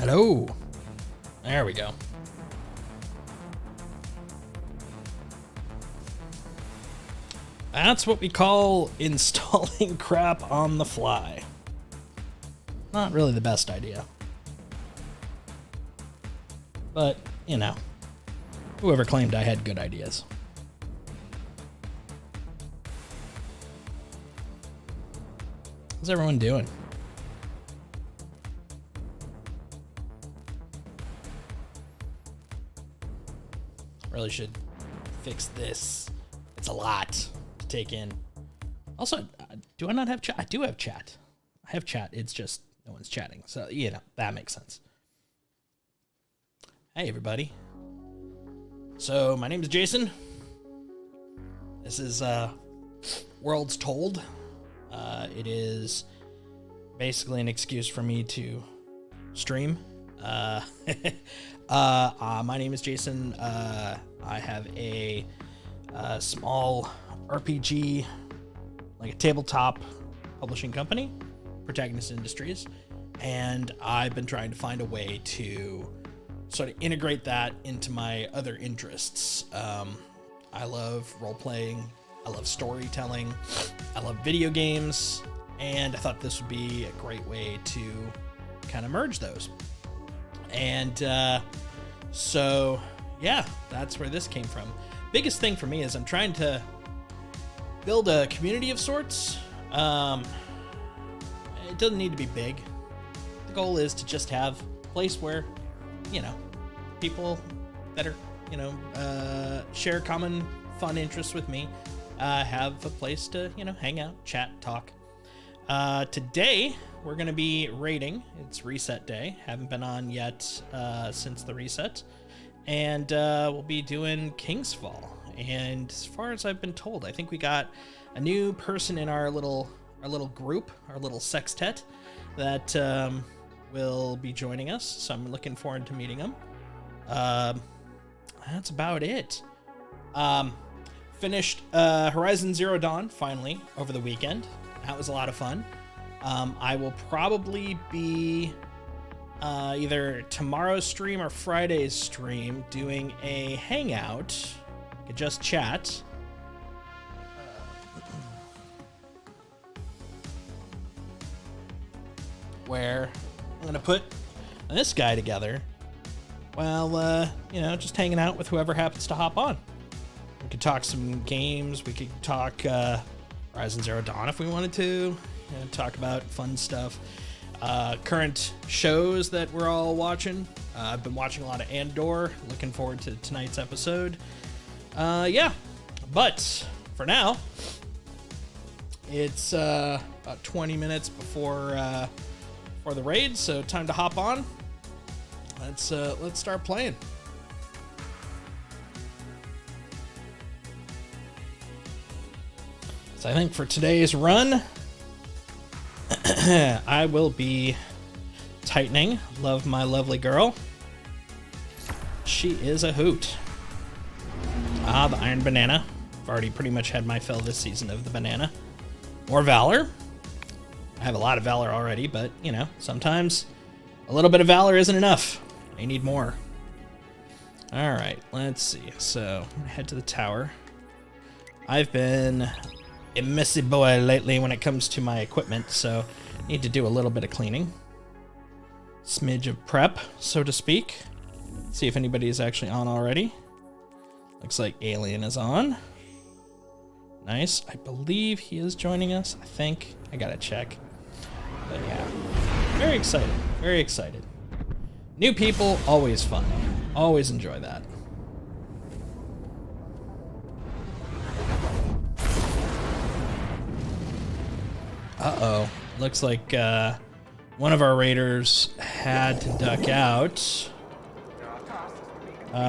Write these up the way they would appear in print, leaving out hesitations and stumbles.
Hello. There we go. That's what we call installing crap on the fly. Not really the best idea. But, you know, whoever claimed I had good ideas. How's everyone doing? Really should fix this. It's a lot to take in. Also, do I not have chat? I do have chat. I have chat. It's just no one's chatting. So, you know, that makes sense. Hey, everybody. So, my name is Jason. This is Worlds Told. It is basically an excuse for me to stream. My name is Jason. I have a small RPG, like a tabletop publishing company, Protagonist Industries, and I've been trying to find a way to sort of integrate that into my other interests. I love role-playing, I love storytelling, I love video games, and I thought this would be a great way to kind of merge those. And so, yeah, that's where this came from. Biggest thing for me is I'm trying to build a community of sorts. It doesn't need to be big. The goal is to just have a place where, you know, people that are, you know, share common fun interests with me, have a place to, you know, hang out, chat, talk. Today, we're going to be raiding. It's reset day. Haven't been on yet since the reset. And we'll be doing Kingsfall. And as far as I've been told, I think we got a new person in our little group, our little sextet, that will be joining us. So I'm looking forward to meeting him. That's about it. Finished Horizon Zero Dawn, finally, over the weekend. That was a lot of fun. I will probably be either tomorrow's stream or Friday's stream doing a hangout. I could just chat. Where I'm going to put this guy together. Well, you know, just hanging out with whoever happens to hop on. We could talk some games. We could talk Horizon Zero Dawn if we wanted to. You know, talk about fun stuff. Current shows that we're all watching. I've been watching a lot of Andor. Looking forward to tonight's episode. Yeah, but for now, it's about 20 minutes before the raid, so time to hop on. Let's start playing. So I think for today's run, I will be tightening. Love my lovely girl. She is a hoot. Ah, the Iron Banana. I've already pretty much had my fill this season of the banana. More Valor. I have a lot of Valor already, but, you know, sometimes a little bit of Valor isn't enough. I need more. All right, let's see. So, I'm gonna head to the tower. I've been a messy boy lately when it comes to my equipment, so need to do a little bit of cleaning. Smidge of prep, so to speak. See if anybody is actually on already. Looks like Alien is on. Nice. I believe he is joining us. I think. I gotta check. But yeah. Very excited. Very excited. New people, always fun. Always enjoy that. Uh-oh. Looks like one of our raiders had to duck out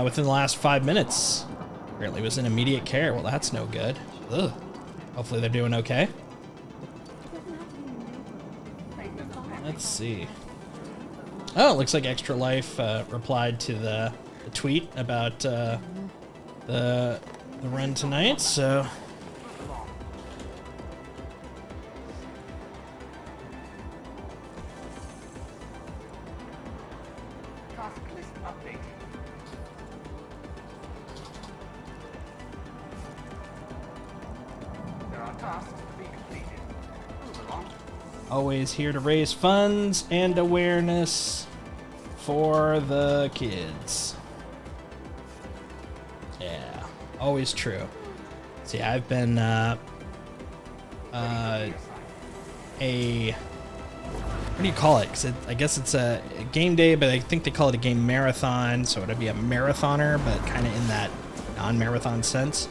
within the last 5 minutes. Apparently was in immediate care. Well, that's no good. Ugh. Hopefully they're doing okay. Let's see. Oh, it looks like Extra Life replied to the tweet about the run tonight, so... Always here to raise funds and awareness for the kids. Yeah, always true. See, I've been what do you call it? 'Cause I guess it's a game day, but I think they call it a game marathon, so it'd be a marathoner, but kind of in that non-marathon sense.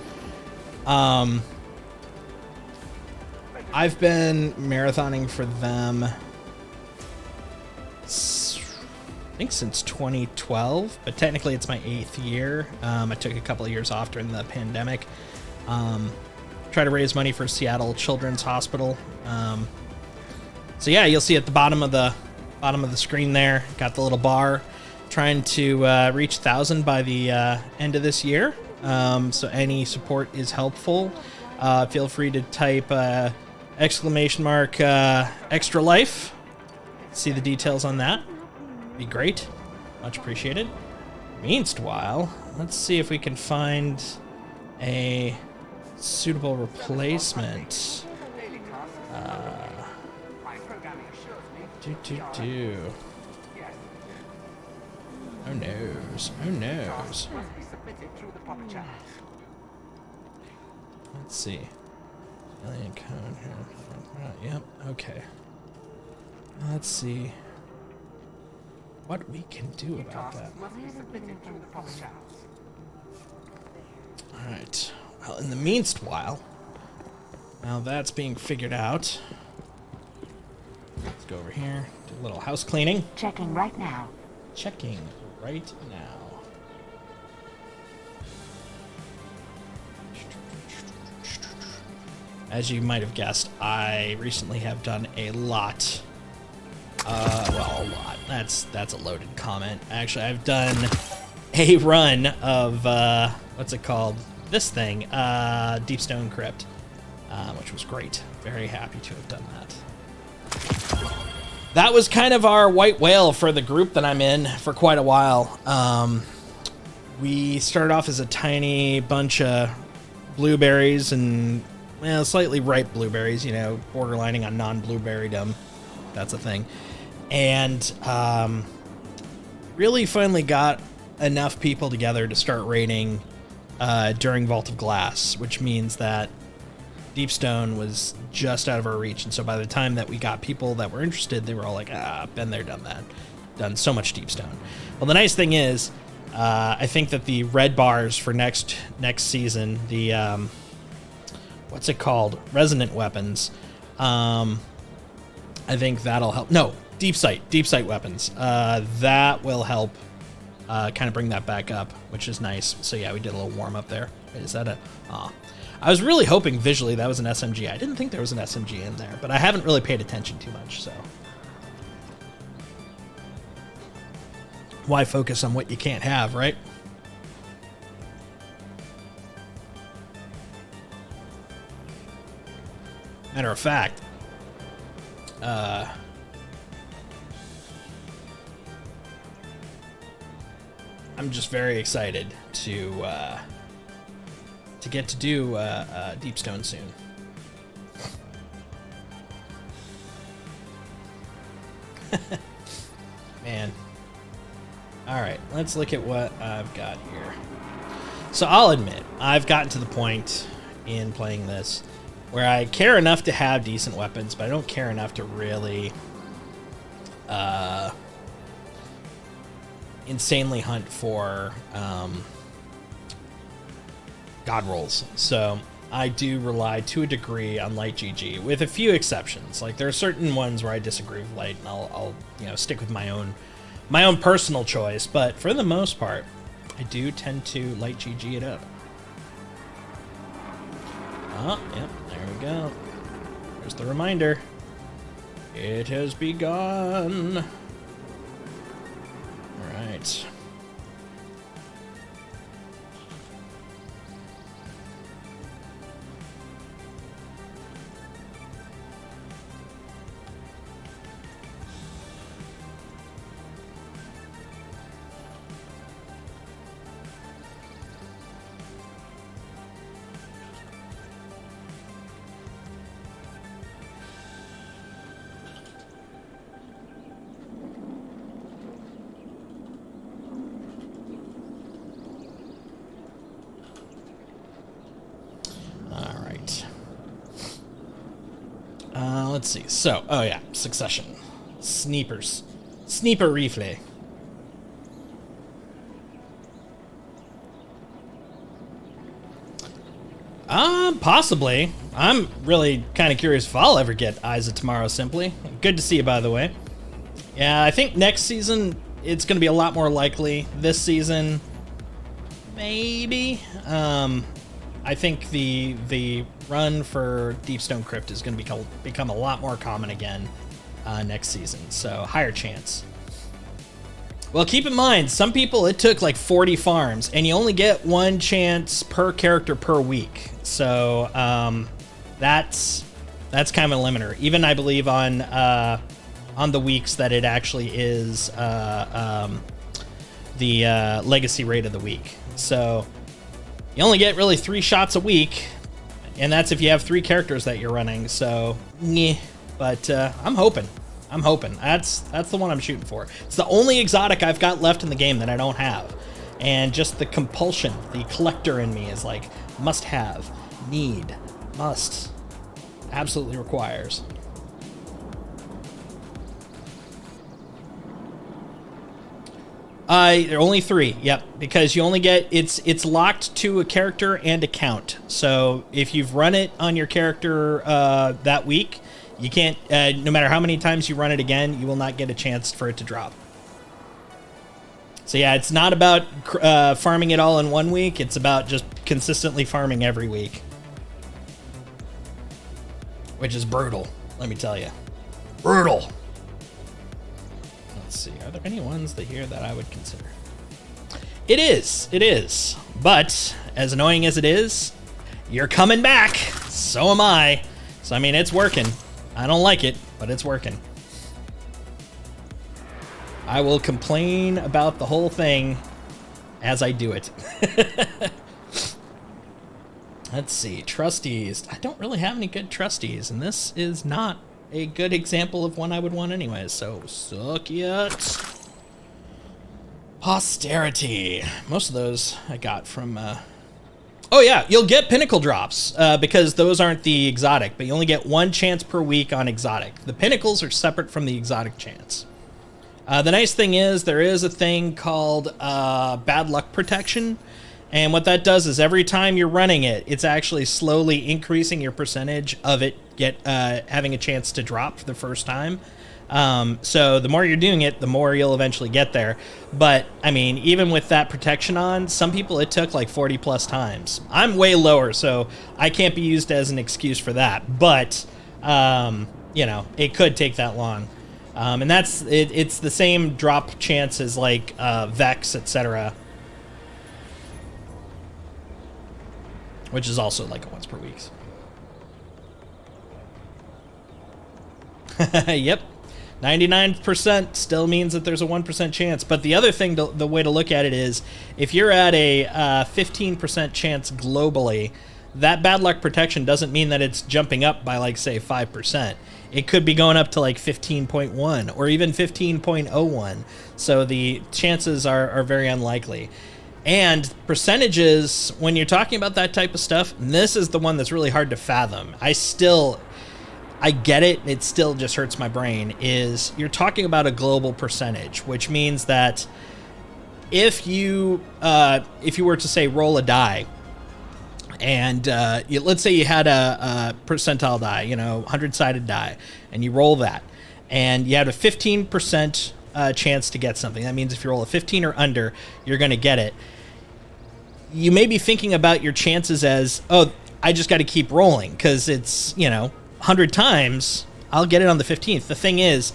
I've been marathoning for them, I think since 2012, but technically it's my 8th year. I took a couple of years off during the pandemic. Try to raise money for Seattle Children's Hospital. So yeah, you'll see at the bottom of the screen there, got the little bar, trying to reach 1,000 by the end of this year. So any support is helpful. Feel free to type exclamation mark Extra Life. See the details on that. Be great. Much appreciated. Meanwhile, let's see if we can find a suitable replacement. Oh noes. Oh noes. Let's see. Alien code here. Yep, okay. Let's see what we can do about that. Alright. Well, in the meanwhile, now that's being figured out. Let's go over here, do a little house cleaning. Checking right now. Checking right now. As you might have guessed, I recently have done a lot. Well, a lot. That's a loaded comment. Actually, I've done a run of, what's it called? This thing, Deepstone Crypt, which was great. Very happy to have done that. That was kind of our white whale for the group that I'm in for quite a while. We started off as a tiny bunch of blueberries and, well, slightly ripe blueberries, you know, borderlining on non-blueberrydom. That's a thing. And really finally got enough people together to start raiding during Vault of Glass, which means that Deepstone was just out of our reach. And so by the time that we got people that were interested, they were all like, been there, done that. Done so much Deepstone. Well, the nice thing is, I think that the red bars for next season, the... what's it called? Resonant weapons. I think that'll help. No, deep sight weapons. That will help kind of bring that back up, which is nice. So yeah, we did a little warm up there. Wait, is that a... I was really hoping visually that was an SMG. I didn't think there was an SMG in there, but I haven't really paid attention too much, so... Why focus on what you can't have, right? Matter of fact, I'm just very excited to get to do Deepstone soon. Man. All right, let's look at what I've got here. So I'll admit, I've gotten to the point in playing this where I care enough to have decent weapons, but I don't care enough to really insanely hunt for god rolls. So I do rely to a degree on Light GG, with a few exceptions. Like, there are certain ones where I disagree with Light, and I'll stick with my own personal choice. But for the most part, I do tend to Light GG it up. Oh, yep, there we go. There's the reminder. It has begun. All right. Let's see. So, oh yeah, Succession. Sneepers. Sneeper Replay. Possibly. I'm really kind of curious if I'll ever get Eyes of Tomorrow Simply. Good to see you, by the way. Yeah, I think next season it's going to be a lot more likely. This season, maybe. I think the run for Deepstone Crypt is going to become a lot more common again next season, so higher chance. Well, keep in mind, some people, it took like 40 farms, and you only get one chance per character per week. So that's kind of a limiter. Even I believe on the weeks that it actually is the legacy rate of the week. So you only get really 3 shots a week, and that's if you have 3 characters that you're running. So, yeah. But I'm hoping. That's the one I'm shooting for. It's the only exotic I've got left in the game that I don't have. And just the compulsion, the collector in me is like, must have, need, must, absolutely requires. There are only 3, yep, because you only get, it's locked to a character and account. So if you've run it on your character that week, you can't, no matter how many times you run it again, you will not get a chance for it to drop. So yeah, it's not about farming it all in one week, it's about just consistently farming every week. Which is brutal, let me tell you. Brutal! Let's see, are there any ones here that I would consider? It is. But, as annoying as it is, you're coming back! So am I. So, I mean, it's working. I don't like it, but it's working. I will complain about the whole thing as I do it. Let's see, Trustees. I don't really have any good Trustees, and this is not a good example of one I would want anyways, so suck it. Posterity. Most of those I got from... Oh yeah, you'll get Pinnacle drops, because those aren't the exotic, but you only get 1 chance per week on exotic. The Pinnacles are separate from the exotic chance. The nice thing is, there is a thing called Bad Luck Protection, and what that does is every time you're running it, it's actually slowly increasing your percentage of it having a chance to drop for the first time. So the more you're doing it, the more you'll eventually get there. But, I mean, even with that protection on, some people it took like 40 plus times. I'm way lower, so I can't be used as an excuse for that. But, you know, it could take that long. And that's it. It's the same drop chance as like Vex, etc., which is also like a once per week. Yep. 99% still means that there's a 1% chance. But the other thing, the way to look at it is, if you're at a 15% chance globally, that bad luck protection doesn't mean that it's jumping up by, like, say, 5%. It could be going up to, like, 15.1 or even 15.01. So the chances are very unlikely. And percentages, when you're talking about that type of stuff, this is the one that's really hard to fathom. I get it, it still just hurts my brain, is you're talking about a global percentage, which means that if you were to, say, roll a die, and let's say you had a percentile die, 100-sided die, and you roll that, and you had a 15% chance to get something. That means if you roll a 15 or under, you're going to get it. You may be thinking about your chances as, oh, I just got to keep rolling, because it's, 100 times, I'll get it on the 15th. The thing is,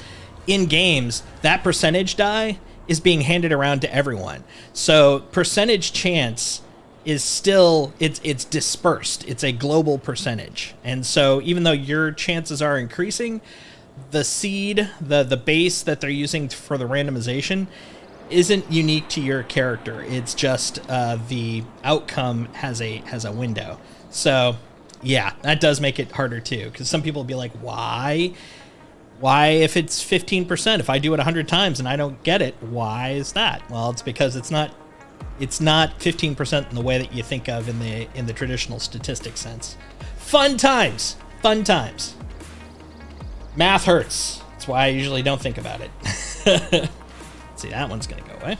in games, that percentage die is being handed around to everyone. So percentage chance is still, it's dispersed. It's a global percentage. And so even though your chances are increasing, the seed, the base that they're using for the randomization isn't unique to your character. It's just the outcome has a window. So yeah, that does make it harder too, because some people will be like, why if it's 15%, if I do it 100 times and I don't get it, why is that? Well, it's because it's not 15% in the way that you think of in the traditional statistic sense. Fun times. Math hurts. That's why I usually don't think about it. Let's see, that one's gonna go away.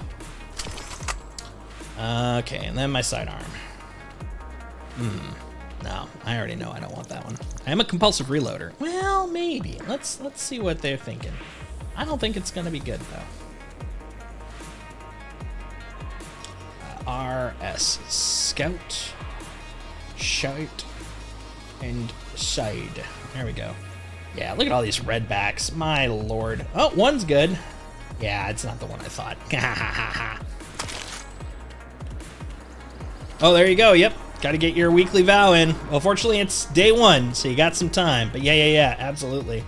Okay, and then my sidearm. No, I already know I don't want that one. I am a compulsive reloader. Well, maybe. Let's see what they're thinking. I don't think it's gonna be good though. RS Scout, Shout, and Side. There we go. Yeah, look at all these red backs. My lord. Oh, one's good. Yeah, it's not the one I thought. Oh, there you go. Yep. Got to get your weekly vow in. Well, fortunately, it's day one, so you got some time. But yeah, absolutely.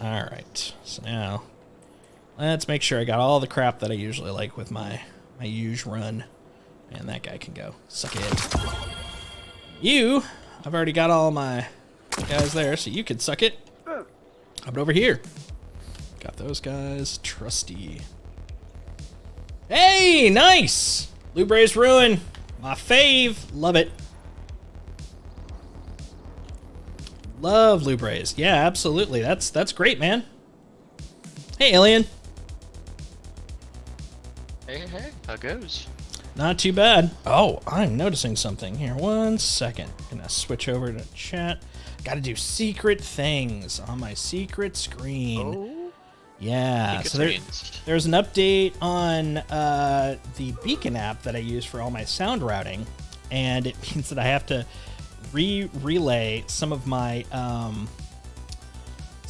All right, so now let's make sure I got all the crap that I usually like with my huge run. And that guy can go. Suck it. I've already got all my guys there, so you can suck it. How about over here? Got those guys. Trusty. Hey, nice! Lubray's Ruin. My fave. Love it. Love Lubray's. Yeah, absolutely. That's great, man. Hey, Alien. Hey, how goes? Not too bad. Oh, I'm noticing something here. 1 second. Gonna switch over to chat. Gotta do secret things on my secret screen. Oh. Yeah, so there's an update on the Beacon app that I use for all my sound routing, and it means that I have to relay some of my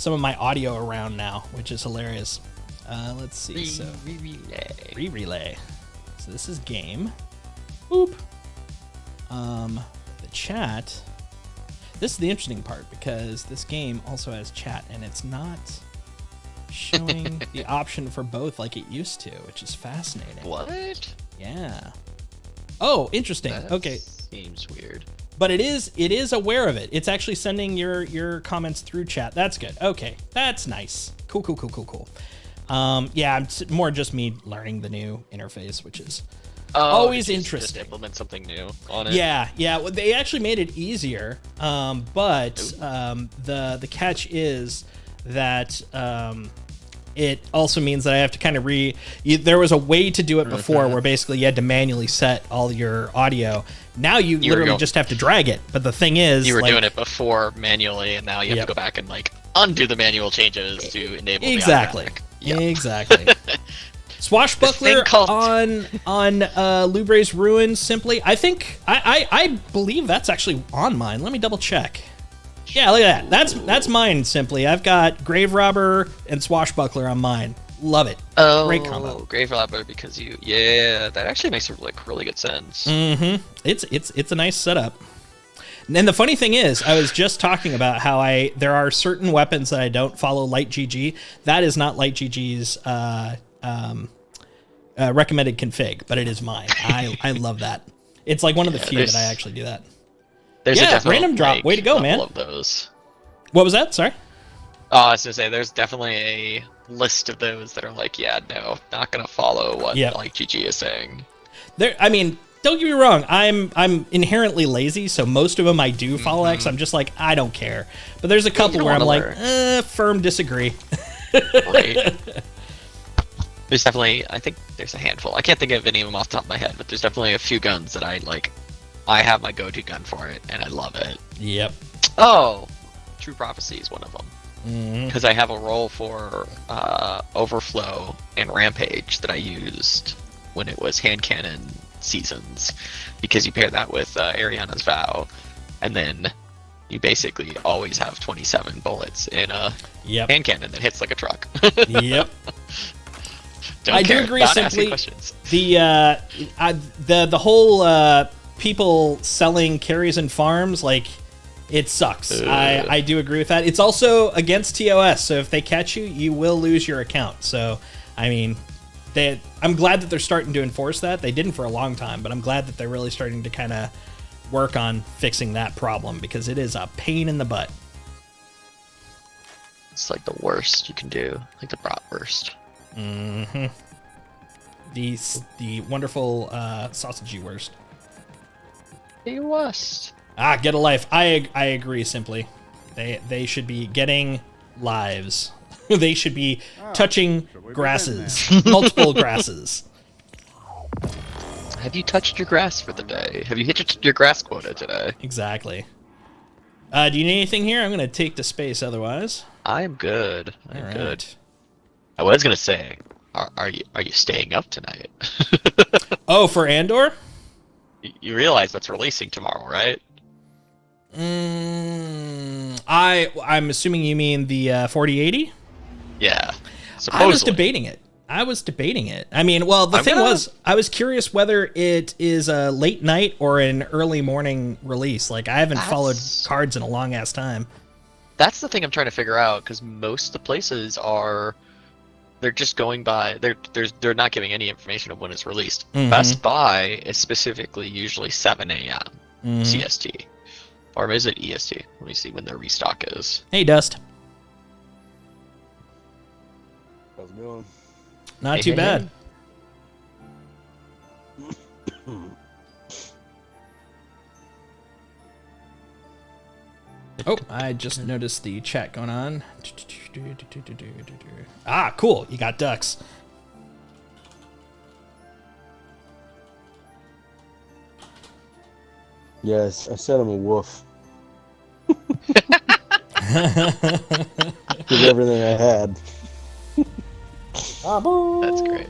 audio around now, which is hilarious. Let's see. Relay. So this is game. Boop. The chat. This is the interesting part, because this game also has chat, and it's not showing the option for both like it used to, which is fascinating. What? Yeah. Oh, interesting. That okay. Seems weird. But it is aware of it. It's actually sending your comments through chat. That's good. Okay. That's nice. Cool. Yeah, it's more just me learning the new interface, which is always interesting. Just implement something new on it. Yeah. Well, they actually made it easier, but the catch is that it also means that I have to kind of there was a way to do it before where basically you had to manually set all your audio. Now you literally just have to drag it. But the thing is, you were doing it before manually, and now you have to go back and like undo the manual changes to enable exactly. the automatic. Yep. Exactly. Swashbuckler called- on Lubray's Ruin simply. I think I believe that's actually on mine. Let me double check. Yeah, look at that. That's mine simply. I've got Grave Robber and Swashbuckler on mine. Love it. Oh, Great combo. Grave Robber because that actually makes really good sense. Mm-hmm. It's a nice setup. And the funny thing is, I was just talking about how there are certain weapons that I don't follow Light GG. That is not Light GG's recommended config, but it is mine. I love that. It's like one of the few that I actually do that. There's a definite, random drop. Way to go, man. Of those. What was that? Sorry. Oh, I was gonna say there's definitely a list of those that are like, yeah, no, not gonna follow what like GG is saying. I mean, don't get me wrong. I'm inherently lazy, so most of them I do follow X. I'm just like, I don't care. But there's a couple where I'm like, firm disagree. Right. There's definitely, I think there's a handful. I can't think of any of them off the top of my head, but there's definitely a few guns that I like. I have my go-to gun for it, and I love it. Yep. Oh, True Prophecy is one of them. Because I have a role for Overflow and Rampage that I used when it was hand cannon seasons, because you pair that with Ariana's Vow, and then you basically always have 27 bullets in a hand cannon that hits like a truck. Yep. I do agree. Not simply, questions. the whole people selling carries and farms, like, it sucks. I do agree with that. It's also against TOS, so if they catch you, you will lose your account. So, I mean, I'm glad that they're starting to enforce that. They didn't for a long time, but I'm glad that they're really starting to kind of work on fixing that problem, because it is a pain in the butt. It's like the worst you can do, like the bratwurst. Mm-hmm. The wonderful sausagey worst. The worst. Get a life. I agree. Simply, they should be getting lives. They should be touching grasses, multiple grasses. Have you touched your grass for the day? Have you hit your grass quota today? Exactly. Do you need anything here? I'm gonna take to space. Otherwise, I'm good. I'm good. Right. I was gonna say, are you staying up tonight? Oh, for Andor? You realize that's releasing tomorrow, right? I'm assuming you mean the 4080? Yeah. Supposedly. I was debating it. I mean, well, the thing was, I was curious whether it is a late night or an early morning release. Like, I haven't followed cards in a long ass time. That's the thing I'm trying to figure out, because most of the places they're just going by, they're not giving any information of when it's released. Mm-hmm. Best Buy is specifically usually 7 a.m. CST. Or is it EST? Let me see when their restock is. Hey, Dust. How's it going? Not too bad. Oh, I just noticed the chat going on. Ah, cool. You got ducks. Yes, I sent him a woof. Did everything I had. That's great.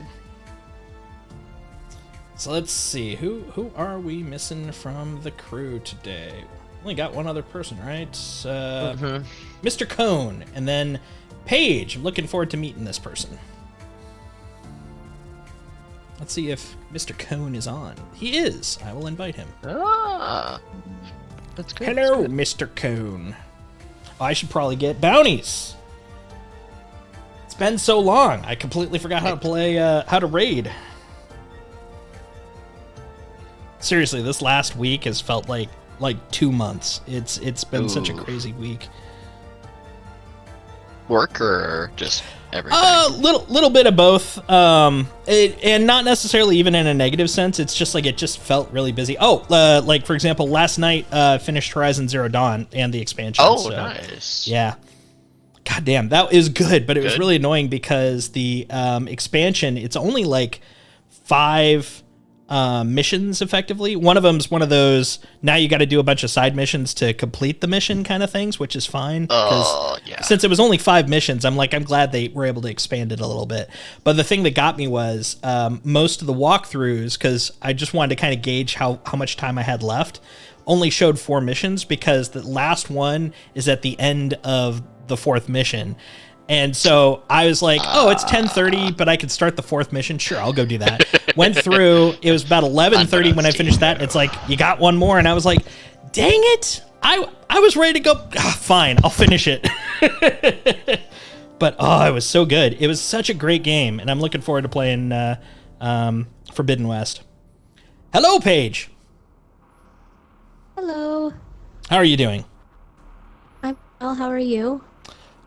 So let's see. Who are we missing from the crew today? Only got one other person, right? Mr. Cone, and then Paige. I'm looking forward to meeting this person. Let's see if Mr. Cone is on. He is. I will invite him. That's good. Hello, Mr. Cone. Oh, I should probably get bounties. It's been so long. I completely forgot how to play, how to raid. Seriously, this last week has felt like 2 months. It's been such a crazy week. Work or just everything? Little bit of both. And not necessarily even in a negative sense. It's just like it just felt really busy. Like for example, last night finished Horizon Zero Dawn and the expansion. Oh, nice. Yeah. God damn, that is good, but it was really annoying because the expansion, it's only like 5 missions effectively. One of them's one of those, now you got to do a bunch of side missions to complete the mission kind of things, which is fine. Yeah. Since it was only 5 missions, I'm glad they were able to expand it a little bit. But the thing that got me was most of the walkthroughs, because I just wanted to kind of gauge how much time I had left, only showed 4 missions, because the last one is at the end of the 4th mission. And so I was like, oh, it's 10:30, but I could start the 4th mission. Sure, I'll go do that. Went through. It was about 11:30 when I finished that. It's like, you got one more. And I was like, dang it. I was ready to go. Fine, I'll finish it. But, it was so good. It was such a great game. And I'm looking forward to playing Forbidden West. Hello, Paige. Hello. How are you doing? I'm well. How are you?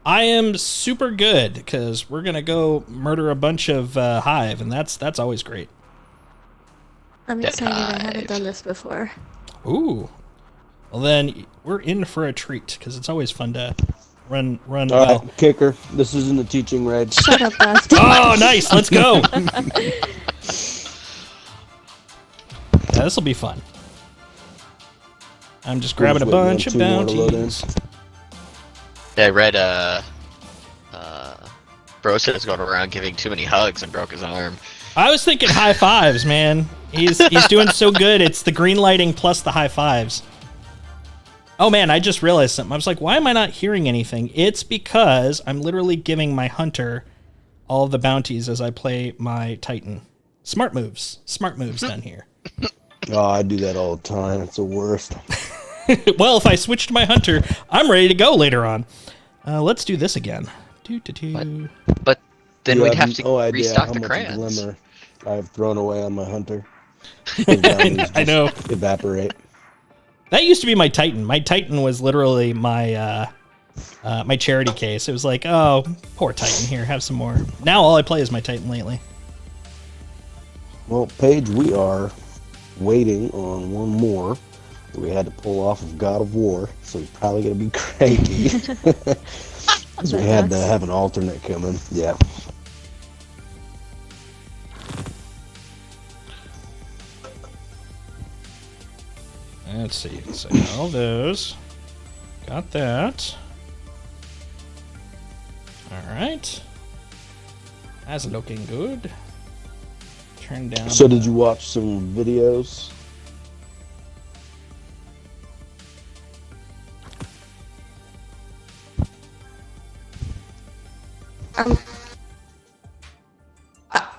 I am super good, because we're going to go murder a bunch of Hive, and that's always great. I'm Dead excited. I Hive. haven't done this before. Ooh. Well, then we're in for a treat, because it's always fun to run All well. right, kicker. This isn't a teaching raid. Shut up, Rusty. Oh, nice. Let's go. Yeah, this will be fun. I'm just grabbing a Just waiting on bunch of 2 more to load in. bounties. Yeah, I read Brosa is going around giving too many hugs and broke his arm. I was thinking high fives, man. He's doing so good. It's the green lighting plus the high fives. Oh man, I just realized something. I was like, why am I not hearing anything? It's because I'm literally giving my hunter all of the bounties as I play my Titan. Smart moves done here. Oh, I do that all the time. It's the worst. Well, if I switch to my hunter, I'm ready to go later on. Let's do this again. But then You we'd have have to no idea restock how the much crayons. glimmer I've thrown away on my hunter. Those bounties I know. just evaporate. That used to be my Titan. My Titan was literally my my charity case. It was like, oh, poor Titan, here, have some more. Now all I play is my Titan lately. Well, Paige, we are waiting on one more that we had to pull off of God of War, so he's probably going to be cranky. Because we had to have an alternate coming. Yeah. Let's see. So all those. Got that. All right. That's looking good. Turn down. So did you watch some videos?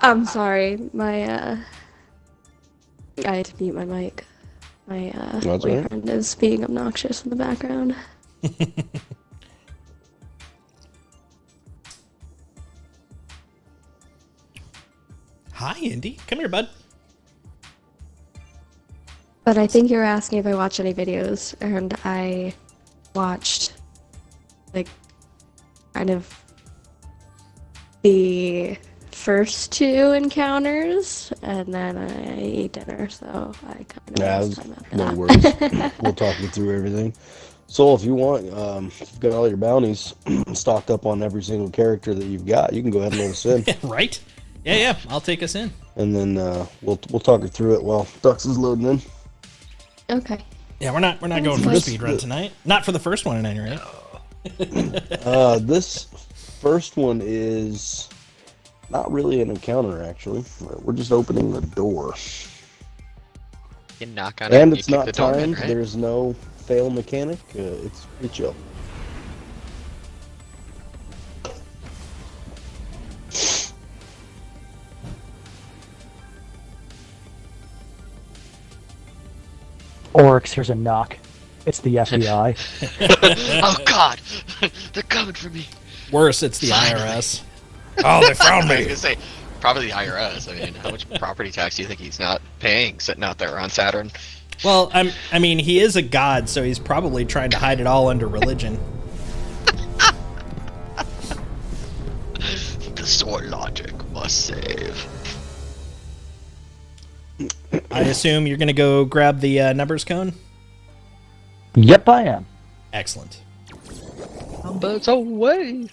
I'm sorry. My I had to mute my mic. My That's all right. boyfriend is being obnoxious in the background. Hi, Indy. Come here, bud. But I think you're asking if I watch any videos, and I watched, like, kind of the first 2 encounters, and then I ate dinner, so I kind of lost time after no that. worries. We'll talk you through everything. So if you want, if you've got all your bounties stocked up on every single character that you've got, you can go ahead and let us in. Right? Yeah. I'll take us in. And then we'll talk you through it while Dux is loading in. Okay. Yeah, we're not going for a This- speed run tonight. Not for the first one, at any rate. This first one is not really an encounter, actually. We're just opening the door. You knock on it And you it's kick not the door in, timed. right? There's no fail mechanic. It's pretty chill. Oryx, here's a knock. It's the FBI. Oh God, they're coming for me. Worse, it's the IRS. Oh, they found I was me. gonna say, probably the IRS. I mean, how much property tax do you think he's not paying sitting out there on Saturn? Well, I mean, he is a god, so he's probably trying to hide it all under religion. The sword logic must save. I assume you're going to go grab the numbers cone? Yep, I am. Excellent. Numbers away.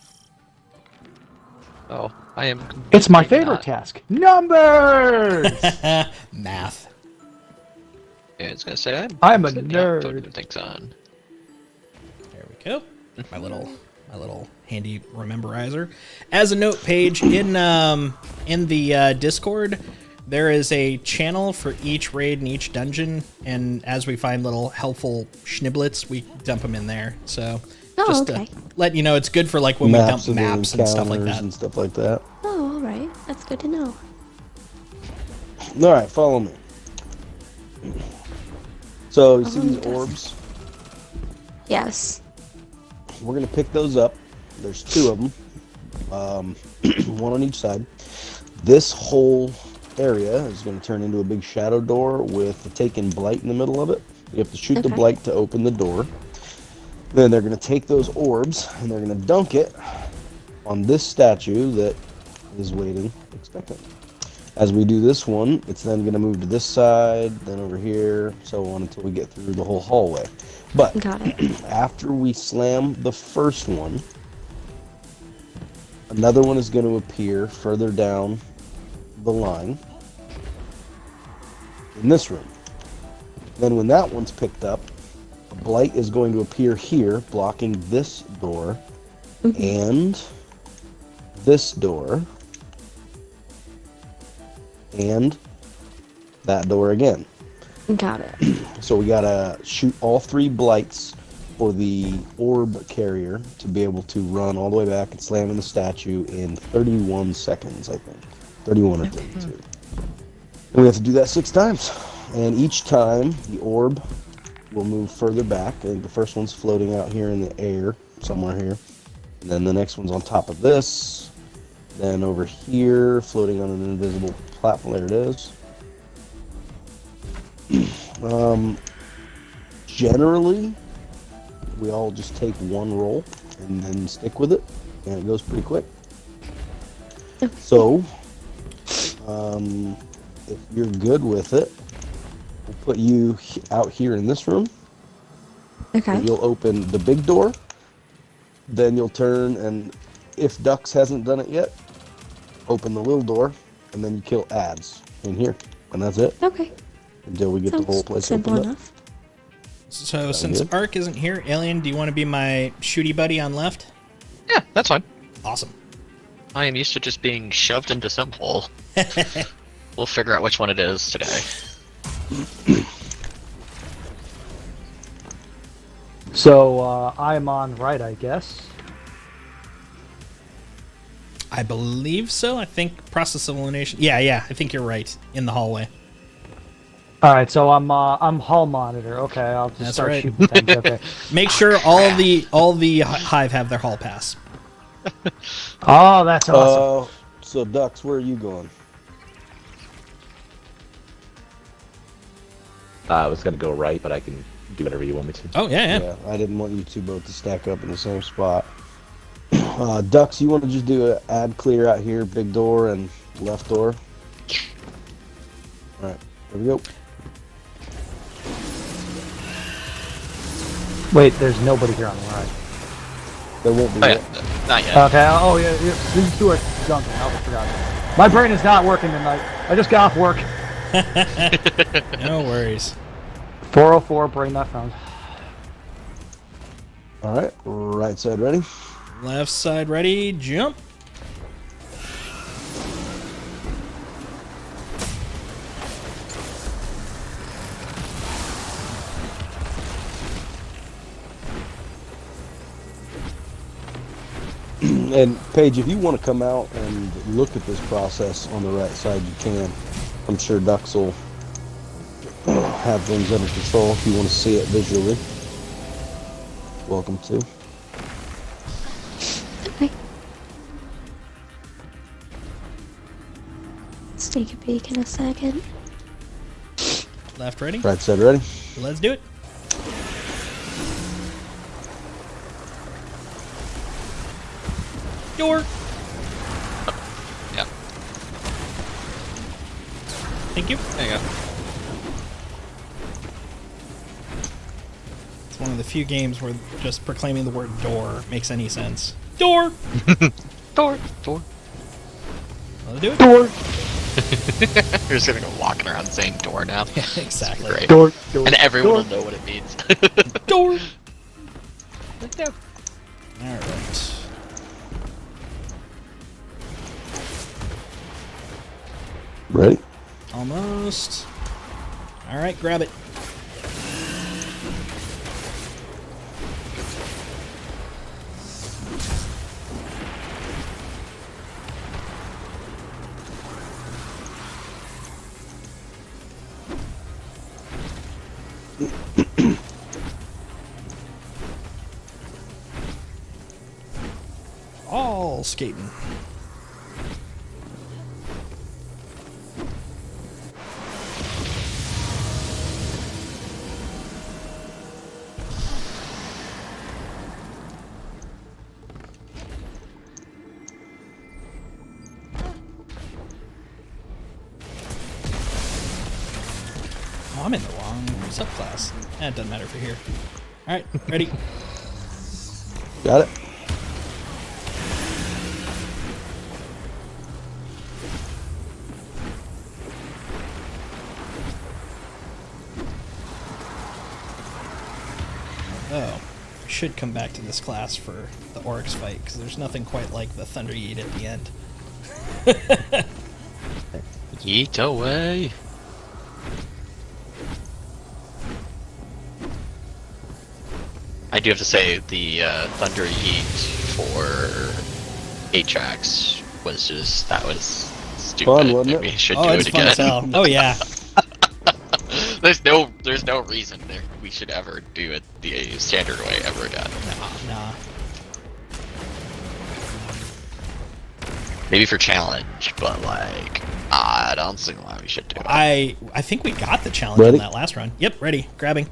Oh, I am. It's my completely favorite not. task. Numbers! Math. Yeah, I was gonna say I'm a completely not nerd. voting things on. There we go. My little handy rememberizer. As a note, Paige, in the Discord, there is a channel for each raid and each dungeon, and as we find little helpful schniblets, we dump them in there. So Oh, just okay. to let you know, it's good for like when we dump of the maps and stuff like encounters that. and stuff like that. Oh, all right. That's good to know. All right, follow me. So you see Follow me, these Dustin. orbs? Yes. We're gonna pick those up. There's 2 of them, one on each side. This whole area is going to turn into a big shadow door with a taken blight in the middle of it. You have to shoot the Okay. blight to open the door. Then they're going to take those orbs and they're going to dunk it on this statue that is waiting expectant. As we do this one, it's then going to move to this side, then over here, so on until we get through the whole hallway. But Got it. after we slam the first one, another one is going to appear further down the line in this room. Then when that one's picked up, a blight is going to appear here, blocking this door and this door and that door again. Got it. So we gotta shoot all 3 blights for the orb carrier to be able to run all the way back and slam in the statue in 31 seconds, I think. 31 or 32. And we have to do that 6 times. And each time the orb will move further back. I think the first one's floating out here in the air, somewhere here. And then the next one's on top of this. Then over here, floating on an invisible platform. There it is. Generally, we all just take one roll and then stick with it, and it goes pretty quick. So, if you're good with it, we'll put you out here in this room. Okay. And you'll open the big door. Then you'll turn, and if Dux hasn't done it yet, open the little door, and then you kill ads in here, and that's it Okay. until we get the whole Sounds place simple opened up. enough. So since good. Ark isn't here, Alien, do you want to be my shooty buddy on left? Yeah, that's fine. Awesome. I am used to just being shoved into some hole. We'll figure out which one it is today. So, I'm on right, I guess. I believe so. I think process of elimination. Yeah. I think you're right. In the hallway. Alright, so I'm hall monitor. Okay, I'll just That's start right. shooting things. Okay. Make sure all the hive have their hall pass. Oh, that's awesome. So Dux, where are you going? I was gonna go right, but I can do whatever you want me to. Oh yeah. Yeah, I didn't want you two both to stack up in the same spot. Dux, you want to just do an ad clear out here, big door and left door? Alright, here we go. Wait, there's nobody here on the right. There won't be Oh, yet. yeah, not yet. Okay, oh yeah, these 2 are junking. I forgot. My brain is not working tonight. I just got off work. No worries. 404, brain not found. Alright, right side ready? Left side ready. Jump. And Paige, if you want to come out and look at this process on the right side, you can. I'm sure Dux will have things under control if you want to see it visually. Welcome to. Okay. Let's take a peek in a second. Left ready. Right side ready? Let's do it. Door. Yep. Thank you. There you go. It's one of the few games where just proclaiming the word door makes any sense. Door. Door. Wanna do it? Door, You're just gonna go walking around saying door now. Yeah, exactly. Great. door. And everyone door. will know what it means. Door. All right. Ready? Almost. All right, grab it. All skating. Oh, I'm in the wrong subclass. It doesn't matter for here. All right, ready? Got it? Oh, should come back to this class for the Oryx fight because there's nothing quite like the Thunder Yeet at the end. Yeet away. I do have to say the Thunder Yeet for Atrax was just that was stupid. Fun, wasn't it? We should Oh, do it's it fun again. as hell. Oh yeah. there's no reason there we should ever do it the standard way ever again. Nah. Maybe for challenge, but like I don't see why we should do it. I think we got the challenge Ready? in that last run. Yep, ready. Grabbing.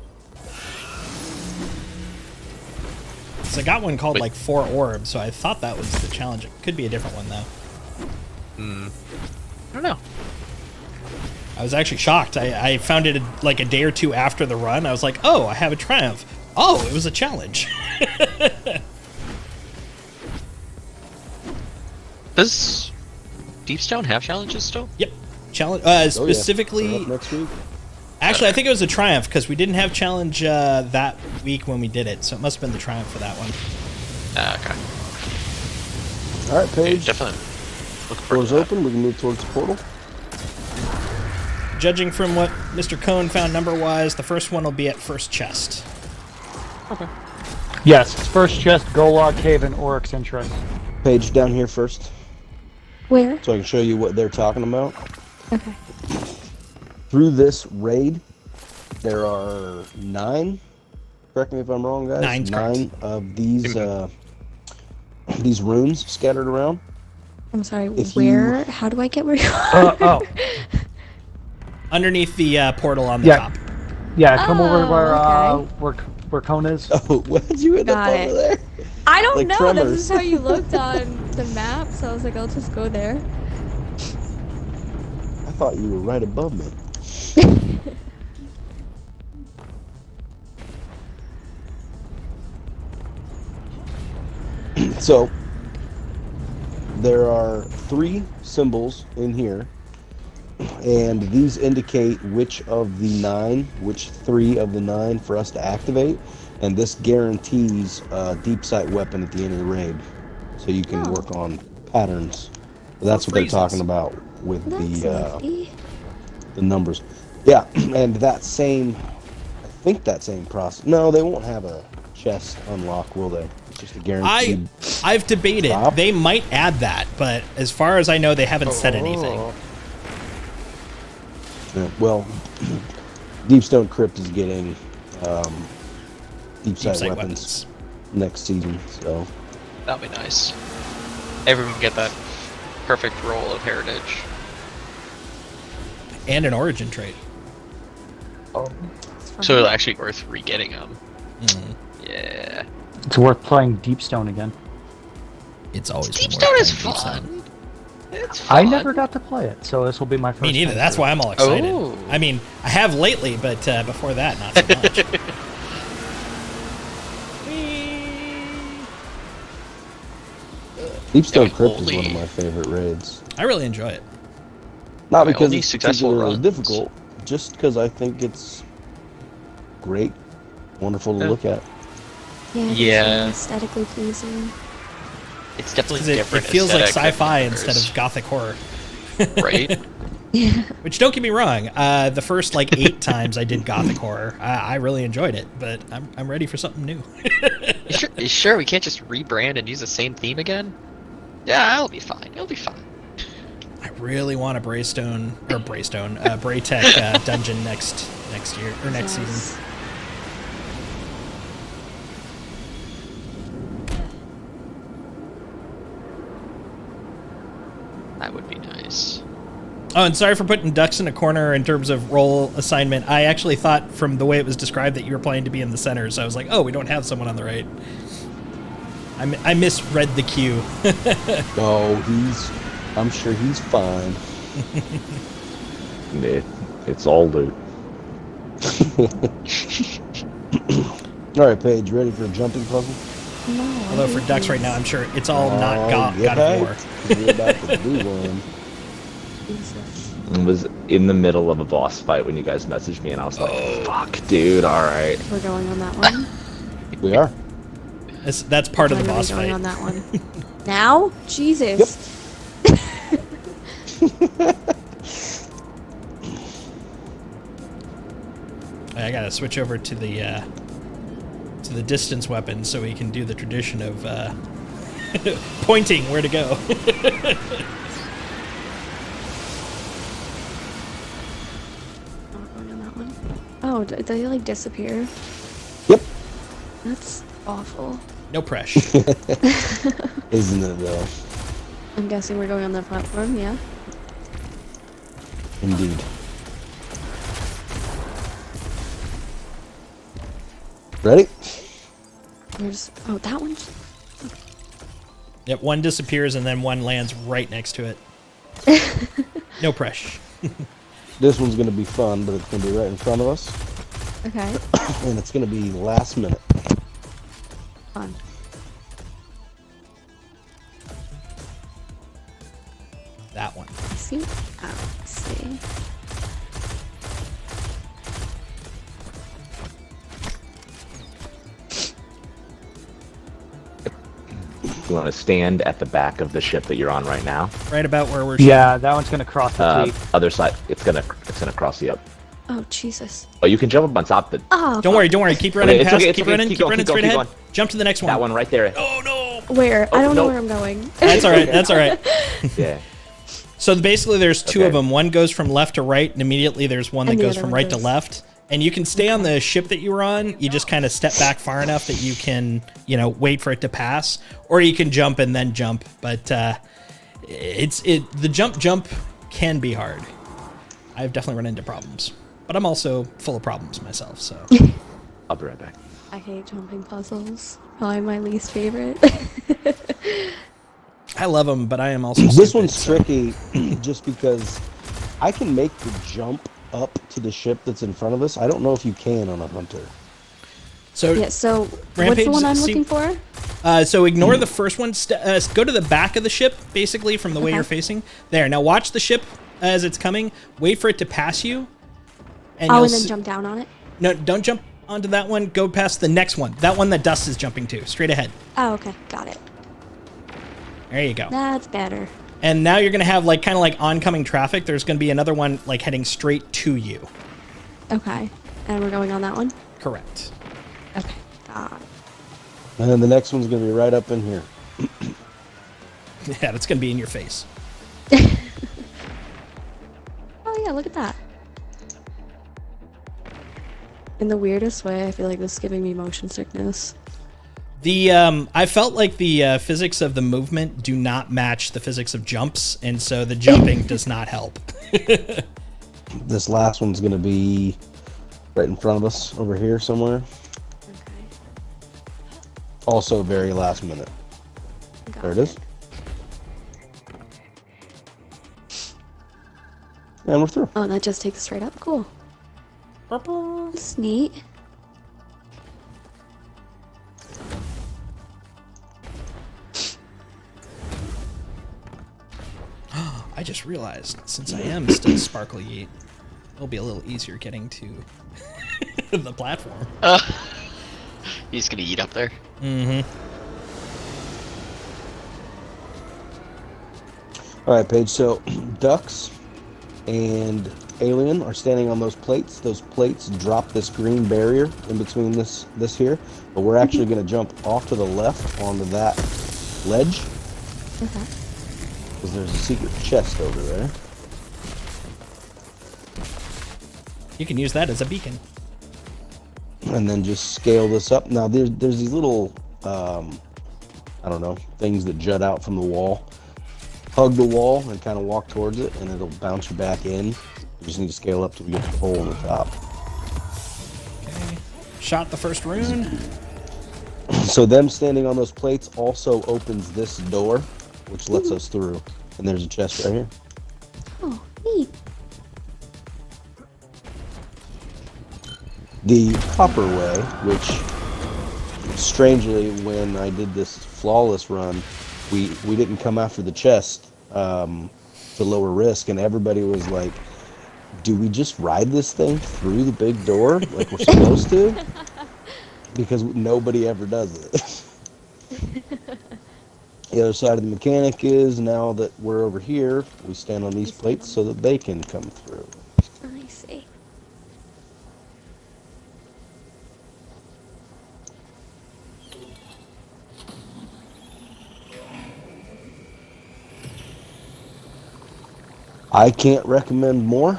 So I got one called Wait. like 4 orbs, so I thought that was the challenge. It could be a different one though. I don't know. I was actually shocked. I found it like a day or two after the run. I was like, oh, I have a triumph. Oh, it was a challenge. Does Deepstone have challenges still? Yep. Challenge Oh, yeah. specifically. Coming up next week. Actually, I think it was a triumph because we didn't have challenge that week when we did it, so it must have been the triumph for that one. Okay. All right, Paige. Definitely. Look forward Doors to that. open. We can move towards the portal. Judging from what Mr. Cohn found number-wise, the first one will be at first chest. Yes, it's first chest, Golog Cave, and Oryx entrance. Paige, down here first, Where? so I can show you what they're talking about. Okay. Through this raid, there are 9. Correct me if I'm wrong, guys. Nine's correct. 9 of these runes scattered around. I'm sorry, If where? How do I get where you are? Oh, Underneath the portal on the Yeah. top. yeah, come over Oh, where Cone is. Oh, what did you end Got up it. over there? I don't Like know. Tremors. This is how you looked on the map, so I was like, I'll just go there. I thought you were right above me. So, there are 3 symbols in here, and these indicate which 3 of the 9 for us to activate, and this guarantees a deep sight weapon at the end of the raid, so you can Oh. work on patterns. That's what they're freezes. talking about with That's lovely. the numbers. Yeah, and that same, I think that same process. No, they won't have a chest unlock, will they? It's just a guaranteed. I've debated. Drop? They might add that, but as far as I know, they haven't said anything. Well, Deepstone Crypt is getting deep Deep sight sight weapons weapons. next season, so That'd be nice. Everyone can get that perfect roll of heritage. And an origin trait. So it's actually worth re-getting them. Mhm. Yeah. It's worth playing Deepstone again. It's always been Deepstone worth is playing Deepstone. fun. It's fun. I never got to play it, so this will be my first. Me neither. time That's through. why I'm all excited. Oh. I mean, I have lately, but before that, not so much. Deepstone Yeah, Crypt is one of only- my favorite raids. I really enjoy it. Not My because only it's successful particularly runs. difficult, just because I think it's great, wonderful to Yeah. look at. Yeah, it's Yeah. really aesthetically pleasing. It's definitely 'Cause it different. feels like aesthetic than sci-fi others, instead of gothic horror. right. Yeah. Which, don't get me wrong, the first like 8 times I did gothic horror, I really enjoyed it, but I'm ready for something new. You sure we can't just rebrand and use the same theme again? Yeah, it'll be fine. It'll be fine. I really want a Braytech dungeon next year or next Yes. season. That would be nice. Oh, and sorry for putting ducks in a corner in terms of role assignment. I actually thought from the way it was described that you were planning to be in the center, so I was like, oh, we don't have someone on the right. I misread the queue. Oh, I'm sure he's fine. It's all loot. All right, Paige, ready for a jumping puzzle? No. Although for ducks right now, I'm sure it's all not God of War. We're about to do one. Jesus. I was in the middle of a boss fight when you guys messaged me, and I was like, "Fuck, dude! All right." We're going on that one. We are. That's part of the When are we boss going fight. on that one. Now? Jesus. I gotta switch over to the distance weapon so we can do the tradition of pointing where to go. Not going on that one. Oh, did they like disappear? Yep. That's awful. No pressure. Isn't it though? I'm guessing we're going on that platform, yeah? Indeed. Ready? There's oh that one. Yep, one disappears and then one lands right next to it. No pressure. This one's gonna be fun, but it's gonna be right in front of us, Okay. and it's gonna be last minute. Fun. That one. I see. Oh, I see. You want to stand at the back of the ship that you're on right now. Right about where we're Yeah, that one's gonna cross the T. Other side, it's gonna cross you up. Oh Jesus. Oh, you can jump up on top of the, Oh. Don't worry, keep running Okay, it's past, okay, it's keep okay, running, keep keep going, running keep straight going, ahead. keep going. Jump to the next one. that one right there. Oh no! Where? I don't know no. where I'm going. That's all right. That's all right. Yeah. So basically, there's two of Okay. them. One goes from left to right, and immediately there's one that And the goes other from one right to goes- left. And you can stay on the ship that you were on. You just kind of step back far enough that you can, wait for it to pass, or you can jump and then jump. But the jump can be hard. I've definitely run into problems, but I'm also full of problems myself. So I'll be right back. I hate jumping puzzles. Probably my least favorite. I love them, but I am also This stupid, one's so- tricky just because I can make the jump up to the ship that's in front of us. I don't know if you can on a hunter. So yeah. So what's Rampage, the one I'm see- looking for? So ignore the first one. Go to the back of the ship, basically, from the way Okay. you're facing. There. Now watch the ship as it's coming. Wait for it to pass you. And Oh, you'll and then s- jump down on it. No, don't jump onto that one. Go past the next one. That one that Dust is jumping to. Straight ahead. Oh, okay. Got it. There you go. That's better. And now you're going to have kind of like oncoming traffic. There's going to be another one heading straight to you. Okay. And we're going on that one? Correct. Okay. Got it. And then the next one's going to be right up in here. Yeah, that's going to be in your face. Oh yeah, look at that. In the weirdest way, I feel like this is giving me motion sickness. I felt like the physics of the movement do not match the physics of jumps, and so the jumping does not help. This last one's going to be right in front of us over here somewhere. Okay. Also very last minute. Got There it is. And we're through. Oh, and that just takes us right up. Cool. That's neat. just realized, since I am still Sparkly Yeet, it'll be a little easier getting to the platform. He's gonna eat up there. Mm-hmm. All right, Paige. So, Ducks and Alien are standing on those plates. Those plates drop this green barrier in between this here. But we're actually going to jump off to the left onto that ledge. Okay. Because there's a secret chest over there. You can use that as a beacon. And then just scale this up. Now, there's these little, I don't know, things that jut out from the wall. Hug the wall and kind of walk towards it, and it'll bounce you back in. You just need to scale up till we get to the hole in the top. Okay. Shot the first rune. So them standing on those plates also opens this door, which lets us through. And there's a chest right here. Oh, neat. The proper way, which strangely, when I did this flawless run, we didn't come after the chest to lower risk, and everybody was like, do we just ride this thing through the big door like we're supposed to? Because nobody ever does it. The other side of the mechanic is, now that we're over here, we stand on these plates so that they can come through. I see. I can't recommend more.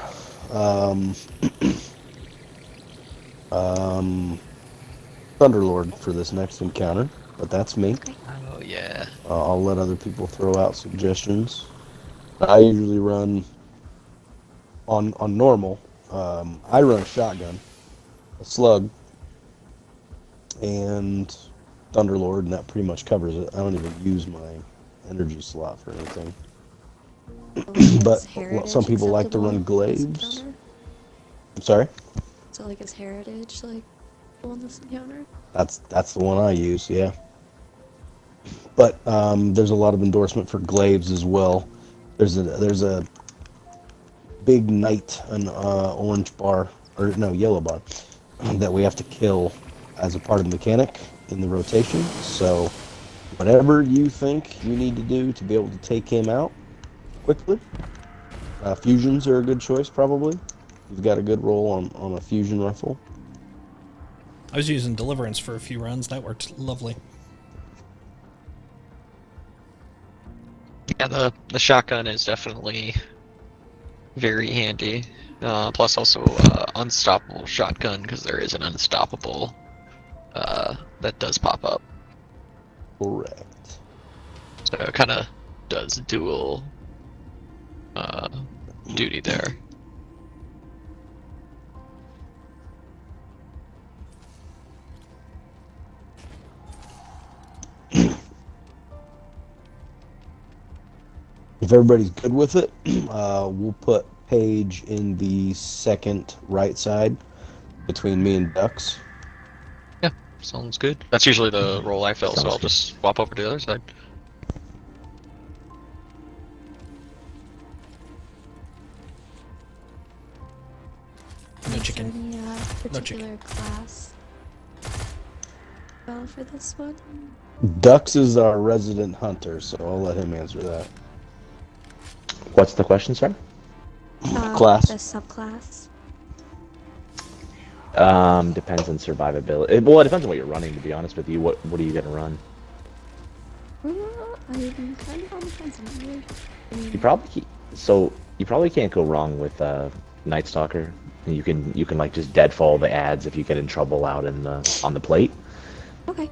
Thunderlord for this next encounter, but that's me. Oh yeah. I'll let other people throw out suggestions. I usually run on normal. I run a shotgun, a slug, and Thunderlord, and that pretty much covers it. I don't even use my energy slot for anything. But some people like to run glaives. I'm sorry? So like is Heritage like on this encounter? That's the one I use, yeah. But there's a lot of endorsement for glaives as well. There's a big knight, an orange bar, or no, yellow bar, that we have to kill as a part of the mechanic in the rotation. So whatever you think you need to do to be able to take him out quickly, fusions are a good choice probably. You've got a good roll on a fusion rifle. I was using Deliverance for a few runs. That worked lovely. Yeah, the shotgun is definitely very handy. Plus also unstoppable shotgun, because there is an unstoppable that does pop up. Correct. So it kind of does dual duty there. If everybody's good with it, we'll put Paige in the second right side between me and Ducks. Yeah, sounds good. That's usually the role I fill, so Sounds I'll just swap over to the other side. No Is chicken. there any No chicken. particular class well for this one? Ducks is our resident hunter, so I'll let him answer that. What's the question, sir? Class. The subclass. Depends on survivability. Well, it depends on what you're running, to be honest with you. What are you gonna run? I'm kind of on the fence on it. You probably can't go wrong with Night Stalker. You can like just deadfall the ads if you get in trouble out on the plate. Okay.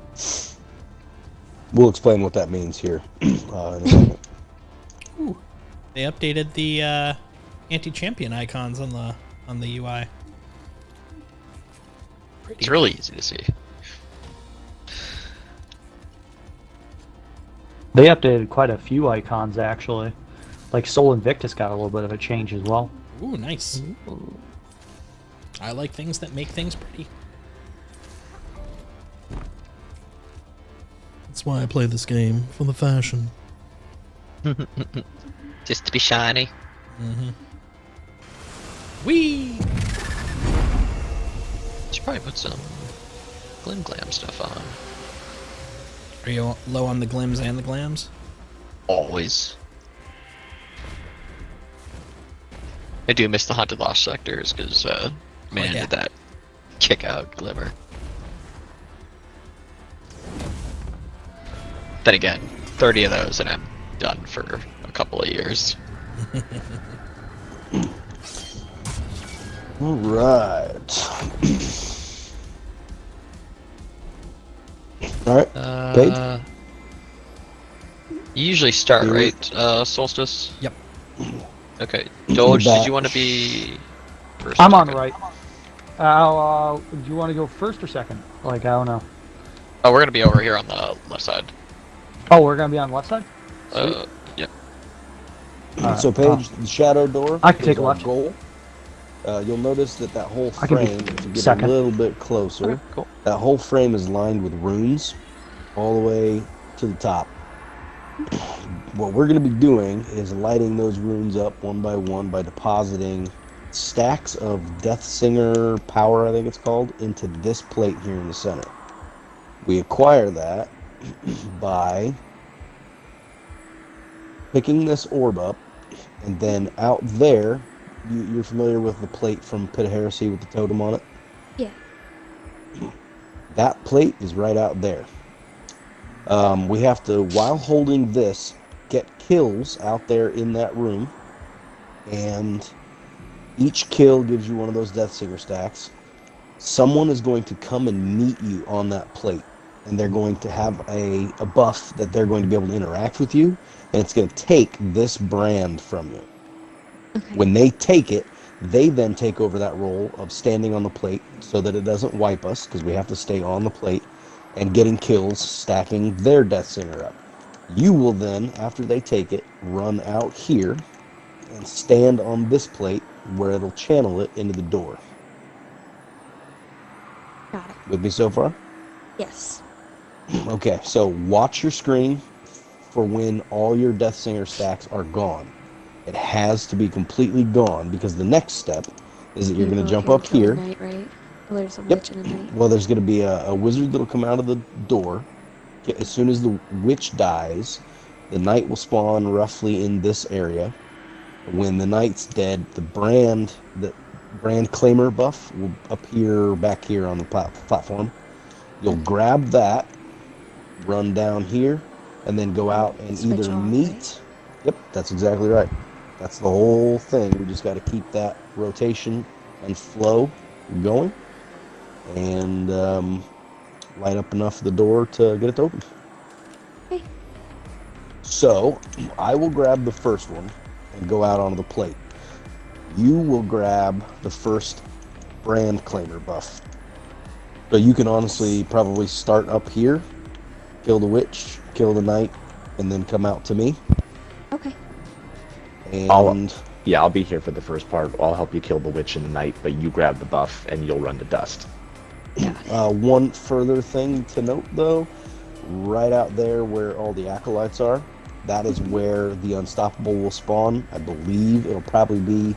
We'll explain what that means here in a second. Ooh, they updated the anti-champion icons on the UI. Pretty. It's really easy to see. They updated quite a few icons actually. Like Sol Invictus got a little bit of a change as well. Ooh, nice. I like things that make things pretty. That's why I play this game, for the fashion. Just to be shiny. Mm-hmm. Whee! Should probably put some Glim Glam stuff on. Are you low on the glims and the glams? Always. I do miss the Haunted Lost sectors because, man, yeah. did that kick out Glimmer. Then again, 30 of those and I'm done for a couple of years. All right. All right. Paige? You usually start, Yeah. right, Solstice? Yep. Okay. Doge, Back. did you want to be first? I'm or on second? right. Do you want to go first or second? Like, I don't know. Oh, we're gonna be over here on the left side. Oh, we're gonna be on the left side? Yep. Alright, So, Paige, the shadow door I can take is a our left. goal. You'll notice that whole I can be frame, if you get second. a little bit closer, Okay, cool. that whole frame is lined with runes all the way to the top. What we're going to be doing is lighting those runes up one by depositing stacks of Deathsinger power, I think it's called, into this plate here in the center. We acquire that by picking this orb up, and then out there, you're familiar with the plate from Pit of Heresy with the totem on it? Yeah. That plate is right out there. We have to, while holding this, get kills out there in that room, and each kill gives you one of those Deathsinger stacks. Someone is going to come and meet you on that plate, and they're going to have a buff that they're going to be able to interact with you, and it's going to take this brand from you. Okay. When they take it, they then take over that role of standing on the plate so that it doesn't wipe us, because we have to stay on the plate, and getting kills, stacking their Deathsinger up. You will then, after they take it, run out here and stand on this plate where it'll channel it into the door. Got it. With me so far? Yes. Okay, so watch your screen for when all your Deathsinger stacks are gone. It has to be completely gone, because the next step is that you're going to jump up here. Knight, right? Well, there's a Yep. witch and a knight. Well, there's going to be a wizard that'll come out of the door. As soon as the witch dies, the knight will spawn roughly in this area. When the knight's dead, the brand claimer buff will appear back here on the platform. You'll grab that, run down here, and then go out and Switch either off, meet. right? Yep, that's exactly right. That's the whole thing. We just got to keep that rotation and flow going, and light up enough of the door to get it to open. Okay. So I will grab the first one and go out onto the plate. You will grab the first brand claimer buff. So you can honestly probably start up here, kill the witch, kill the knight, and then come out to me. Okay. And I'll be here for the first part. I'll help you kill the witch and the knight, but you grab the buff and you'll run to dust. one further thing to note, though, right out there where all the acolytes are, that is where the unstoppable will spawn. I believe it'll probably be.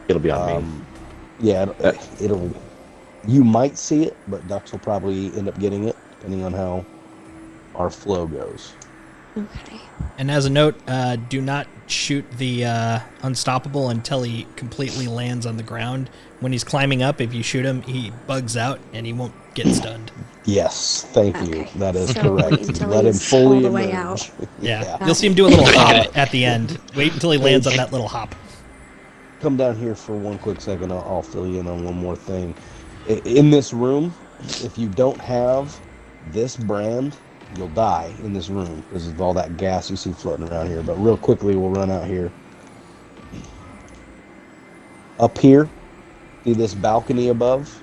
It'll be on me. Yeah, it'll. You might see it, but Dux will probably end up getting it, depending on how our flow goes. Okay. And as a note, do not shoot the unstoppable until he completely lands on the ground. When he's climbing up, if you shoot him, he bugs out and he won't get stunned. Yes, thank you. Okay. That is So correct. wait until Let him he's fully all the way emerge. out. Yeah. You'll see him do a little hop at the end. Wait until he lands on that little hop. Come down here for one quick second. I'll fill you in on one more thing. In this room, if you don't have this brand, you'll die in this room because of all that gas you see floating around here. But real quickly, we'll run out here. Up here, see this balcony above?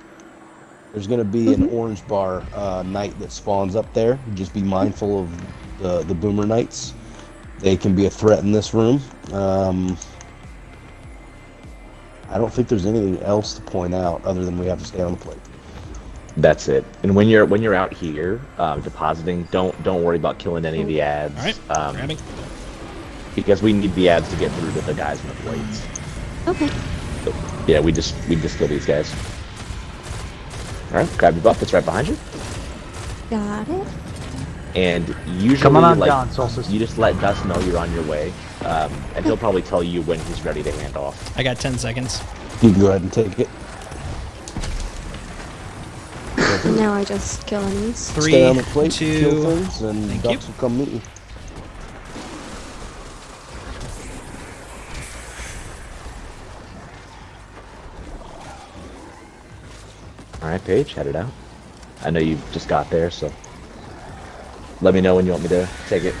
There's going to be an orange bar knight that spawns up there. Just be mindful of the boomer knights. They can be a threat in this room. I don't think there's anything else to point out other than we have to stay on the plate. That's it. And when you're out here depositing, don't worry about killing any of the ads. All right. Grabbing. because we need the ads to get through to the guys in the plates. Okay. So, yeah, we just kill these guys. All right, grab your buff. It's right behind you. Got it. And usually, Come on like, down, Solstice. you just let Dust know you're on your way, and he'll probably tell you when he's ready to hand off. I got 10 seconds. You can go ahead and take it. Now I just kill enemies. Stay on the 3, plate, kill 2. things, and Thank ducks you. will come meet you. All right, Paige, head it out. I know you just got there, so let me know when you want me to take it.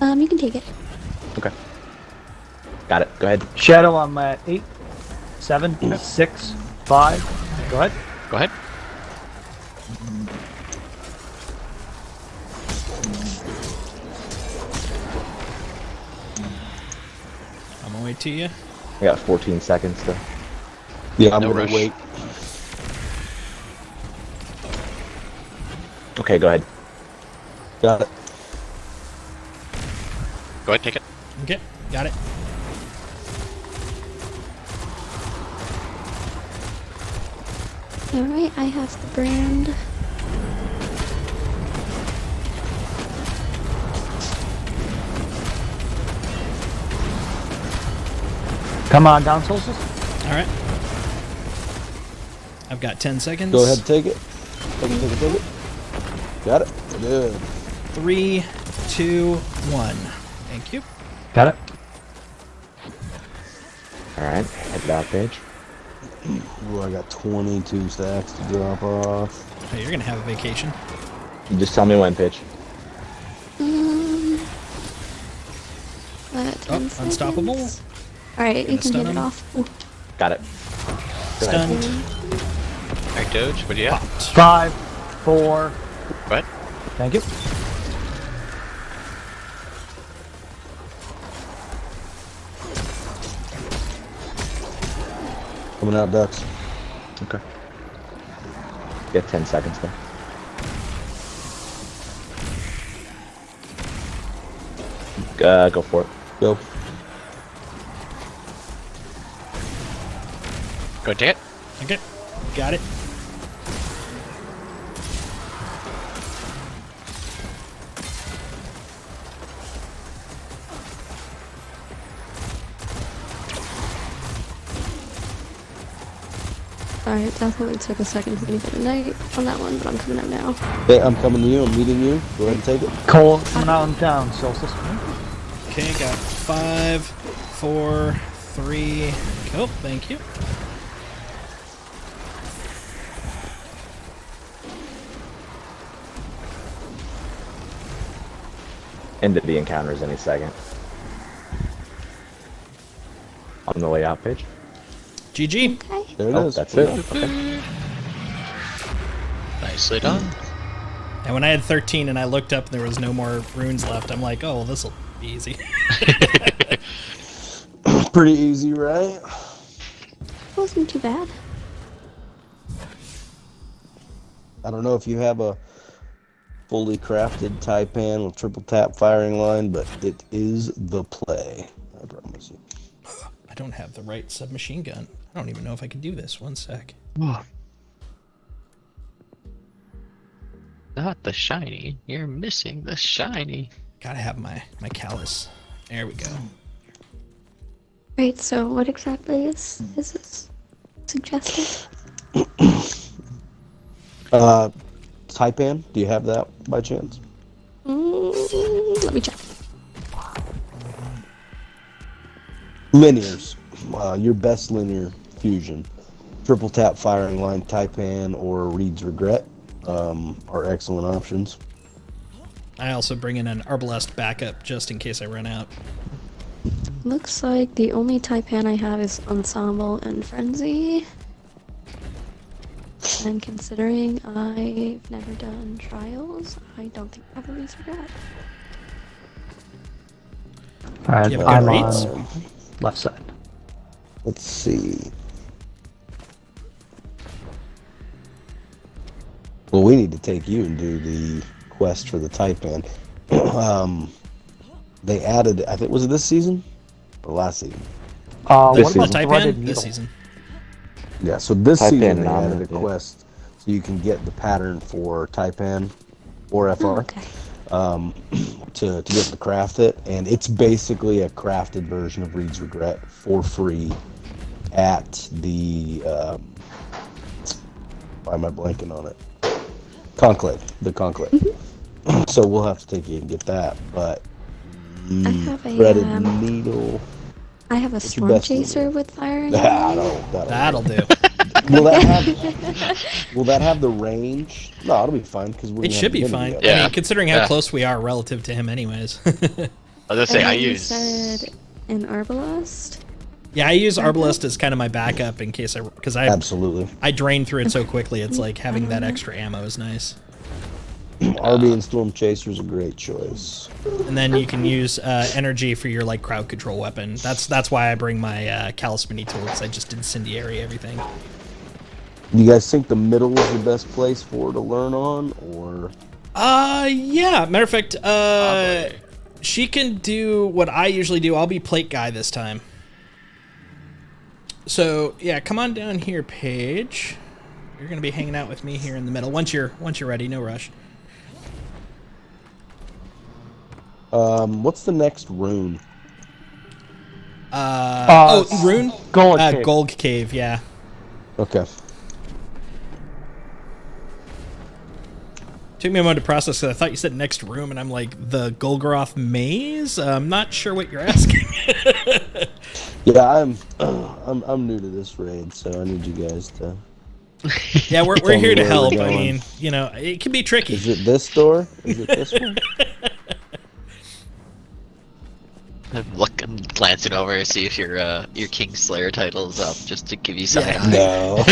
You can take it. Okay. Got it. Go ahead. Shadow, I'm at 8, 7, 6, 5. Go ahead. Go ahead. I'm gonna wait to you. I got 14 seconds to. Yeah, I'm No gonna rush. wait. Okay, go ahead. Got it. Go ahead, take it. Okay, got it. Alright, I have the brand. Come on down, Solstice. All right. I've got 10 seconds. Go ahead and take it. Take it. Got it. Good. 3, 2, 1. Thank you. Got it. All right, head it out, Paige. Ooh, I got 22 stacks to drop off. Hey, you're gonna have a vacation. You just tell me when, Paige. 10 Oh, unstoppable. seconds. Alright, you Gonna can stun hit it him. off. Ooh. Got it. Go ahead. Stunned. All right, Doge. What do you have? 5, 4. Go ahead. Thank you. Coming out, ducks. Okay. You got 10 seconds there. Go for it. Go. Go take it. Okay, got it. Sorry, it definitely took a second for me to get a night on that one, but I'm coming out now. Hey, I'm coming to you. I'm meeting you. Go ahead and take it. Cole, coming out and down, Solstice. Okay, got 5, 4, 3. Cool, thank you. End of the encounters any second. On the way out, Paige. GG. Okay. There it Oh, is. that's it. Okay. Nicely done. And when I had 13 and I looked up and there was no more runes left, I'm like, oh, well, this'll be easy. Pretty easy, right? Wasn't too bad. I don't know if you have a fully crafted Taipan with triple tap firing line, but it is the play. I promise you. I don't have the right submachine gun. I don't even know if I can do this. One sec. Not the shiny. You're missing the shiny. Gotta have my callus. There we go. Right, so what exactly is this suggested? Taipan, do you have that by chance? Let me check. Linears. Your best linear fusion. Triple tap firing line Taipan or Reed's Regret are excellent options. I also bring in an Arbalest backup just in case I run out. Looks like the only Taipan I have is Ensemble and Frenzy. And considering I've never done trials, I don't think I have Reed's Regret. Alright, You have I'm good on rates? left side. Let's see. Well, we need to take you and do the quest for the Taipan. they added. I think was it this season or last season? This What about season. threaded Taipan needle? this season. Yeah. So this Taipan season they Nana, added a yeah. quest, so you can get the pattern for Taipan or FR. Oh, okay. To get to craft it, and it's basically a crafted version of Reed's Regret for free at the why am I blanking on it? Conclave, the Conclave. So we'll have to take you and get that, but I have a, threaded needle. I have a What's your storm best chaser needle? with fire in That'll That'll do. Will that have the range? No, it'll be fine because It should be fine. Together. I mean, considering how Yeah. close we are relative to him, anyways. I was gonna say I You use. said an Arbalest? Yeah, I use Arbalest as kind of my backup in case because Absolutely. I drain through it so quickly. It's like having that extra ammo is nice. RB and Storm Chaser is a great choice. And then you can use energy for your like crowd control weapon. That's why I bring my Callus Mini tool, because I just incendiary everything. You guys think the middle is the best place for her to learn on, or? Yeah. Matter of fact, she can do what I usually do. I'll be plate guy this time. So yeah, come on down here, Paige. You're gonna be hanging out with me here in the middle. Once you're ready, no rush. What's the next rune? Rune? Gold Cave. Gold Cave, yeah. Okay. Took me a moment to process because I thought you said next room, and I'm like, the Golgoroth maze? I'm not sure what you're asking. Yeah, I'm new to this raid, so I need you guys to. Yeah, we're Tell me here to where we're help. I going. mean, you know, it can be tricky. Is it this door? Is it this one? I'm glancing over to see if your Kingslayer title's up, just to give you side eye. No.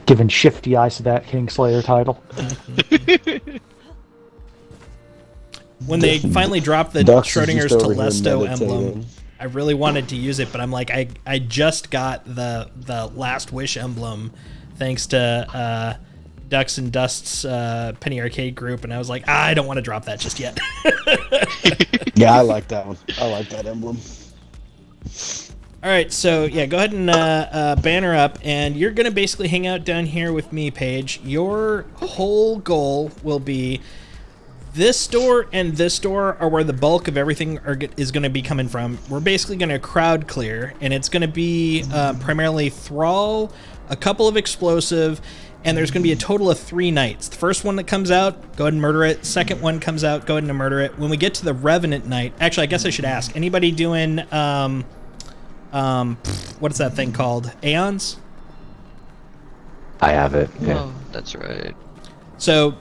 Giving shifty eyes to that Kingslayer title. When they finally dropped the Ducks is Schrodinger's just over here Telesto meditating. emblem, I really wanted to use it, but I'm like, I just got the Last Wish emblem thanks to Ducks and Dust's Penny Arcade group, and I was like, I don't want to drop that just yet. Yeah, I like that one. I like that emblem. All right, so yeah, go ahead and banner up, and you're gonna basically hang out down here with me, Paige. Your whole goal will be this door and this door are where the bulk of everything is going to be coming from. We're basically going to crowd clear, and it's going to be primarily Thrall, a couple of explosive, and there's going to be a total of 3 knights. The first one that comes out, go ahead and murder it. Second one comes out, go ahead and murder it. When we get to the Revenant Knight, actually, I guess I should ask, anybody doing, what's that thing called? Aeons? I have it. Yeah. Oh, that's right. So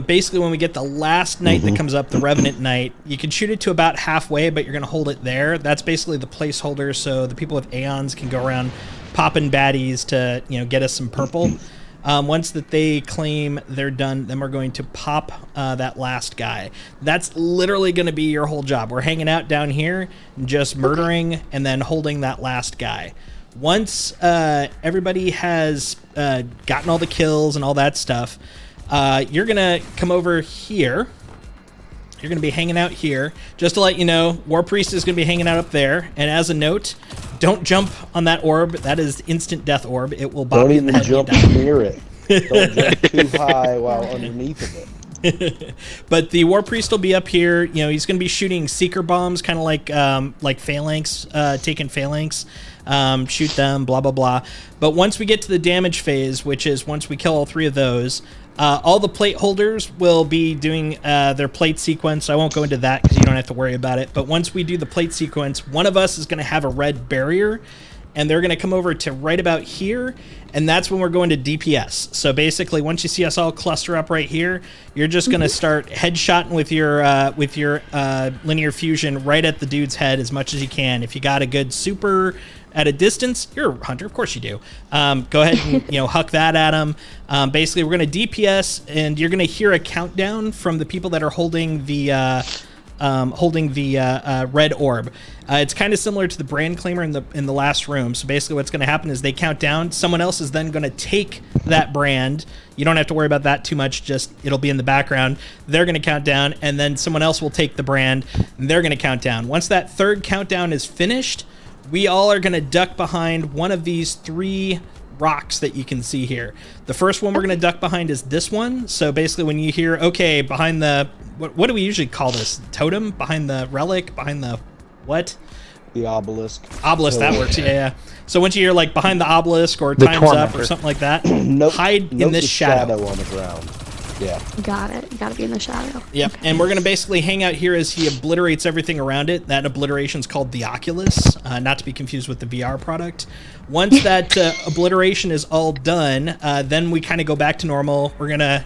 basically when we get the last knight that comes up, the Revenant Knight, you can shoot it to about halfway, but you're going to hold it there. That's basically the placeholder, so the people with Aeons can go around popping baddies to, you know, get us some purple. Once that they claim they're done, then we're going to pop that last guy. That's literally going to be your whole job. We're hanging out down here, just murdering and then holding that last guy. Once everybody has gotten all the kills and all that stuff, you're going to come over here. You're going to be hanging out here. Just to let you know, War Priest is going to be hanging out up there. And as a note, don't jump on that orb. That is instant death orb. It will bop Don't you in the even head jump when you die. near it. Don't jump too high while underneath of it. But the War Priest will be up here. You know, he's going to be shooting Seeker bombs, kind of like Phalanx, taking Phalanx. Shoot them, blah, blah, blah. But once we get to the damage phase, which is once we kill all 3 of those, all the plate holders will be doing their plate sequence. I won't go into that because you don't have to worry about it. But once we do the plate sequence, one of us is going to have a red barrier, and they're going to come over to right about here, and that's when we're going to DPS. So basically, once you see us all cluster up right here, you're just going to start headshotting with your linear fusion right at the dude's head as much as you can. If you got a good super at a distance, you're a hunter, of course you do. Go ahead and huck that at him. Basically, we're going to DPS, and you're going to hear a countdown from the people that are holding the holding the red orb. It's kind of similar to the brand claimer in the last room. So basically what's going to happen is they count down. Someone else is then going to take that brand. You don't have to worry about that too much. Just it'll be in the background. They're going to count down, and then someone else will take the brand, and they're going to count down. Once that third countdown is finished, we all are going to duck behind one of these 3 rocks that you can see here. The first one we're going to duck behind is this one. So basically when you hear, okay, behind the, what do we usually call this? Totem? Behind the relic? Behind the what? The obelisk. Obelisk, that works, yeah. So once you hear like behind the obelisk or The time's up tormentor. or something like that, Nope. hide in Note this the shadow. on the ground. Yeah. Got it. You gotta be in the shadow. Yep, and we're going to basically hang out here as he obliterates everything around it. That obliteration's called the Oculus, not to be confused with the VR product. Once that obliteration is all done, then we kind of go back to normal.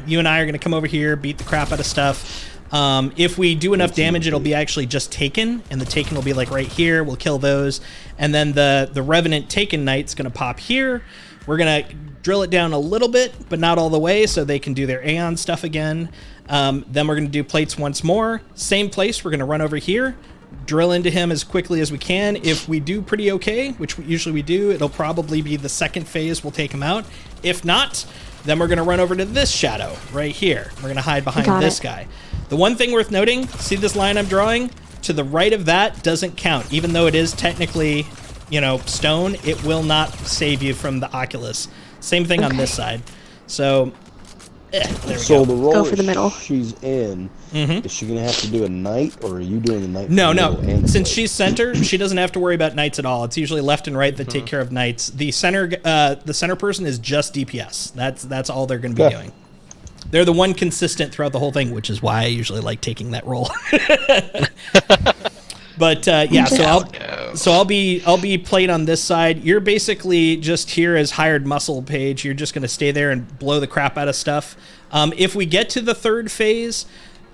You and I are going to come over here, beat the crap out of stuff. If we do enough damage, it'll be actually just Taken, and the Taken will be like right here. We'll kill those, and then the Revenant Taken Knight's going to pop here. We're going to drill it down a little bit, but not all the way, so they can do their Aeon stuff again. Then we're going to do plates once more. Same place, we're going to run over here, drill into him as quickly as we can. If we do pretty okay, which usually we do, it'll probably be the second phase we'll take him out. If not, then we're going to run over to this shadow right here. We're going to hide behind this guy. The one thing worth noting, see this line I'm drawing? To the right of that doesn't count. Even though it is technically, stone, it will not save you from the Oculus. Same thing on this side. So, there we So go. the role Go for the middle. she's in, is she gonna have to do a knight, or are you doing the knight? No, for the no. middle and the Since plate? she's center, she doesn't have to worry about knights at all. It's usually left and right that take care of knights. The center person is just DPS. That's all they're going to be doing. They're the one consistent throughout the whole thing, which is why I usually like taking that role. But yeah, so I'll be played on this side. You're basically just here as hired muscle, Paige. You're just going to stay there and blow the crap out of stuff. If we get to the third phase,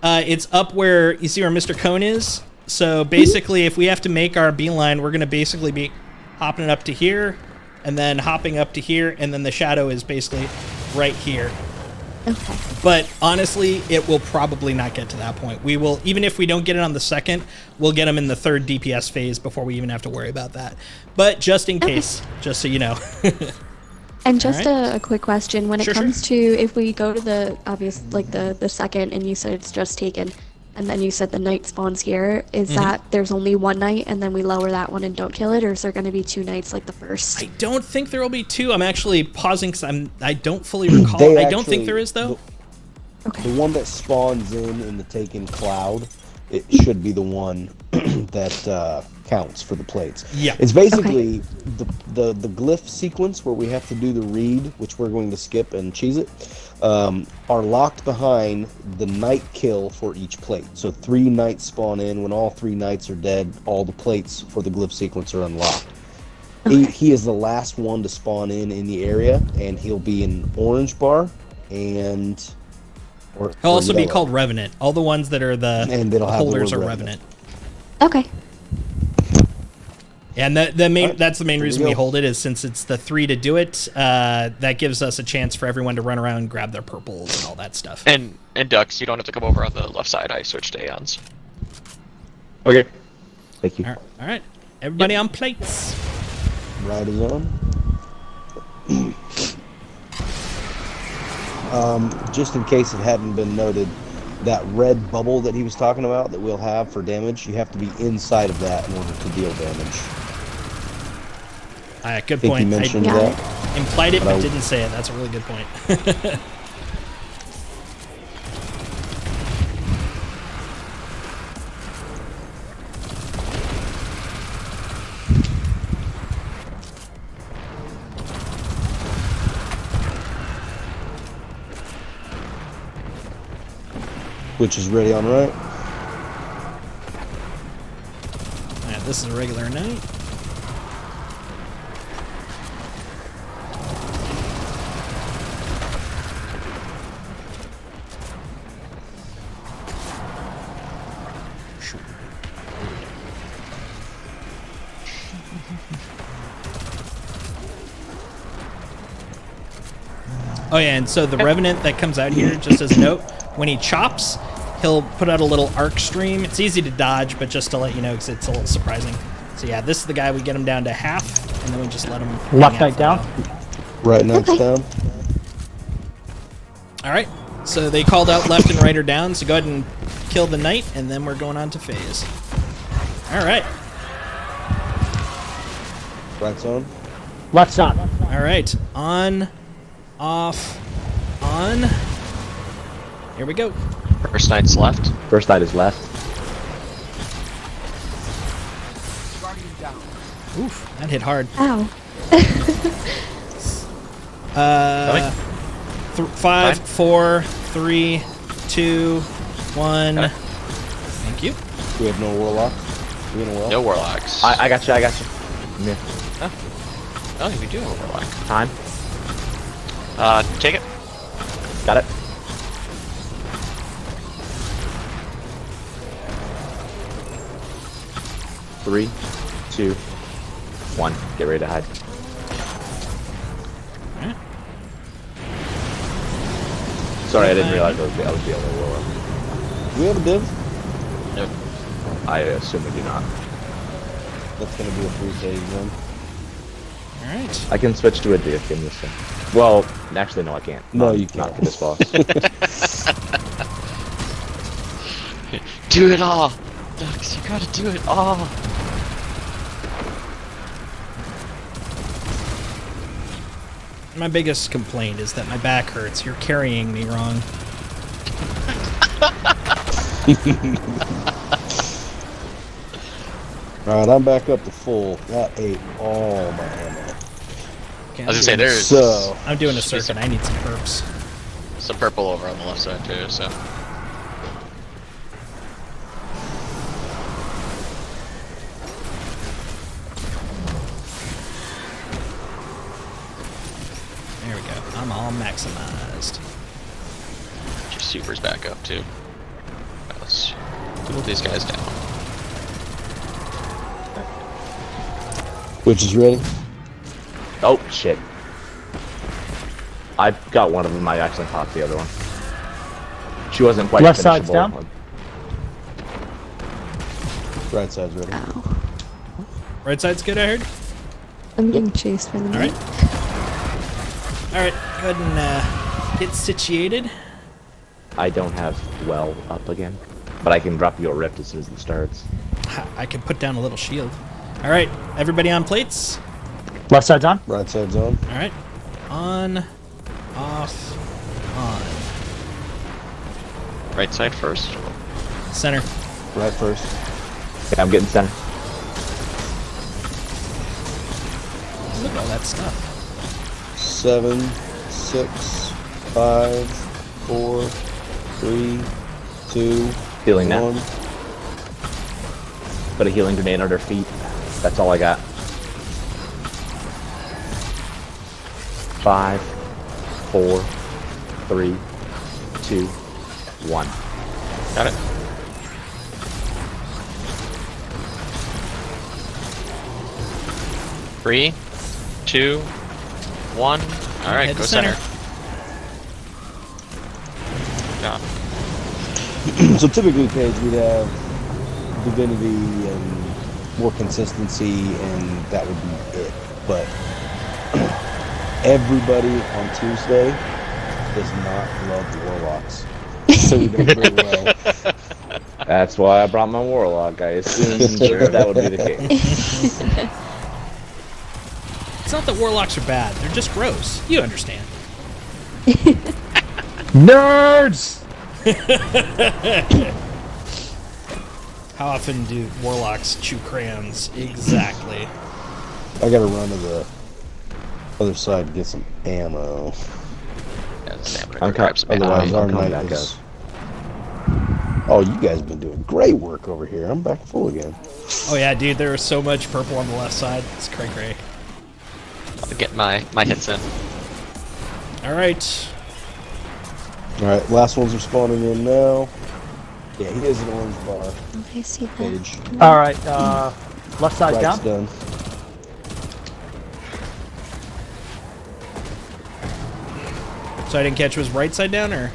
it's up where you see where Mr. Cone is. So basically, if we have to make our beeline, we're going to basically be hopping it up to here, and then hopping up to here, and then the shadow is basically right here. Okay. But honestly, it will probably not get to that point. We will, even if we don't get it on the second, we'll get them in the third DPS phase before we even have to worry about that. But just in case, just so you know. And just Alright. a quick question: when it Sure, comes to if we go to the obvious, like the second, and you said it's just Taken, and then you said the knight spawns here, is that there's only one knight, and then we lower that one and don't kill it, or is there going to be 2 knights like the first? I don't think there will be 2. I'm actually pausing because I don't fully recall. I don't think there is though. Okay. The one that spawns in the Taken cloud, it should be the one that counts for the plates. Yeah. It's basically the glyph sequence where we have to do the read, which we're going to skip and cheese it, are locked behind the knight kill for each plate. So 3 knights spawn in. When all 3 knights are dead, all the plates for the glyph sequence are unlocked. He is the last one to spawn in the area, and he'll be in orange bar and... He'll also be yellow. called Revenant. All the ones that are the And it'll have the holders word are Revenant. Revenant. Okay. And that's the main reason we go. hold it, is since it's the 3 to do it, that gives us a chance for everyone to run around and grab their purples and all that stuff. And Dux, you don't have to come over on the left side. I switched to Aeons. Okay. Thank you. All right. Everybody on plates. Ride is on. Just in case it hadn't been noted, that red bubble that he was talking about that we'll have for damage, you have to be inside of that in order to deal damage. Good I think he point. mentioned Got that. Implied it, But but I- didn't say it. That's a really good point. Which is ready on right. Yeah, this is a regular night. Oh yeah, and so the Revenant that comes out here, just as a note, when he chops, he'll put out a little arc stream. It's easy to dodge, but just to let you know, because it's a little surprising. So yeah, this is the guy. We get him down to half, and then we just let him. Left hang out knight for a down. while. Right knight's Okay. down. All right. So they called out left and right are down. So go ahead and kill the knight, and then we're going on to phase. All right. Right's on. Left's on. All right. On, off, on. Here we go. First knight's left. First knight is left. Oof, that hit hard. Ow. Coming. 5, Fine. 4, 3, 2, 1. Got it. Thank you. We have no warlock. We in a well. No warlocks. I got you. I got you. Come here. Oh, we do have a warlock. Time. Take it. Got it. Three, 2, 1. Get ready to hide. Alright. Sorry, I didn't realize I was the other warlock. Do we have a div? Nope. I assume we do not. That's gonna be a free phase then. All right. I can switch to a diff in this thing. Well, actually, no, I can't. No, Not- you Not can't. for this boss. Do it all, Dux. You gotta do it all. My biggest complaint is that my back hurts. You're carrying me wrong. Alright, I'm back up to full. That ate all my ammo. Okay, I was gonna say there's So, I'm doing a should be circuit. I need some perps. some purple over on the left side too. So There we go. I'm all maximized. your super's back up too. Let's duel these guys down. which is ready? Oh, shit. I got one of them. I accidentally popped the other one. She wasn't quite Left side's finishable. down? Right side's ready. Ow. Right side's good, I heard? I'm getting chased by the All knight. right. All right. Go ahead and get situated. I don't have well up again, but I can drop you a rift as soon as it starts. I can put down a little shield. All right. Everybody on plates? Left side's on. Right side's on. All right. On, off, on. Right side first. Center. Right first. Okay, I'm getting center. Look at all that stuff. 7, 6, 5, 4, 3, 2, Healing now. 1. Put a healing grenade under her feet. That's all I got. 5, 4, 3, 2, 1. Got it. Three, 2, 1. All right, Head go to center. center. Yeah. So typically, Paige, we'd have divinity and more consistency, and that would be it. But everybody on Tuesday does not love warlocks, so we don't very well. That's why I brought my warlock. I assumed that would be the case. It's not that warlocks are bad. They're just gross. You understand. Nerds! How often do warlocks chew crayons? Exactly. I gotta run to the other side to get some ammo. Yeah, the stamina I'm grabs me. Otherwise, I'm our coming night back is. Oh, you guys have been doing great work over here. I'm back full again. Oh yeah, dude. There is so much purple on the left side. It's cray cray. I'll get my hits in. All right. All right, last ones are spawning in now. Yeah, he is an orange bar. I see that. Page. All right, left side's Right's down. done. So I didn't catch. Was right side down or?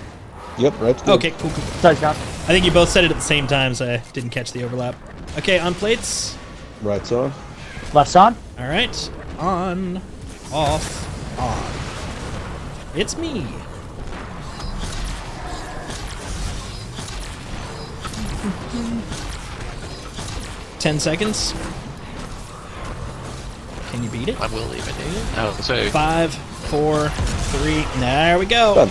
Yep, right's good. Okay, cool, cool. Side's down. think you both said it at the same time, so I didn't catch the overlap. Okay, on plates. Right's on. Left's on. All right. On, off, on. It's me. Ten seconds. Can you beat it? I will eliminate it. Oh, so 5, 4, 3. There we go. Done.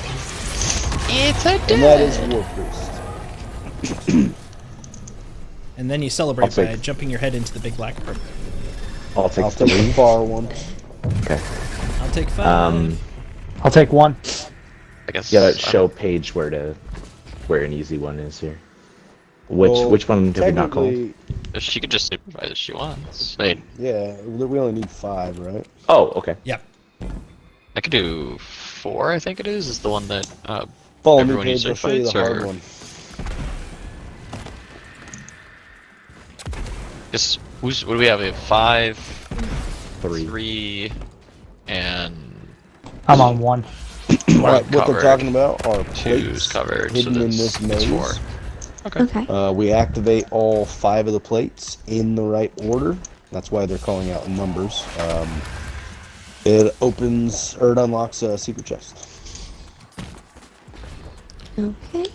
it's a And that is War Priest. And then you I'll celebrate by take- jumping your head into the big black purple. I'll take I'll take the 3. far one. Okay. I'll take 5. I'll take 1. I guess. You gotta show Paige where an easy one is here. Well, Which one have we not called? technically, She could just supervise if she wants. I mean, yeah, we only need 5, right? Oh, okay. Yep. I could do 4. I think it is the one that Follow everyone me, Paige. usually I'll show you the fights, hard or- one. just what do we have? We have 5, 3. 3, and I'm on 1. Right, what they're covered. talking about are 2's plates covered. hidden so in that's, this that's maze. 4. Okay. We activate all 5 of the plates in the right order. That's why they're calling out numbers. It opens or it unlocks a secret chest. Okay.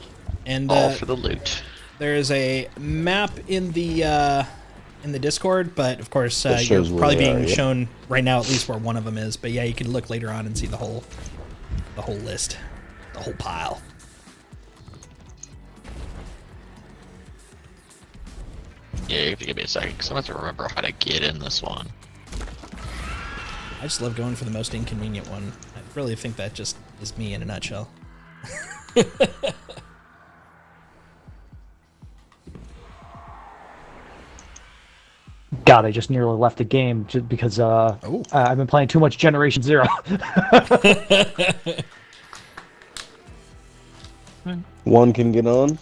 And All for the loot. there is a map in the Discord, but of course That you're shows where probably they being are, yeah. shown right now at least where one of them is. But yeah, you can look later on and see the whole list, the whole pile. Yeah, you have to give me a second because I have to remember how to get in this one. I just love going for the most inconvenient one. I really think that just is me in a nutshell. God, I just nearly left the game just because I've been playing too much Generation Zero. One can get on.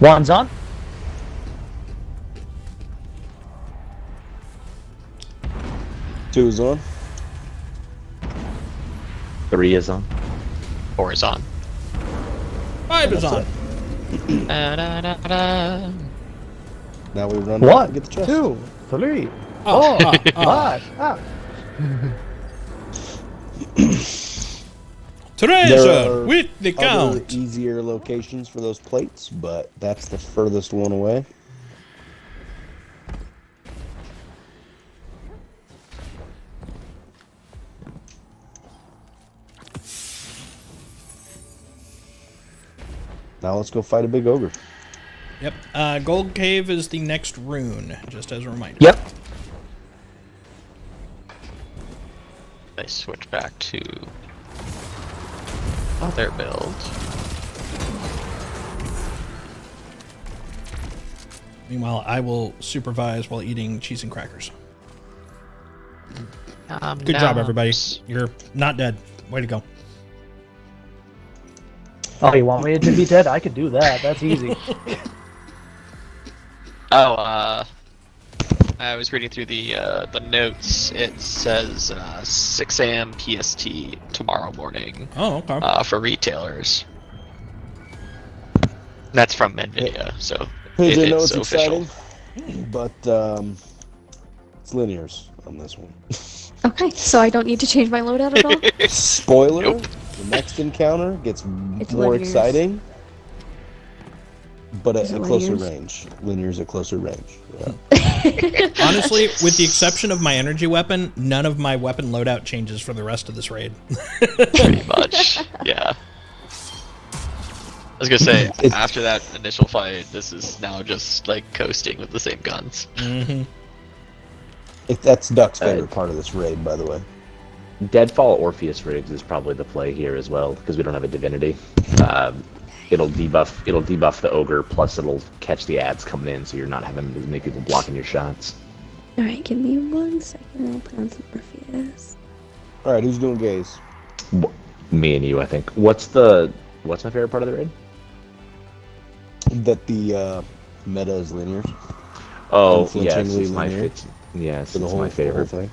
1's on. Two is on. 3 is on. 4 is on. 5 is That's on. it. Da-da-da-da. Now we run back and get the 1, chest. 2, 3, Oh, 4, oh, oh. 5. Ah. Treasure There are with the other count. easier locations for those plates, but that's the furthest one away. Now let's go fight a big ogre. Yep. Gold Cave is the next rune, just as a reminder. Yep. They switch back to their build. Meanwhile, I will supervise while eating cheese and crackers. Good job, everybody. You're not dead. Way to go. Oh, you want me to be dead? I could do that. That's easy. Oh, I was reading through the notes. It says 6 a.m. PST tomorrow morning Oh, okay. for retailers. That's from NVIDIA, so Paige, I know it's it's official. exciting, but it's linears on this one. Okay, so I don't need to change my loadout at all? Spoiler, Nope. the next encounter gets It's more linears. exciting, but at Is a it closer linears? range. Linears at closer range. Yeah. Honestly, with the exception of my energy weapon, none of my weapon loadout changes for the rest of this raid. Pretty much, yeah. I was gonna say, It's- after that initial fight, this is now just like coasting with the same guns. Mm-hmm. That's Duck's favorite part of this raid, by the way. Deadfall Orpheus rigs is probably the play here as well because we don't have a divinity. It'll debuff the ogre, plus it'll catch the ads coming in, so you're not having as many people blocking your shots. Alright, give me 1 second. I'll put on some Orpheus. All right, who's doing gaze? Me and you, I think. What's my favorite part of the raid? That the meta is linear Oh, yes, Unflinchingly it's my linear? yes, for the it's whole, my the whole favorite. thing.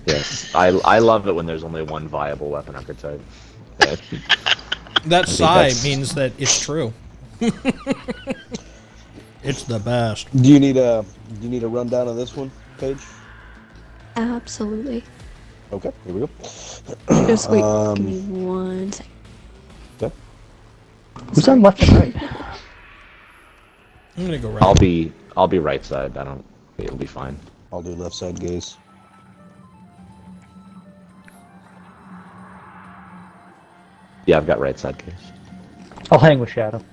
Yes, I love it when there's only one viable weapon archetype. That sigh that's- means that it's true. It's the best. Do you need a rundown of this one, Paige? Absolutely. Okay, here we go. Just wait. Give me 1 second. Okay. Who's on left and right? I'm gonna go right. I'll be right side. It'll be fine. I'll do left side gaze. Yeah, I've got right side case. I'll hang with Shadow.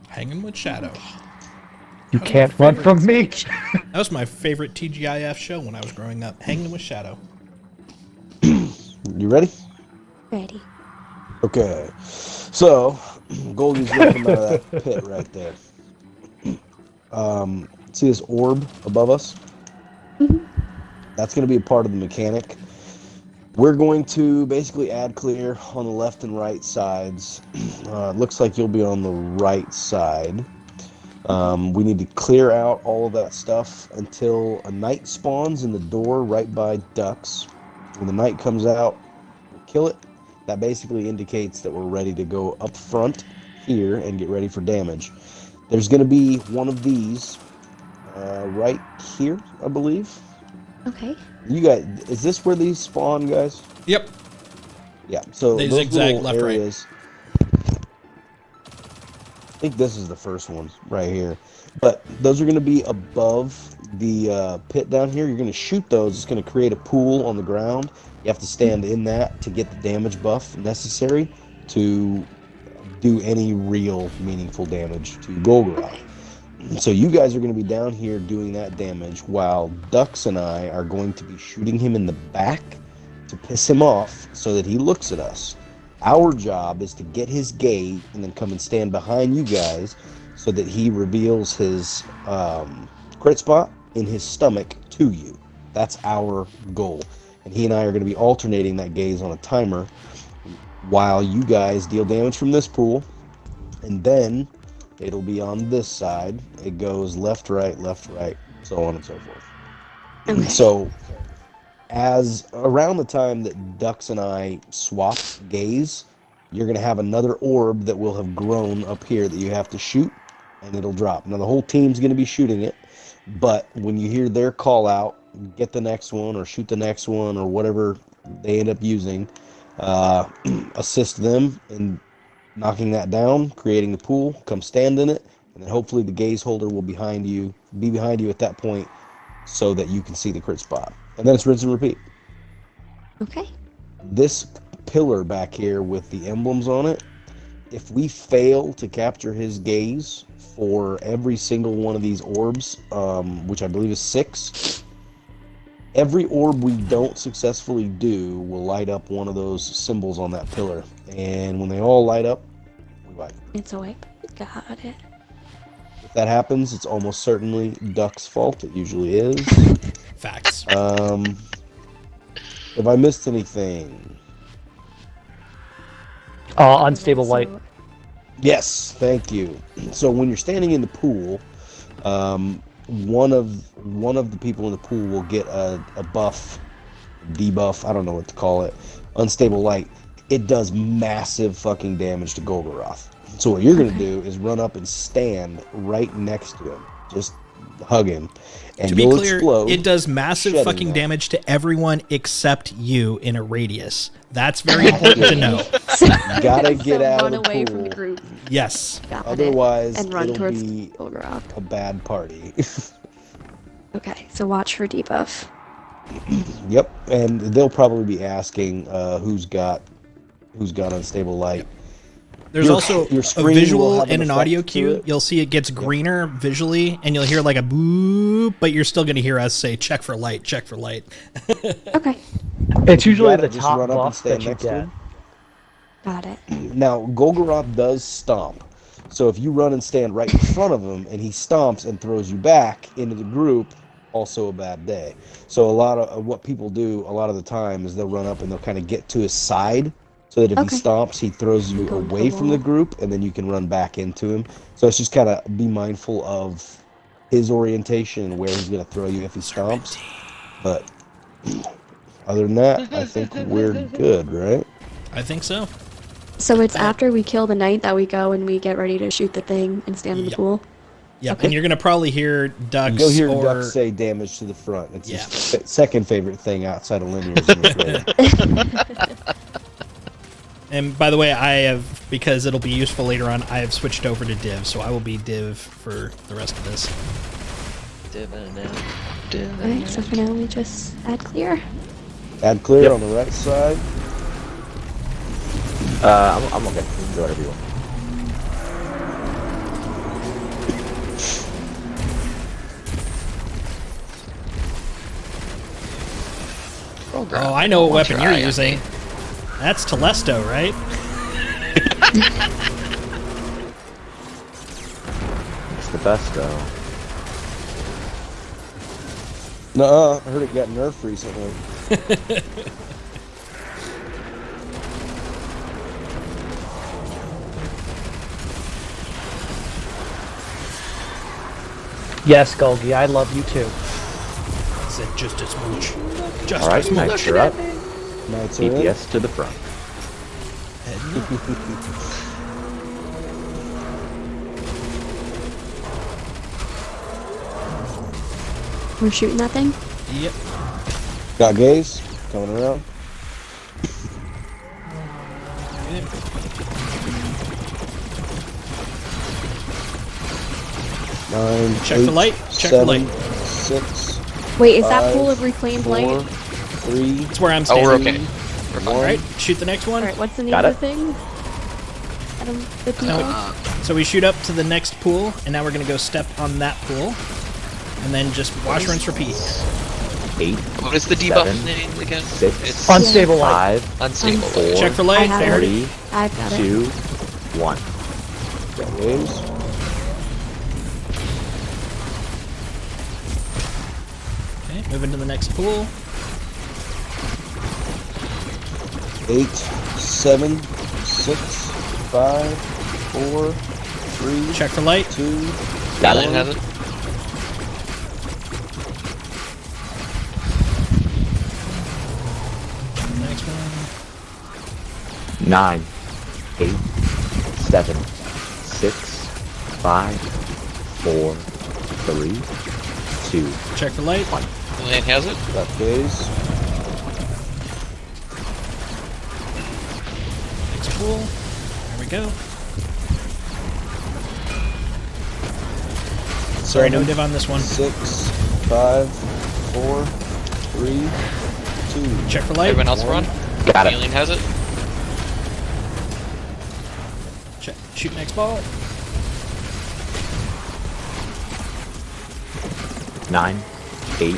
Hanging with Shadow. You That's can't my run favorite. from me. That was my favorite TGIF show when I was growing up. Hanging with Shadow. You ready? Ready. Okay. So, Goldie's gonna come out of that pit right there. See this orb above us? That's going to be a part of the mechanic. We're going to basically add clear on the left and right sides. Looks like you'll be on the right side. We need to clear out all of that stuff until a knight spawns in the door right by ducks. When the knight comes out, we'll kill it. That basically indicates that we're ready to go up front here and get ready for damage. There's going to be one of these right here, I believe. Okay. You guys, is this where these spawn, guys? Yep. Yeah. So They those zigzag little left, right. areas. I think this is the first one right here. But those are going to be above the pit down here. You're going to shoot those. It's going to create a pool on the ground. You have to stand in that to get the damage buff necessary to do any real meaningful damage to Golgoroth. So you guys are going to be down here doing that damage while Dux and I are going to be shooting him in the back to piss him off so that he looks at us. Our job is to get his gate and then come and stand behind you guys so that he reveals his crit spot in his stomach to you. That's our goal. And he and I are going to be alternating that gaze on a timer while you guys deal damage from this pool. And then it'll be on this side. It goes left, right, so on and so forth. Okay. So as around the time that Dux and I swap gaze, you're going to have another orb that will have grown up here that you have to shoot, and it'll drop. Now the whole team's going to be shooting it, but when you hear their call out, get the next one or shoot the next one or whatever they end up using, assist them in knocking that down, creating the pool, come stand in it, and then hopefully the gaze holder will be behind you at that point so that you can see the crit spot. And then it's rinse and repeat. Okay. This pillar back here with the emblems on it, if we fail to capture his gaze for every single one of these orbs, which I believe is 6, every orb we don't successfully do will light up one of those symbols on that pillar. And when they all light up, we wipe. It's a wipe. Got it. If that happens, it's almost certainly Duck's fault. It usually is. Facts. Have I missed anything? Unstable light. So- Yes, thank you. So when you're standing in the pool, one of the people in the pool will get a buff, debuff, I don't know what to call it, unstable light. It does massive fucking damage to Golgoroth. So what you're gonna do is run up and stand right next to him, just hug him, and To be you'll clear, explode. it does massive shedding fucking that. damage to everyone except you in a radius. That's very important to know. You gotta get So out run of the away pool. from the group. Yes. Got Otherwise, it. And run it'll towards be Golgoroth. a bad party. Okay, so watch for debuff. Yep, and they'll probably be asking who's got unstable light. There's Your- also your a screen will visual have and an an audio effect to cue. it. You'll see it gets greener visually, and you'll hear like a boop, but you're still going to hear us say, check for light, check for light. Okay, It's usually gotta the just top run up and buff stand that you next to get. him. got it. Now, Golgoroth does stomp. So if you run and stand right in front of him and he stomps and throws you back into the group, also a bad day. So a lot of what people do a lot of the time is they'll run up and they'll kind of get to his side so that if Okay. he stomps, he throws you Go into away the from the wall. group and then you can run back into him. So it's just kind of be mindful of his orientation and where he's going to throw you if he stomps. But Other than that, I think we're good, right? I think so. So it's after we kill the knight that we go and we get ready to shoot the thing and stand in the Yep. pool. Yep. Okay. And you're gonna probably hear ducks You'll hear or Duck say damage to the front. It's Yeah. his second favorite thing outside of linears. I'm afraid. And by the way, I have, because it'll be useful later on, I have switched over to div, so I will be div for the rest of this. Alright, so for now we just add clear. Add clear Yep. on the right side. I'm okay. You can do whatever you want. Oh, I know what Watch weapon your you're eye on using. me. That's Telesto, right? It's the best, though. Nuh-uh, I heard it got nerfed recently. Yes, Golgi, I love you too. Said just a smooch. Just All a right, smooch. Knights are up. Knights are in. DPS to the front. We're shooting that thing? Yep. Got gaze coming around. Nine, Check for eight, light, check for light. 7, 6, Wait, is that pool Five, of reclaimed 4, light? 3, That's where I'm Oh, standing. we're okay. We're fine. All right, shoot the next one. Alright, what's the name Got of it. the thing? Adam, the people? So we shoot up to the next pool, and now we're gonna go step on that pool, and then just wash, rinse, repeat. 8, What is the debuff 7, name again? 6, It's Unstable light. 5, unstable. Unstable. light. Check for I light. have There it. it is. 3, I've got it. 2, 1. got gaze. Okay, moving to the next pool. 8, 7, 6, 5, 4, 3, Check for light. 2, Got Alien it. has it. Next one. 9, 8, 7, 6, 5, 4, 3, 2, Check for light. 1. Alien has it. got gaze. Next pool. There we go. Sorry, no 7, div on this one. 6, 5, 4, 3, 2. Check for light. Everyone else run. Got it. Alien has it. Check. Shoot next ball. 9, 8,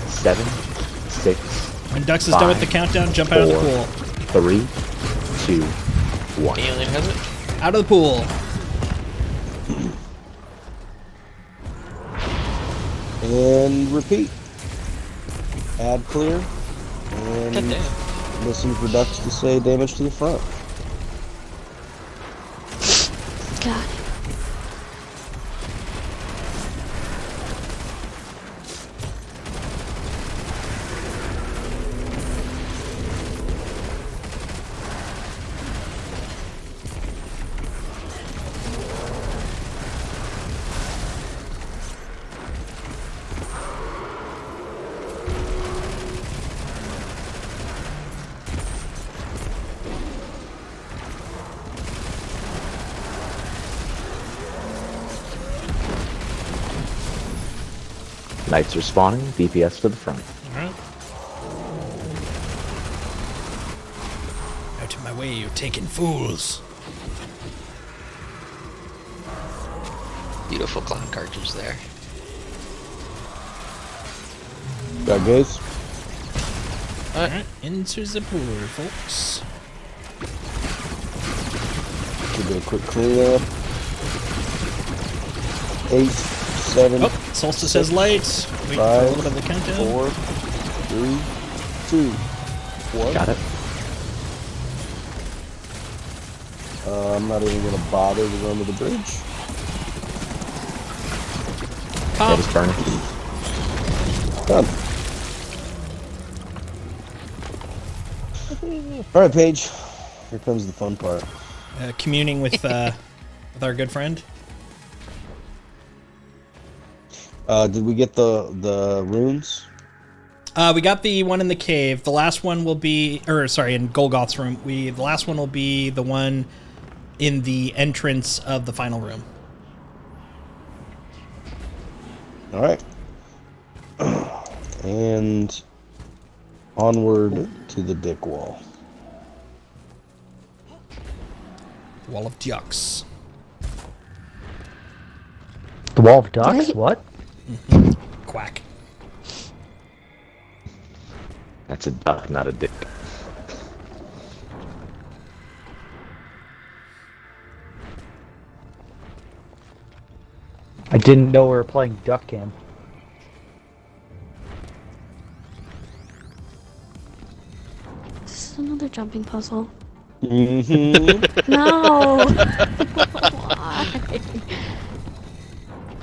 7, 6, When Dux is done with the 5, countdown, jump out of the 4, pool. 3, 2, 1. Alien has it. Out of the pool. And repeat. Add clear. And Goddamn. listen for ducks to say damage to the front. God. Knights are spawning. DPS to the front. Alright. Out of my way, you taken fools. Beautiful clown cartridge there. Got gaze. Alright, into the pool, folks. Should be a quick cleanup. 8, 7, Oh, Solstice has light. Wait for a little bit of the countdown. 4, 3, 2, 1. Got it. I'm not even going to bother to run to the bridge. Pop. That is burning. Done. All right, Paige. Here comes the fun part. Communing with our good friend. Did we get the runes? We got the one in the cave. The last one will be, in Golgoth's room. The last one will be the one in the entrance of the final room. All right. And onward to the dick wall. Wall of Ducks. The Wall of Ducks? Right. What? Quack. That's a duck, not a dick. I didn't know we were playing Duck Cam. This is another jumping puzzle. Mm-hmm. No! Why?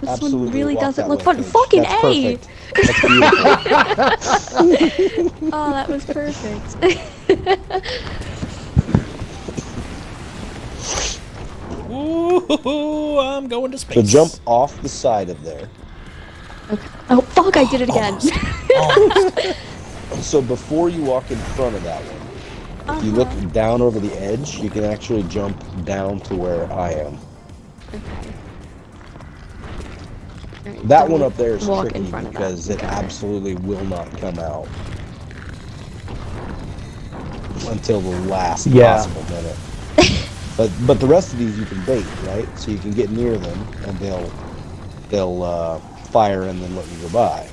This Absolutely. one really walk doesn't that look way, fun. Paige. Fucking That's A! perfect. That's beautiful. Oh, that was perfect. Ooh, I'm going to space. So jump off the side of there. Okay. Oh, fuck, I did it again. Almost. So before you walk in front of that one, if you look down over the edge, you can actually jump down to where I am. Okay. Alright, That don't one up there is walk tricky in front of that. because it Got it. absolutely will not come out until the last Yeah. possible minute. But the rest of these you can bait, right? So you can get near them and they'll fire and then let you go by.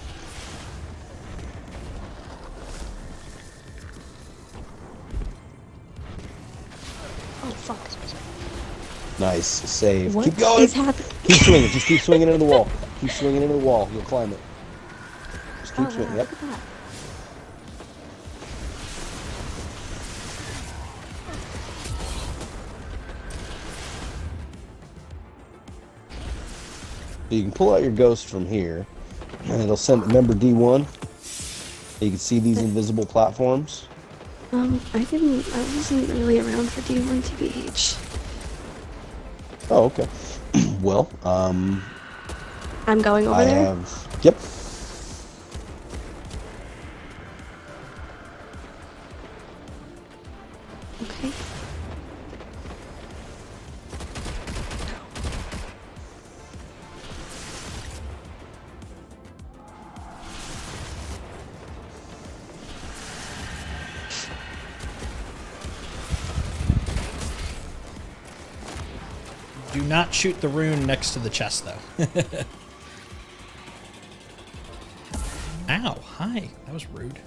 Oh, fuck. Nice save. What Keep going. is happening? Keep swinging. Just keep swinging into the wall. Keep swinging into the wall. You'll climb it. Just keep Oh, swinging. wow, Yep. look at that. So you can pull out your ghost from here, and it'll send. Remember D1? You can see these invisible platforms. I wasn't really around for D1 TBH. Oh, okay. Well, I'm going over I there. have. Yep. Okay. Do not shoot the rune next to the chest, though. Ow, hi. That was rude.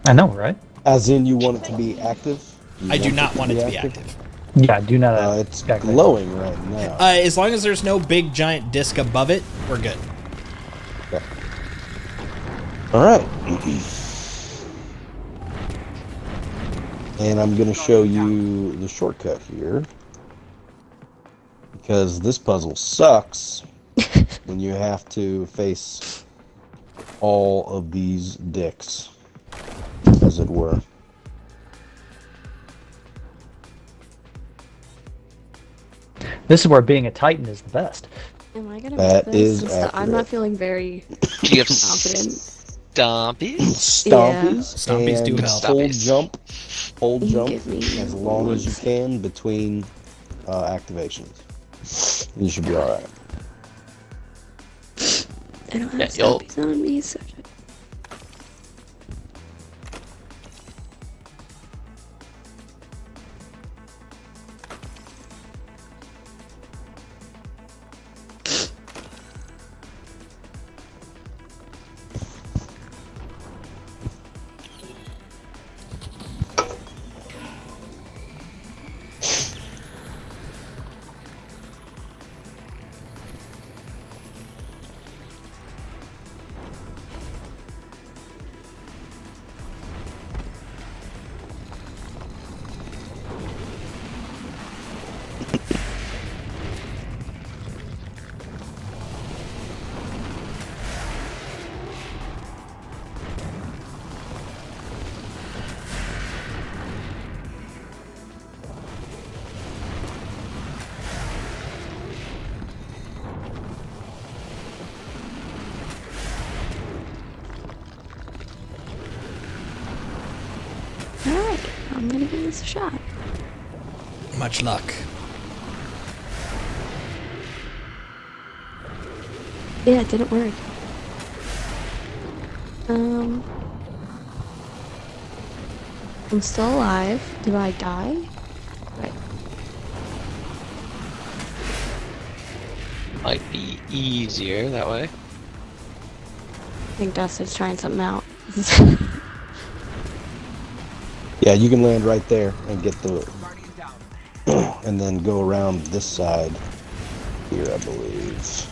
I know, right? As in, you want it to be active? You I do not want it to be active. Yeah, do not. It's exactly. glowing right now. As long as there's no big giant disc above it, we're good. Okay. All right. And I'm going to show you the shortcut here. Because this puzzle sucks when you have to face all of these dicks, as it were. This is where being a Titan is the best. Am I gonna That make this? is I'm accurate. not feeling very Do you have confident. stompies? Stompies. Stompies and do help. Hold Stompies. jump. Hold You jump give me as long as you one can between activations. You should be alright. I don't have Yeah, you'll- stompies on me, so Alright, I'm gonna give this a shot. Much luck. Yeah, it didn't work. I'm still alive. Do I die? Right. Might be easier that way. I think Dustin's trying something out. Yeah, you can land right there and get the, and then go around this side here, I believe.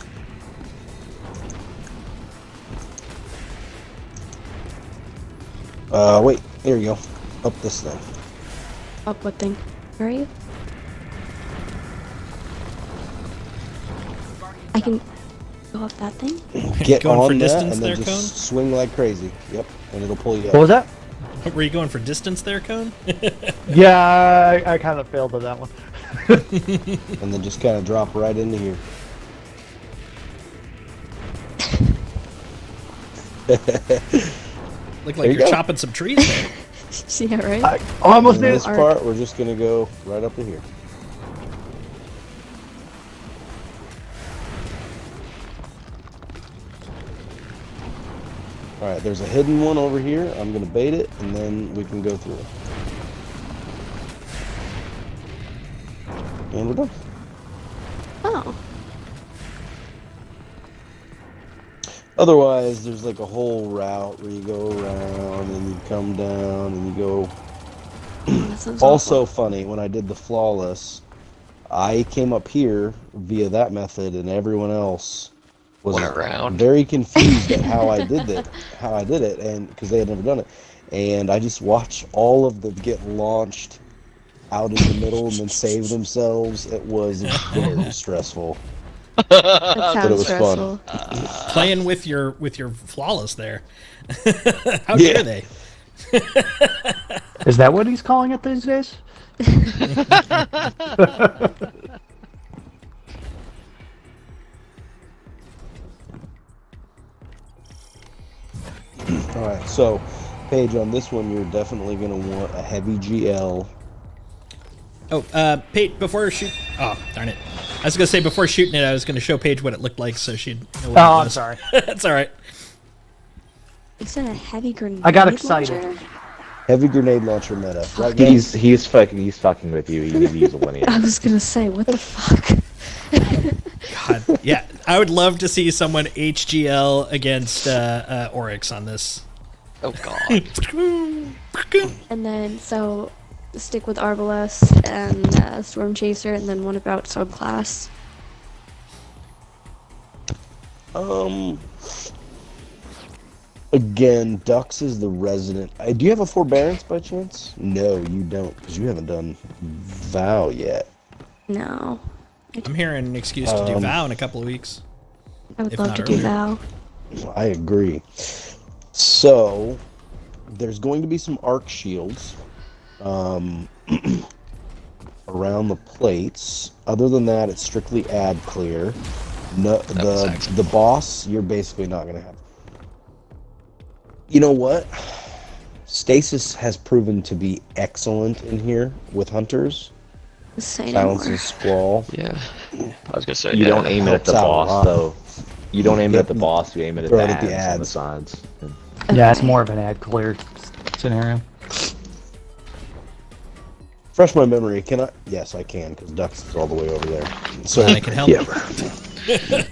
Wait, here you go. Up this thing. Up what thing? Where are you? I can go up that thing? Get Going for on that distance and then there, just Cone? swing like crazy. Yep, and it'll pull you What up. was that? Were you going for distance there, Cone? Yeah, I kind of failed at that one. And then just kind of drop right into here. Look There like you you're go. chopping some trees there. Yeah, right? I almost In did. this part, we're just gonna go right up to here. Alright, there's a hidden one over here. I'm gonna bait it, and then we can go through it. And we're done. Oh. Otherwise, there's like a whole route where you go around, and you come down, and you go... That sounds Also funny, when I did the flawless, I came up here via that method, and everyone else was Went around. very confused at how I did it, and because they had never done it, and I just watched all of them get launched out in the middle and then save themselves. It was very stressful. That But it sounds was fun. stressful. Playing with your flawless there. How Yeah. dare they? Is that what he's calling it these days? Alright, so, Paige, on this one, you're definitely going to want a heavy GL. Oh, Paige, before shoot. Oh, darn it! I was gonna say before shooting it, I was gonna show Paige what it looked like so she'd know what it Oh, I'm was. sorry. That's all right. You said a heavy grenade I got excited. launcher? Heavy grenade launcher meta. Right, guys? He's fucking with you. You need to use a linear. I was gonna say, what the fuck? God, yeah, I would love to see someone HGL against Oryx on this. Oh god. And then, so, stick with Arbalest and Storm Chaser, and then what about subclass? Again, Dux is the resident. Do you have a forbearance by chance? No, you don't, because you haven't done Vow yet. No. I'm hearing an excuse to do Vow in a couple of weeks. I would If love not to do earlier. Vow. I agree. So, there's going to be some arc shields around the plates. Other than that, it's strictly ad clear. No, was excellent. the boss, you're basically not going to have. You know what? Stasis has proven to be excellent in here with hunters. Say no Silence more. and Squall. Yeah. I was gonna say You yeah. don't aim it at the helps out a lot. boss though. You don't aim it at the boss. You aim it at Throw the it at the ads on the ads. sides. Yeah, it's Okay. more of an ad clear scenario. Refresh my memory. Can I? Yes, I can, because Dux is all the way over there. So, Glad I can help. yeah.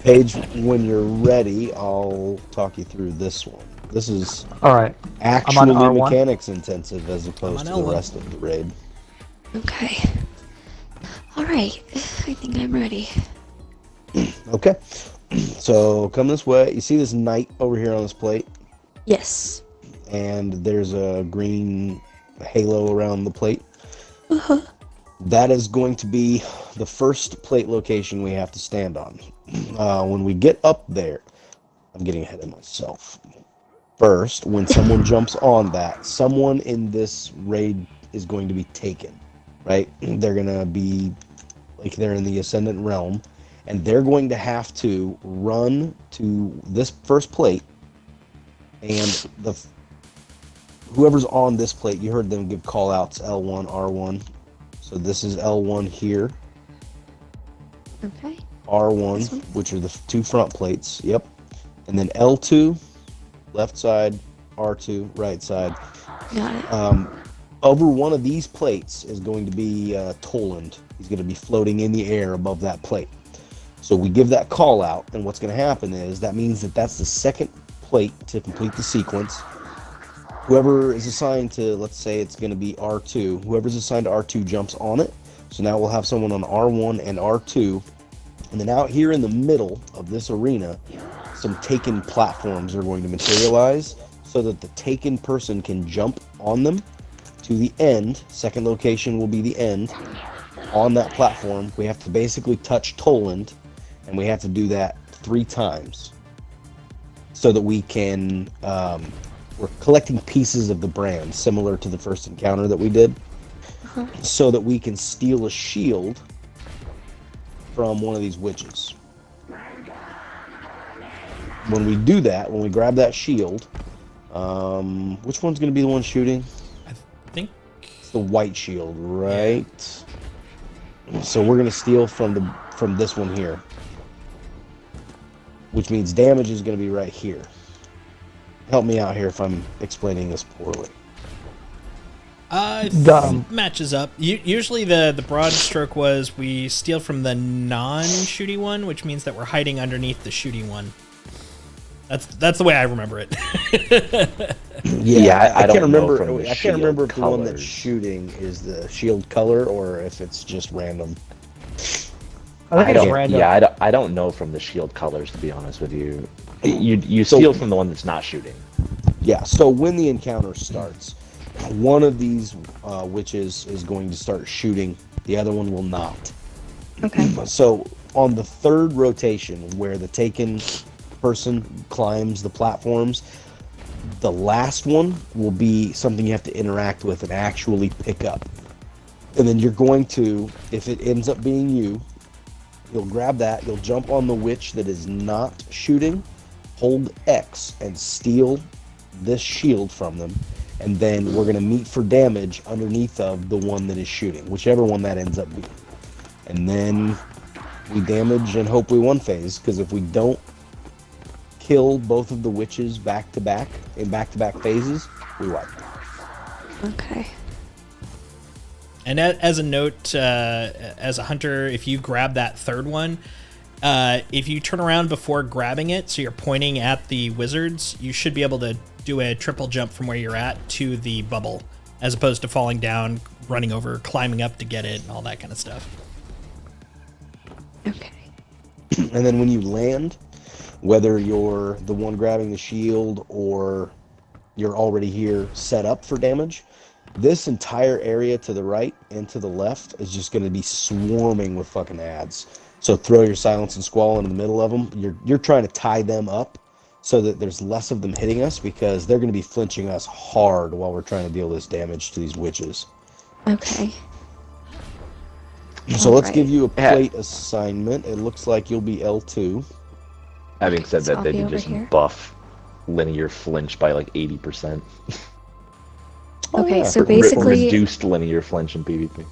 Paige, when you're ready, I'll talk you through this one. This is All right. actually R1. mechanics intensive as opposed on to the L1. rest of the raid. Okay. Alright, I think I'm ready. Okay. So come this way. You see this knight over here on this plate? Yes. And there's a green halo around the plate. Uh-huh. That is going to be the first plate location we have to stand on. When we get up there, I'm getting ahead of myself. First, when someone jumps on that, someone in this raid is going to be taken, right? They're going to be, like, they're in the Ascendant Realm, and they're going to have to run to this first plate, and whoever's on this plate, you heard them give call outs L1, R1. So this is L1 here. Okay. R1, which are the 2 front plates. Yep. And then L2, left side, R2, right side. Got it. Over one of these plates is going to be Toland. He's going to be floating in the air above that plate. So we give that call out, and what's going to happen is that means that that's the second plate to complete the sequence. Whoever is assigned to, let's say it's going to be R2, whoever's assigned to R2 jumps on it. So now we'll have someone on R1 and R2. And then out here in the middle of this arena, some taken platforms are going to materialize so that the taken person can jump on them to the end. Second location will be the end. On that platform, we have to basically touch Toland, and we have to do that 3 times so that we can, we're collecting pieces of the brand, similar to the first encounter that we did, so that we can steal a shield from one of these witches. When we do that, when we grab that shield, which one's going to be the one shooting? I think it's the white shield, right? So we're going to steal from this one here, which means damage is going to be right here. Help me out here if I'm explaining this poorly. Matches up. Usually the broad stroke was we steal from the non-shooty one, which means that we're hiding underneath the shooting one. That's the way I remember it. I can't remember. I can't remember if the one that's shooting is the shield color or if it's just random. I think it's random. Yeah, I don't know from the shield colors, to be honest with you. You steal from the one that's not shooting. Yeah. So when the encounter starts, one of these witches is going to start shooting. The other one will not. Okay. So on the third rotation, where the taken person climbs the platforms, the last one will be something you have to interact with and actually pick up. And then you're going to, if it ends up being you, you'll grab that, you'll jump on the witch that is not shooting, hold X and steal this shield from them, and then we're going to meet for damage underneath of the one that is shooting, whichever one that ends up being. And then we damage and hope we won phase, because if we don't kill both of the witches back-to-back, in back-to-back phases, we wipe. Okay. And as a note, as a hunter, if you grab that third one, if you turn around before grabbing it, so you're pointing at the wizards, you should be able to do a triple jump from where you're at to the bubble, as opposed to falling down, running over, climbing up to get it, and all that kind of stuff. Okay. And then when you land, whether you're the one grabbing the shield or you're already here set up for damage, this entire area to the right and to the left is just going to be swarming with fucking ads. So throw your silence and squall into the middle of them. You're trying to tie them up so that there's less of them hitting us, because they're going to be flinching us hard while we're trying to deal this damage to these witches. Okay. So let's give you a plate assignment. It looks like you'll be L2. Having said So that, I'll then be you over just here. buff linear flinch by like 80%. Okay, so Or basically, reduced linear flinch in PvP.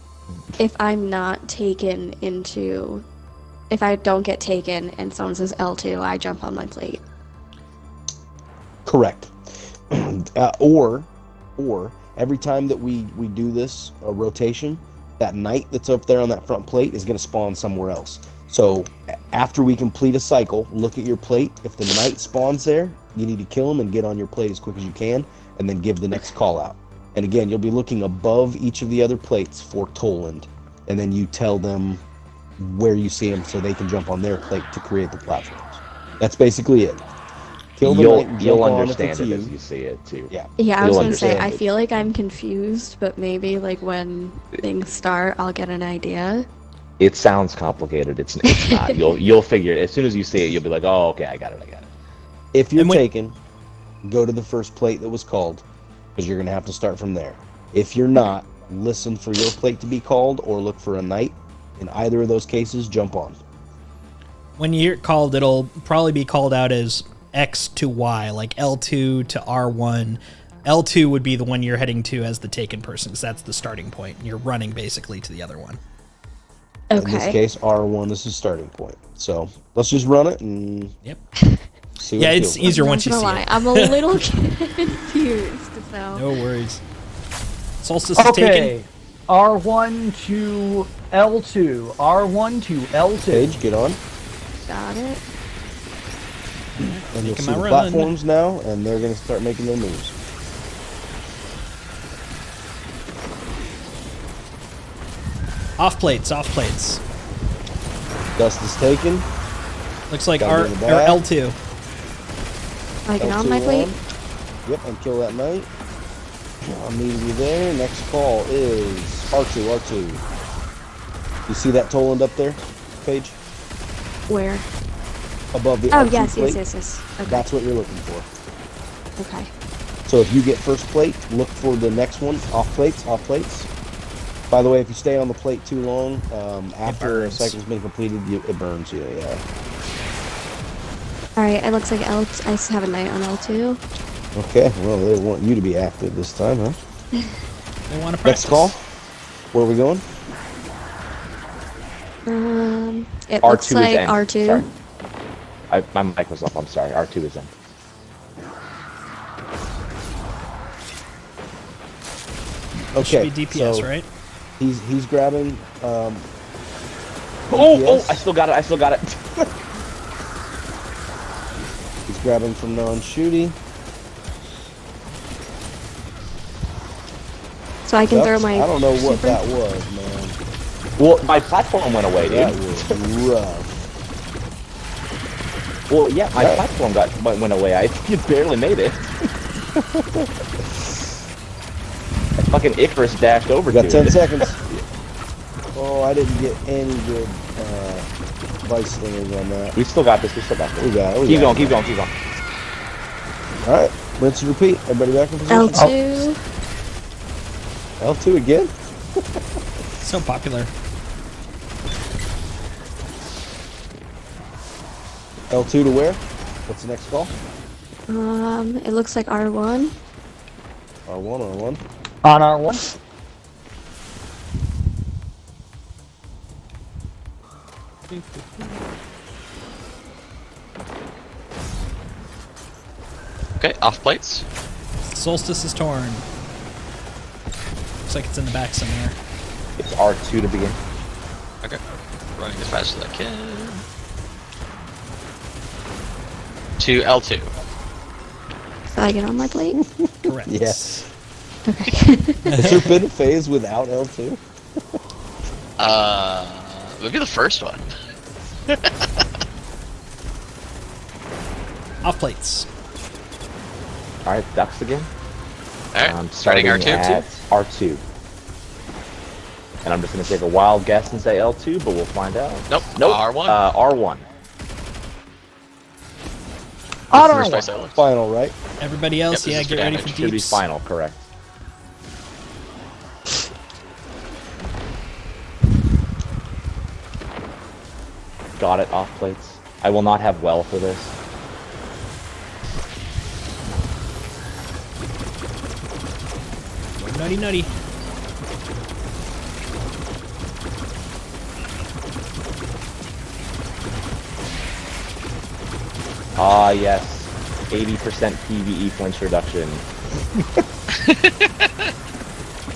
if I'm not taken into, if I don't get taken and someone says L2, I jump on my plate. Correct. Or every time that we do this rotation, that knight that's up there on that front plate is going to spawn somewhere else. So after we complete a cycle, look at your plate. If the knight spawns there, you need to kill him and get on your plate as quick as you can, and then give the next call out. And again, you'll be looking above each of the other plates for Toland, and then you tell them where you see them so they can jump on their plate to create the platforms. That's basically it. Kill the knight and You'll jump on if understand it's it you. as you see it too. Yeah. Yeah, I was You'll gonna say, I understand it. feel like I'm confused, but maybe like when things start, I'll get an idea. It sounds complicated. It's not. You'll figure it as soon as you see it. You'll be like, oh, okay, I got it. If you're And when- taken, go to the first plate that was called, because you're going to have to start from there. If you're not, listen for your plate to be called or look for a knight. In either of those cases, jump on. When you're called, it'll probably be called out as X to Y, like L2 to R1, L2 would be the one you're heading to as the taken person, because that's the starting point. And you're running basically to the other one. In this Okay. case, R1 is the starting point. So let's just run it and Yep. see what Yeah, it it's feels like. easier I'm once you not see gonna lie, it. I'm a little confused. So. No worries. Solstice is taken. Okay. R1 to L2. R1 to L2. Paige, get on. Got it. And you'll Making see my the run. platforms now, and they're going to start making their moves. Off plates, off plates. Dust is taken. Looks like Gotta R get in or the back. L2. I get on L2 my plate. Yep, and kill that knight. I'm meeting you there. Next call is R2, R2. You see that toland up there, Paige? Where? Above the Oh, R2 yes, plate? yes. Okay. That's what you're looking for. Okay. So if you get first plate, look for the next one. Off plates, off plates. By the way, if you stay on the plate too long, after a burns. cycle's been completed, it burns you, yeah. Alright, it looks like I have a knight on L2. Okay, well, they want you to be active this time, huh? They want to practice. Next call. Where are we going? It R2 looks is like in. R2. Sorry. My mic was off. I'm sorry. R2 is in. Okay, Should be DPS, so right? He's grabbing. Oh, DPS. I still got it. I still got it. He's grabbing from non-shooty. So I can throw Ducks, my. I don't know what super- that was, man. Well, my platform went away, That dude. was rough. Well, yeah, my Yeah. platform went away. I barely made it. Fucking Icarus dashed over We got to 10 it. seconds. Oh, I didn't get any good vice slingers on that. We still got this. We still got this. We got it. Keep going. Keep going. Keep going. All right, rinse and repeat. Everybody back in position. L2. L2 again? So popular. L2 to where? What's the next call? It looks like R1. R1, R1. On R1. Okay, off plates. Solstice is torn. Looks like it's in the back somewhere. It's R2 to begin. Okay. Running as fast as I can. To L2. So I get on my plate. Correct. Yes. Okay. Has there been a phase without L2? Maybe the first one. Off plates. All right, ducks again. Alright, I'm starting starting R2. at R2. And I'm just gonna take a wild guess and say L2, but we'll find out. Nope, Nope. R1. R1. On First place R1. I looked. Final, right? Everybody else, Yep, yeah, this is get for ready damage. for Should be deeps. final, correct. Got it, off plates. I will not have well for this. Nutty, nutty. Ah, yes. 80% PvE flinch reduction.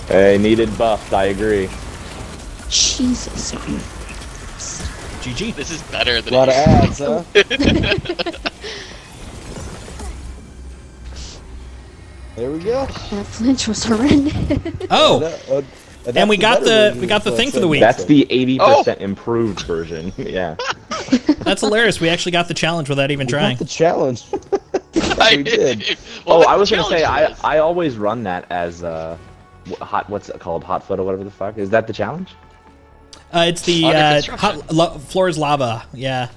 Hey, needed buffed, I agree. Jesus. GG. This is better A than lot of it ads, huh? There we go. That flinch was horrendous. Oh, and we got the thing for the week. That's the 80% improved version. Yeah. That's hilarious. We actually got the challenge without even trying. The challenge. I we did. Well, Oh, that's I the was gonna say challenge for I always run that as what's it called, hot foot or whatever the fuck. Is that the challenge? It's the Under construction. floor's lava. Yeah.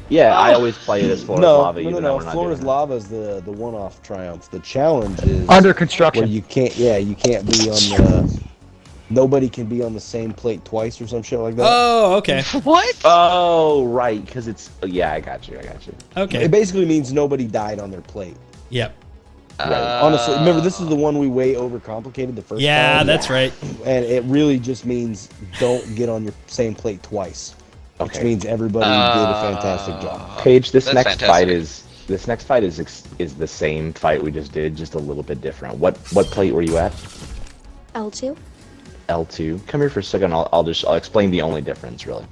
Yeah, I always play it as Floor No, Lava. no, even no, though no. we're not Floor is doing lava is the one-off triumph. The challenge is Under where construction. you can't. Yeah, you can't be on the. Nobody can be on the same plate twice or some shit like that. Oh, okay. it. What? Oh, right, because it's yeah. I got you. Okay. It basically means nobody died on their plate. Yep. Honestly, remember this is the one we way overcomplicated the first Yeah, time. that's right. And it really just means don't get on your same plate twice. Which Okay. means everybody did a fantastic job. Paige, this That's next fight fantastic. is the same fight we just did, just a little bit different. What plate were you at? L2. L2. Come here for a second. I'll explain the only difference really.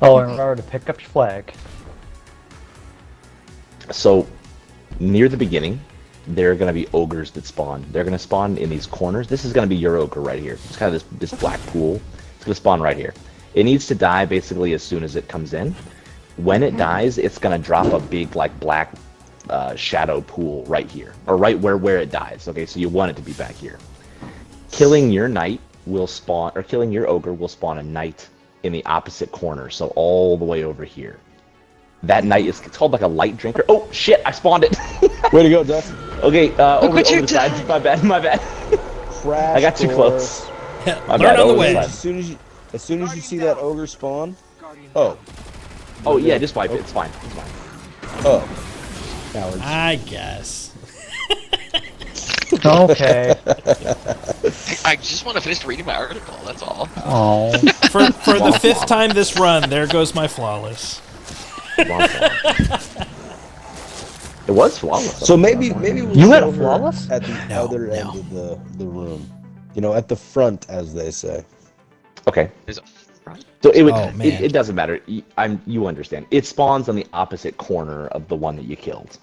Oh, and remember to pick up your flag. So, near the beginning, there are going to be ogres that spawn. They're going to spawn in these corners. This is going to be your ogre right here. It's kind of this black pool. It's going to spawn right here. It needs to die basically as soon as it comes in. When it dies, it's going to drop a big like black shadow pool right here, or right where it dies. Okay, so you want it to be back here. Killing your knight will spawn, or killing your ogre will spawn a knight in the opposite corner, so all the way over here. That knight it's called like a light drinker. Oh shit! I spawned it. Way to go, Dustin. Okay, over what you the side. My bad. Crash I got too course. close. My Learn bad, on the over way. side. As soon as you see that ogre spawn, oh, Oh yeah, just wipe it. It's fine. oh, cowards. I guess. Okay. I just want to finish reading my article. That's all. Oh. For the fifth time this run, there goes my flawless. It was flawless. So maybe we'll You go had a over flawless? at the No, other no. end of the room. You know, at the front, as they say. Okay. Is it right? So it would. Oh, man. It doesn't matter. You understand. It spawns on the opposite corner of the one that you killed.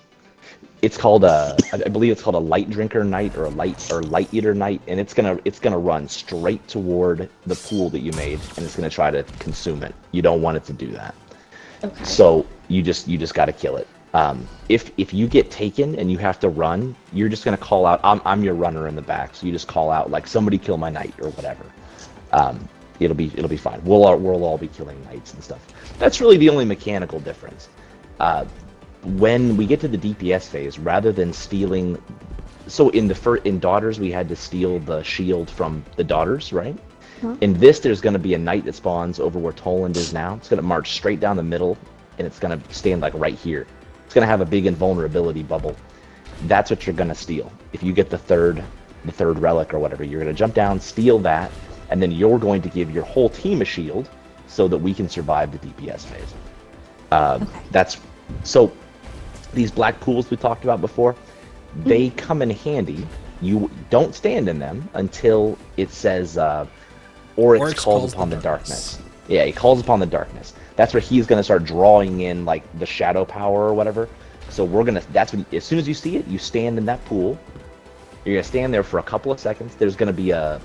It's called I believe it's called a light drinker knight or a light eater knight, and it's gonna run straight toward the pool that you made, and it's gonna try to consume it. You don't want it to do that. Okay. So you just got to kill it. If you get taken and you have to run, you're just gonna call out. I'm your runner in the back, so you just call out like somebody kill my knight or whatever. It'll be fine. We'll all be killing knights and stuff. That's really the only mechanical difference. When we get to the DPS phase, rather than stealing, so in Daughters we had to steal the shield from the Daughters, right? Huh? In this, there's going to be a knight that spawns over where Toland is now. It's going to march straight down the middle, and it's going to stand like right here. It's going to have a big invulnerability bubble. That's what you're going to steal. If you get the third relic or whatever, you're going to jump down, steal that, and then you're going to give your whole team a shield so that we can survive the DPS phase. That's so. These black pools we talked about before, they come in handy. You don't stand in them until it says Oryx calls upon the darkness. Yeah, he calls upon the darkness. That's where he's gonna start drawing in like the shadow power or whatever. So that's when, as soon as you see it, you stand in that pool. You're gonna stand there for a couple of seconds. There's gonna be an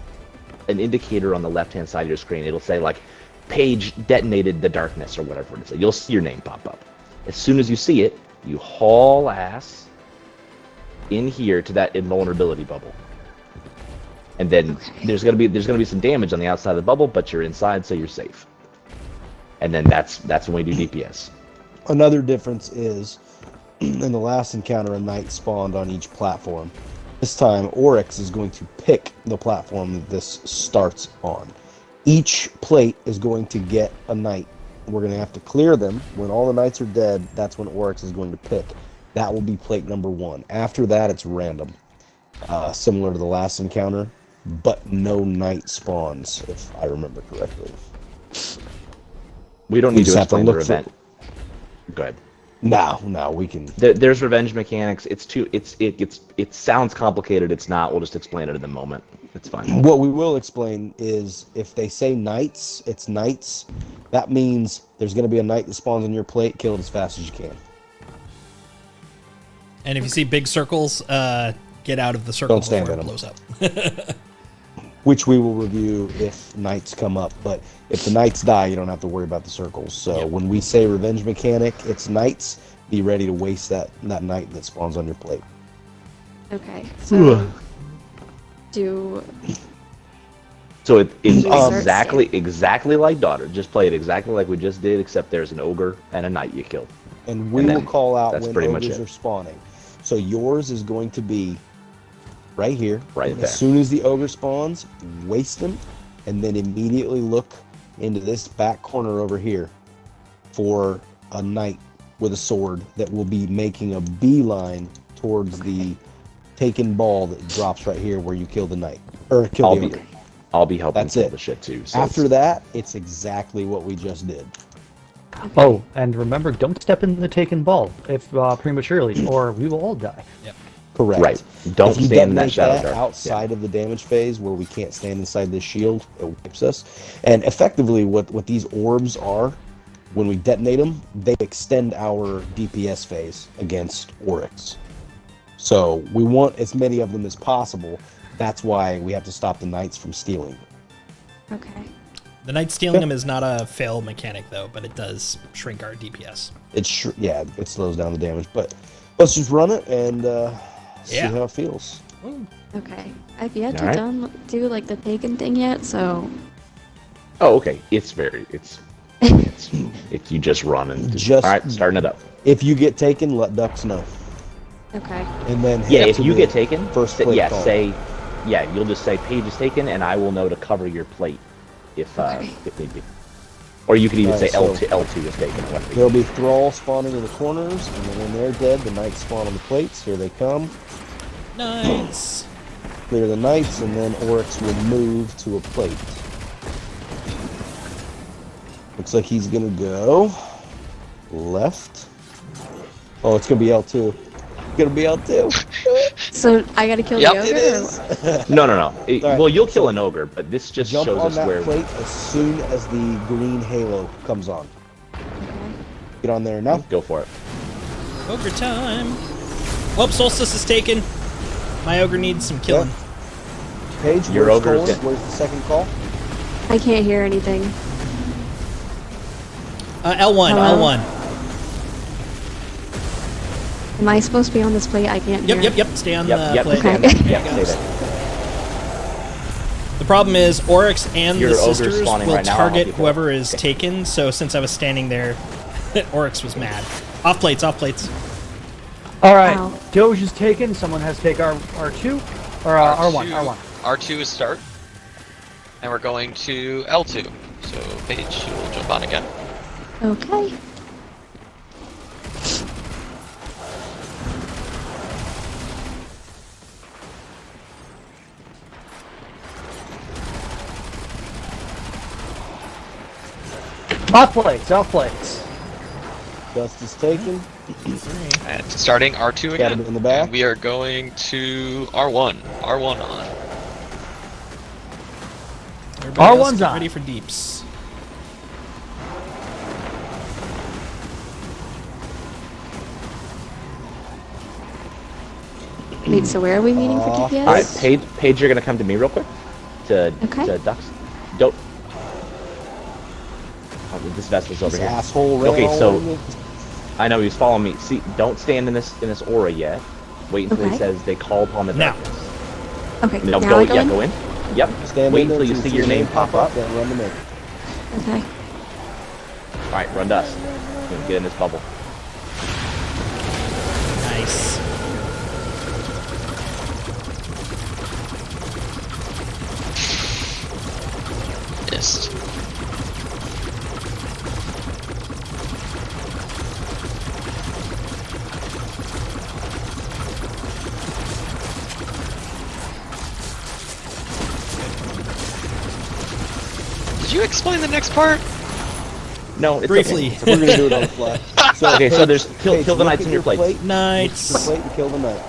indicator on the left-hand side of your screen. It'll say like, Paige detonated the darkness or whatever it is. You'll see your name pop up. As soon as you see it, you haul ass in here to that invulnerability bubble, and then there's gonna be some damage on the outside of the bubble, but you're inside, so you're safe. And then that's when we do DPS. Another difference is, in the last encounter, a knight spawned on each platform. This time, Oryx is going to pick the platform that this starts on. Each plate is going to get a knight. We're going to have to clear them. When all the knights are dead, that's when Oryx is going to pick. That will be plate number 1. After that, it's random. Similar to the last encounter, but no knight spawns, if I remember correctly. We don't We need just to have to explain the look for- event. Go ahead. No, we can... There's revenge mechanics. It sounds complicated. It's not. We'll just explain it in the moment. It's fine. What we will explain is if they say knights, it's knights. That means there's going to be a knight that spawns on your plate. Kill it as fast as you can. And if you see big circles, get out of the circle Don't stand before in it 'em. blows up. Which we will review if knights come up. But if the knights die, you don't have to worry about the circles. So Yep. when we say revenge mechanic, it's knights. Be ready to waste that knight that spawns on your plate. Okay. So So it's Start exactly like Daughter. Just play it exactly like we just did, except there's an ogre and a knight you kill. And we And will then call out that's when pretty much ogres it. are spawning. So yours is going to be right here. Right And there. As soon as the ogre spawns, waste them, and then immediately look into this back corner over here for a knight with a sword that will be making a beeline towards the taken ball that drops right here where you kill the knight or kill the ogre. I'll be helping That's kill it. the shit too. So After that, it's exactly what we just did. Oh, and remember, don't step in the taken ball if prematurely, or we will all die. Correct. Right. Don't If you stand in that detonate shadow that dark. outside of the damage phase where we can't stand inside this shield, it wipes us. And effectively, what these orbs are, when we detonate them, they extend our DPS phase against Oryx. So we want as many of them as possible. That's why we have to stop the knights from stealing. Okay. The knight stealing them is not a fail mechanic though, but it does shrink our DPS. It slows down the damage. But let's just run it and see Yeah. how it feels. Okay. I've yet Alright. to do like the taken thing yet, so Oh, okay. It's if you just run and Just- all right, starting it up. If you get taken, let Ducks know. okay. And then Yeah, head if to you the get taken, first say, plate yeah, call. you'll just say Paige is taken, and I will know to cover your plate if Okay. if need be. Or you could even Alright, say so- L2 is taken. Whatever. There'll be thralls spawning in the corners, and then when they're dead, the knights spawn on the plates. Here they come. Nice. Clear the knights, and then Oryx will move to a plate. Looks like he's gonna go left. Oh, it's gonna be L2. Gonna be L2. So I gotta kill Yep, the ogre? It or is. what? No. Alright, Well, you'll kill an ogre, but this just Jump shows on us that where. plate as soon as the green halo comes on. Okay. Get on there now. Go for it. Ogre time. Oh, Solstice is taken. My ogre needs some killing. Paige, Your where's ogre is Thorn? dead. Where's the second call? I can't hear anything. L1, Hello? L1. Am I supposed to be on this plate? I can't hear. Yep. Stay on the Yep. plate. Stand Okay. there. Yep. There you Stay go. there. The problem is Oryx and Your the ogre's sisters spawning will right now, I'll help target you kill it. whoever is Okay. taken. So since I was standing there, Oryx was mad. Off plates. All right, Ow. Doge is taken. Someone has to take R2 or R1. R1. R2 is start. And we're going to L2. So Paige will jump on again. Okay. Off plates. Off plates. Dust is taken. And starting R2 Got again. him in the back. And we are going to R1. R1 on. Everybody else R1's get on. ready for deeps. Wait, so where are we meeting for Aw. DPS? All right, Paige, you're gonna come to me real quick. To Okay. Ducks. Don't. Oh, this vessel's over This here. asshole ran Okay, all so- over me. I know he's following me. See, don't stand in this aura yet. Wait until he Okay. says they call upon the Now. darkness. Okay, No, now go, I go in? go in. Yep. Stand Wait in there until you see your name pop up. then run to me. Okay. All right, run to us. Get in this bubble. Nice. Missed. Did you explain the next part? No, it's Briefly. Okay. We're gonna do it on the fly. So, Okay, so there's kill Paige, the look knights at on your plate. Look at Nice. the plate and kill the knight.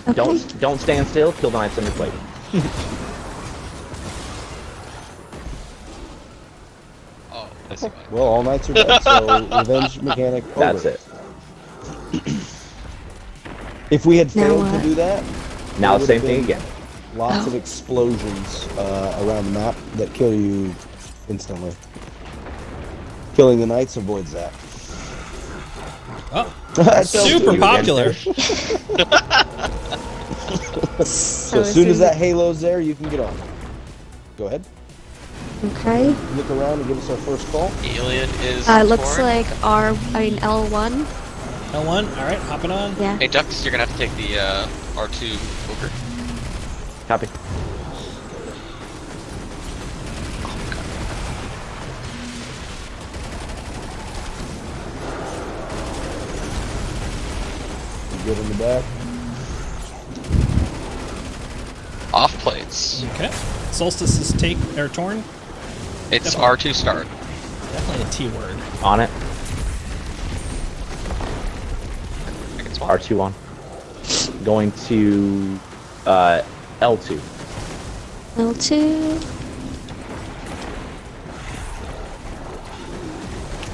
Okay. Don't stand still. Kill the knights on your plate. Oh, I see why. Well, all knights are dead, so revenge mechanic over. That's it. If we had Now failed to what? do that, Now there same would've thing been again. Lots Oh. of explosions around the map that kill you instantly. Killing the knights avoids that. Oh, That's super L2. popular. So as soon as that halo's there, you can get on. Go ahead. Okay. Look around and give us our first call. Alien is. Looks torn. like L1. L1. All right, hopping on. Yeah. Hey, Ducks, you're gonna have to take the R2 ogre. Copy. Good in the back. off plates. Okay. Solstice is take or torn. It's Definitely. R2 start. Definitely a T word. On it. I can swap. R2 on. Going to L2. L2.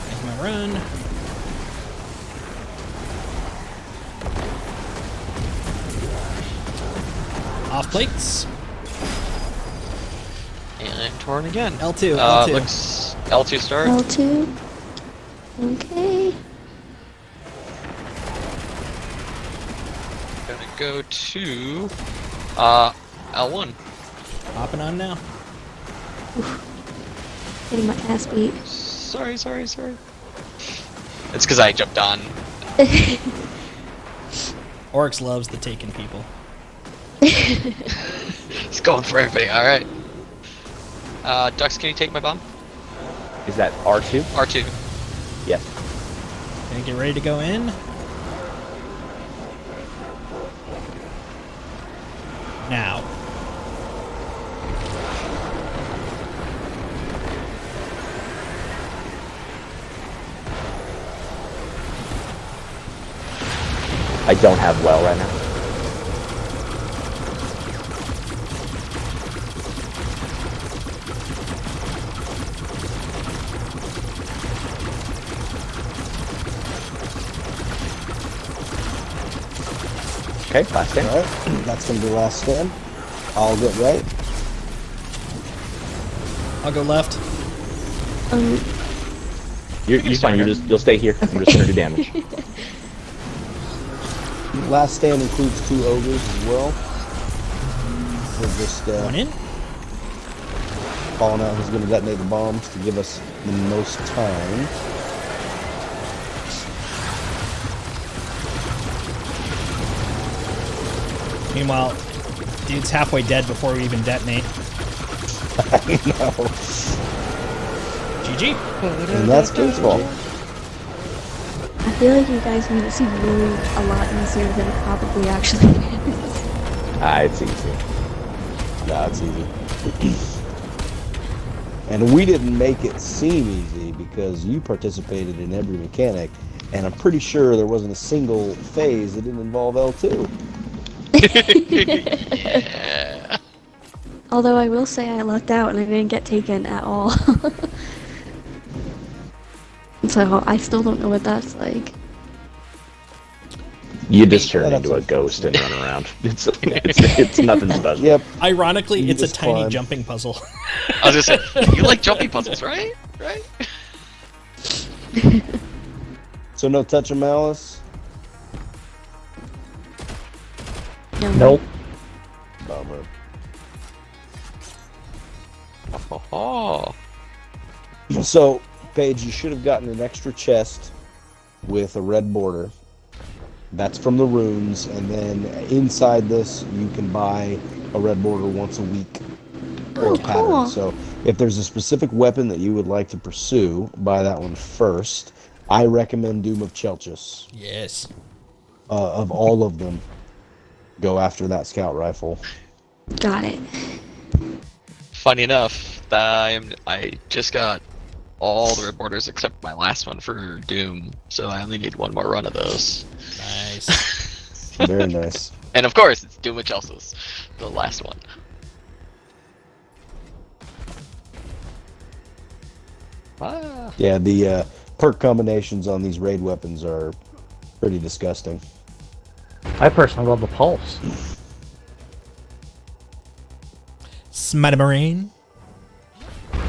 Make my run. Off plates. And torn again. L2, L2. Looks L2 start. L2. Okay. Gonna go to L1. Hopping on now. Getting my ass beat. Sorry. It's because I jumped on. Oryx loves the taken people. He's going for everybody. All right. Dux, can you take my bomb? Is that R2? R2. Yes. Gonna get ready to go in. Now. I don't have well right now. Okay, last stand. Alright, that's gonna be last stand. I'll get right. I'll go left. You're fine. You'll stay here. I'm just gonna do damage. Last stand includes 2 ogres as well. We're just One in. calling out who's gonna detonate the bombs to give us the most time. Meanwhile, dude's halfway dead before we even detonate. No. GG. And that's King's fault. I feel like you guys made it seem really a lot easier than it probably actually is. It's easy. No, it's easy. And we didn't make it seem easy because you participated in every mechanic, and I'm pretty sure there wasn't a single phase that didn't involve L2. Yeah. Although I will say I lucked out and I didn't get taken at all. So I still don't know what that's like. You just turn Yeah, into a that's ghost and run around. It's nothing special. Yep. Ironically, You it's a just tiny climb. jumping puzzle. I was gonna say, you like jumping puzzles, right? Right? So no touch of malice? No. Nope. Bummer. Oh. So, Paige, you should have gotten an extra chest with a red border. That's from the runes, and then inside this, you can buy a red border once a week or Oh, a pattern. cool. So, if there's a specific weapon that you would like to pursue, buy that one first. I recommend Doom of Chelchis. Yes. Of all of them, go after that scout rifle. Got it. Funny enough, I just got all the red borders except my last one for Doom, so I only need one more run of those. Nice. Very nice. And of course, it's Doom of Chelsea's, the last one. Ah. Yeah, the perk combinations on these raid weapons are pretty disgusting. I personally love the pulse. Smite-a-marine.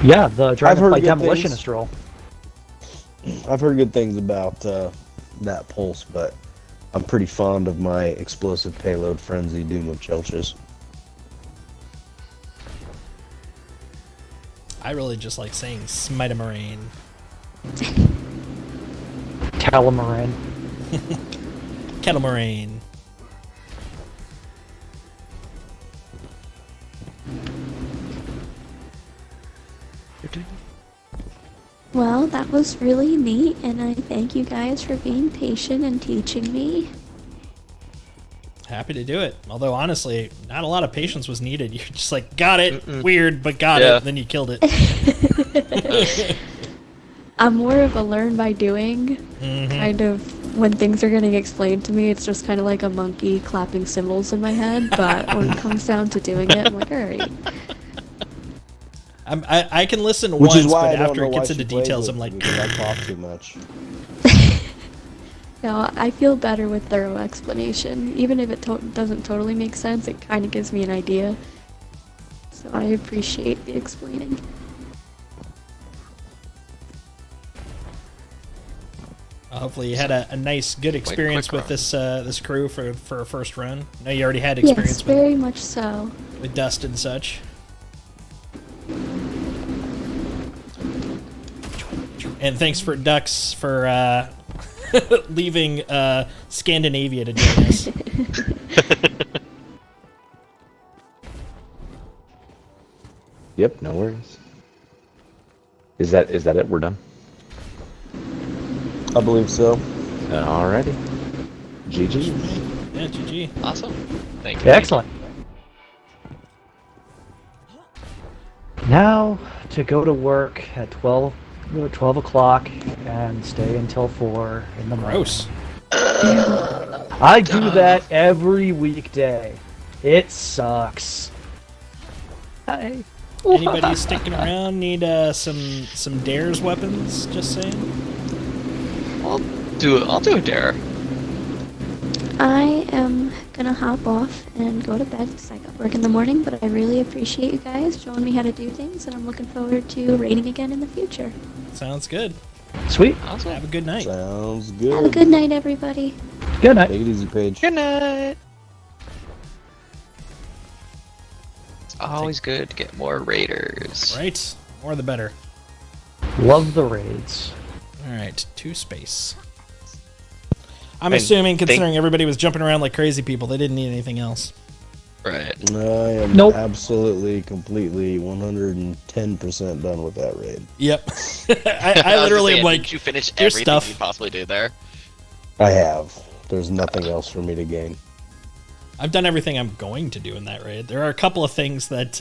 Yeah, the Dragonflight good Demolitionist roll. I've heard good things about that pulse, but I'm pretty fond of my explosive payload frenzy Doom of Chelchis. I really just like saying Smite-a-marine. Talamarin. Kettle-marine. Well, that was really neat, and I thank you guys for being patient and teaching me. Happy to do it. Although honestly, not a lot of patience was needed. You're just like, got it, weird, but got it. Then you killed it. I'm more of a learn by doing kind of. When things are getting explained to me, it's just kind of like a monkey clapping cymbals in my head. But when it comes down to doing it, I'm like, all right. I can listen Which once, is why but I don't after know it why gets she into plays details, with I'm like, me, because I talk too much. No, I feel better with thorough explanation. Even if it doesn't totally make sense, it kind of gives me an idea. So I appreciate the explaining. hopefully you had a nice, good experience quick with this this crew for a first run. I know you already had experience Yes, very much so. with Dust and such. And thanks for Ducks for leaving Scandinavia to join us. Yep, no worries. Is that it? We're done. I believe so. Alrighty. GG. Yeah, GG. Awesome. Thank you. Excellent. Now to go to work at 12 o'clock and stay until 4 in the morning. Gross. I do that every weekday. It sucks. Hi. Anybody sticking around need some dares weapons? Just saying. I'll do a dare. I am gonna hop off and go to bed because I got work in the morning, but I really appreciate you guys showing me how to do things, and I'm looking forward to raiding again in the future. Sounds good. Sweet. Awesome. Have a good night. Sounds good. Have a good night, everybody. Good night. Take it easy, Paige. Good night. It's always good to get more raiders. Right? More the better. Love the raids. All right, 2 space. I'm And assuming, considering everybody was jumping around like crazy people, they didn't need anything else. Right. I am Nope. absolutely, completely, 110% done with that raid. Yep. I was gonna literally say, am like, did you finish here's everything stuff. you possibly do there? I have. There's nothing else for me to gain. I've done everything I'm going to do in that raid. There are a couple of things that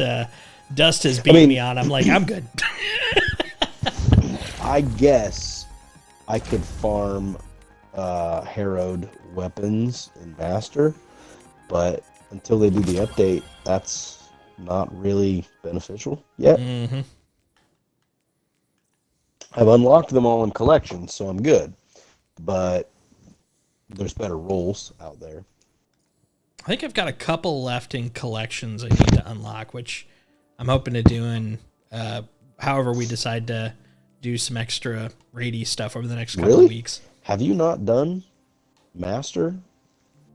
Dust has beaten me on. I'm like, I'm good. I guess I could farm harrowed weapons in Master, but until they do the update, that's not really beneficial yet. Mm-hmm. I've unlocked them all in collection, so I'm good. But there's better rolls out there. I think I've got a couple left in collections I need to unlock, which I'm hoping to do in however we decide to do some extra raidy stuff over the next couple of weeks. Have you not done Master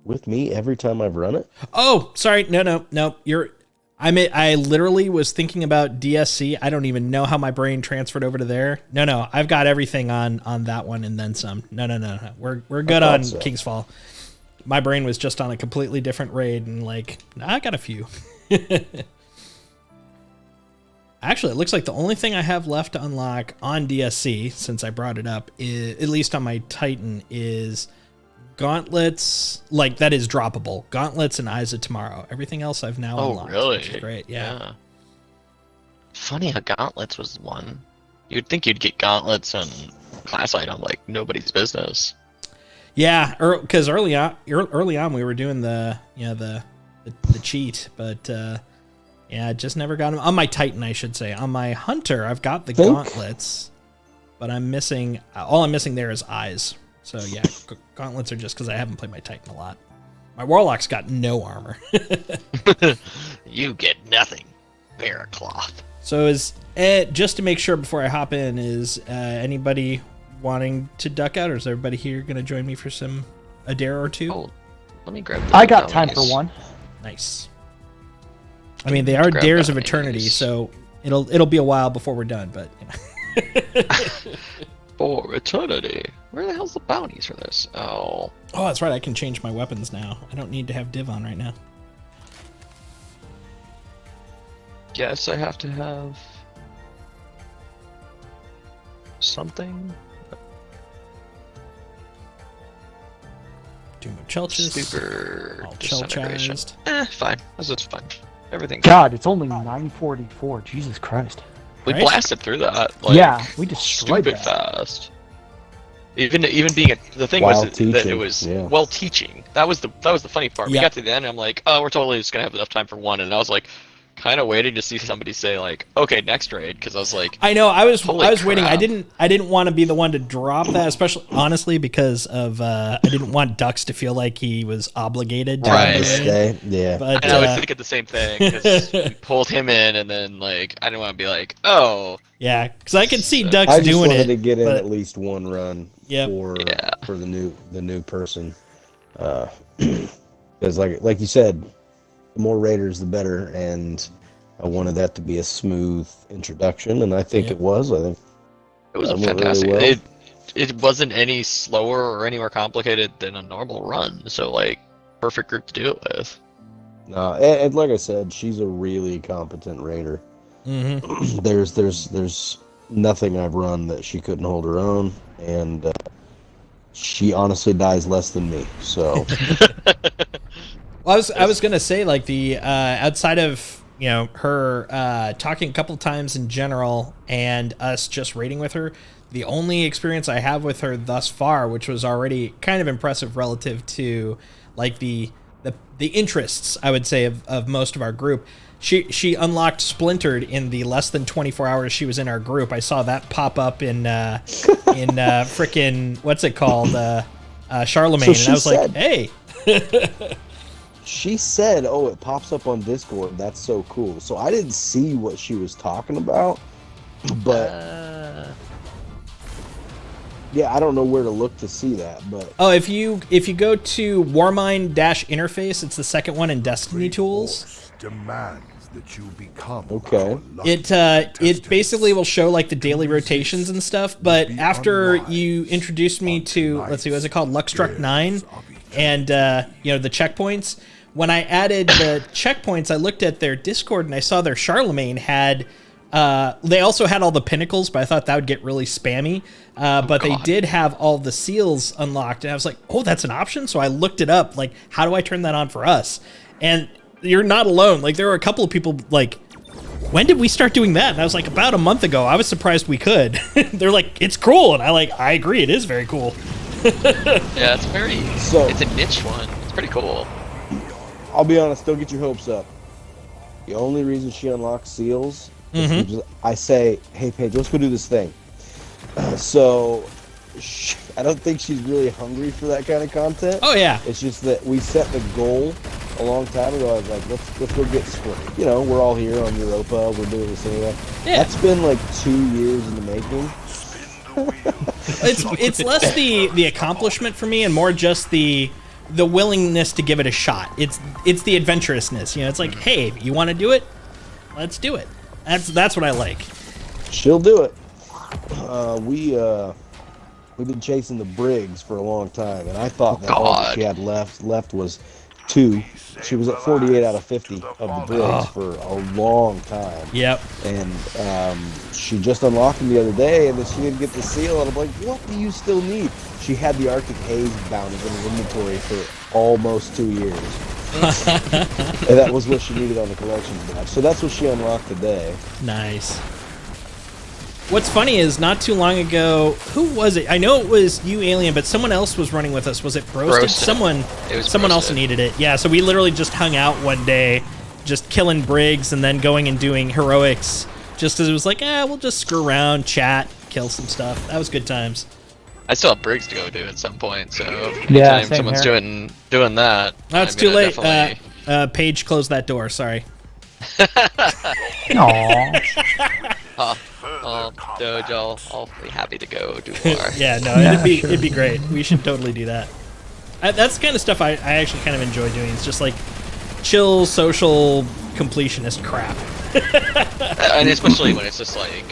with me every time I've run it? Oh, sorry. No. I literally was thinking about DSC. I don't even know how my brain transferred over to there. No. I've got everything on that one and then some. No. We're good on so. King's Fall. My brain was just on a completely different raid and like, I got a few. Actually, it looks like the only thing I have left to unlock on DSC, since I brought it up, is, at least on my Titan, is gauntlets. Like, that is droppable. Gauntlets and Eyes of Tomorrow. Everything else I've now unlocked. Really? Which is great, yeah. Funny how gauntlets was one. You'd think you'd get gauntlets and class item like nobody's business. Yeah, because early on we were doing the cheat, but yeah, just never got them on my Titan. I should say on my Hunter, I've got the gauntlets, but I'm missing. All I'm missing there is eyes. So yeah, gauntlets are just because I haven't played my Titan a lot. My Warlock's got no armor. You get nothing. Bear cloth. So is just to make sure before I hop in, is anybody wanting to duck out, or is everybody here going to join me for a dare or two? Oh, let me grab. The I got time for one. Nice. I mean, they are Grab dares of bounties. eternity, so it'll be a while before we're done. But you know. For eternity. Where the hell's the bounties for this? Oh, That's right. I can change my weapons now. I don't need to have div on right now. guess I have to have something. Doom of Chelchis. Super All disintegration. Chelchized. Fine. This is fine. Everything's God, it's only 9:44. Jesus Christ. We Right? blasted through that. Like, Yeah, we destroyed stupid that. fast. Even being the thing While was that it teaching, was yeah. well teaching. That was the funny part. We Yeah. got to the end, and I'm like, oh, we're totally just gonna have enough time for one, and I was like, kind of waiting to see somebody say like, okay, next raid, because I was like, I know. I was Holy waiting. I crap. didn't want to be the one to drop that, especially honestly because of I didn't want Dux to feel like he was obligated to Right. do To it. stay. Yeah. But and I was thinking the same thing because we pulled him in, and then like I didn't want to be like, oh, yeah, because I could see Dux I just doing wanted it. to get in but- at least one run Yep. Yeah. for the new person. Because like you said, the more raiders the better, and I wanted that to be a smooth introduction, and I think Yep. it was. I think it was That went fantastic. really well. It wasn't any slower or any more complicated than a normal run, so like perfect group to do it with. no, and like I said, she's a really competent raider. Mhm. There's nothing I've run that she couldn't hold her own, and she honestly dies less than me. So Well, I was gonna say like the outside of her talking a couple times in general and us just raiding with her, the only experience I have with her thus far, which was already kind of impressive relative to like the interests I would say of most of our group. She unlocked Splintered in the less than 24 hours she was in our group. I saw that pop up in frickin' what's it called Charlemagne, So and I was she like, said- hey. she said, "Oh, it pops up on Discord. That's so cool." So I didn't see what she was talking about, but yeah, I don't know where to look to see that. But Oh, if you go to Warmind interface, it's the second one in Destiny Tools. Demands that you become Okay. It basically will show like the daily rotations and stuff. But after you introduced me to let's see, what's it called, Luckstruck 9, and the checkpoints. When I added the checkpoints, I looked at their Discord and I saw their Charlemagne had. They also had all the pinnacles, but I thought that would get really spammy. But they did have all the seals unlocked, and I was like, "Oh, that's an option." So I looked it up, like, how do I turn that on for us? And you're not alone. Like, there were a couple of people like, "When did we start doing that?" And I was like, "About a month ago." I was surprised we could. They're like, "It's cool," and I agree, it is very cool. Yeah, it's So- it's a niche one. It's pretty cool. I'll be honest, don't get your hopes up. The only reason she unlocks seals is I say, "Hey, Paige, let's go do this thing." So I don't think she's really hungry for that kind of content. Oh yeah, It's just that we set the goal a long time ago. I was like, let's go get Split. We're all here on Europa. We're doing this anyway. Yeah. That's been like 2 years in the making. it's less the accomplishment for me and more just the willingness to give it a shot. It's the adventurousness. It's like, hey, you want to do it? Let's do it. That's what I like. She'll do it. We've been chasing the Briggs for a long time, and I thought that all that God. she had left was 2. She was at 48 out of 50 of the Briggs for a long time. Yep. And she just unlocked them the other day, and then she didn't get the seal. And I'm like, what do you still need? She had the Arctic Haze bounty in her inventory for almost 2 years. And that was what she needed on the collections badge. So that's what she unlocked today. Nice. What's funny is not too long ago, who was it? I know it was you, Alien, but someone else was running with us. Was it Broasted? Broasted. It was Someone else Broasted. needed it. Yeah, so we literally just hung out one day, just killing Briggs and then going and doing heroics. Just as it was like, we'll just screw around, chat, kill some stuff. That was good times. I still have Briggs to go do at some point, so Yeah, anytime same someone's here. doing that. That's I too mean, I late. definitely- Paige, close that door. Sorry. Aww. Doge, I'll be happy to go do more. Yeah, no, it'd be great. We should totally do that. That's the kind of stuff I actually kind of enjoy doing. It's just like chill, social, completionist crap. And especially when it's just like,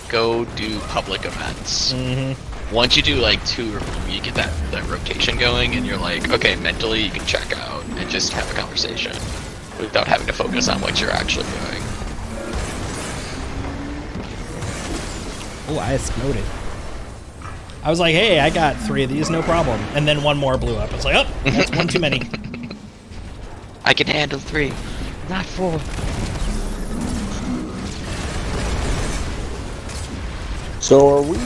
go do public events. Once you do like 2 or 3, you get that rotation going, and you're like, okay, mentally you can check out and just have a conversation without having to focus on what you're actually doing. Oh, I exploded. I was like, hey, I got 3 of these, no problem. And then one more blew up. I was like, oh, that's one too many. I can handle 3, not 4. So are we?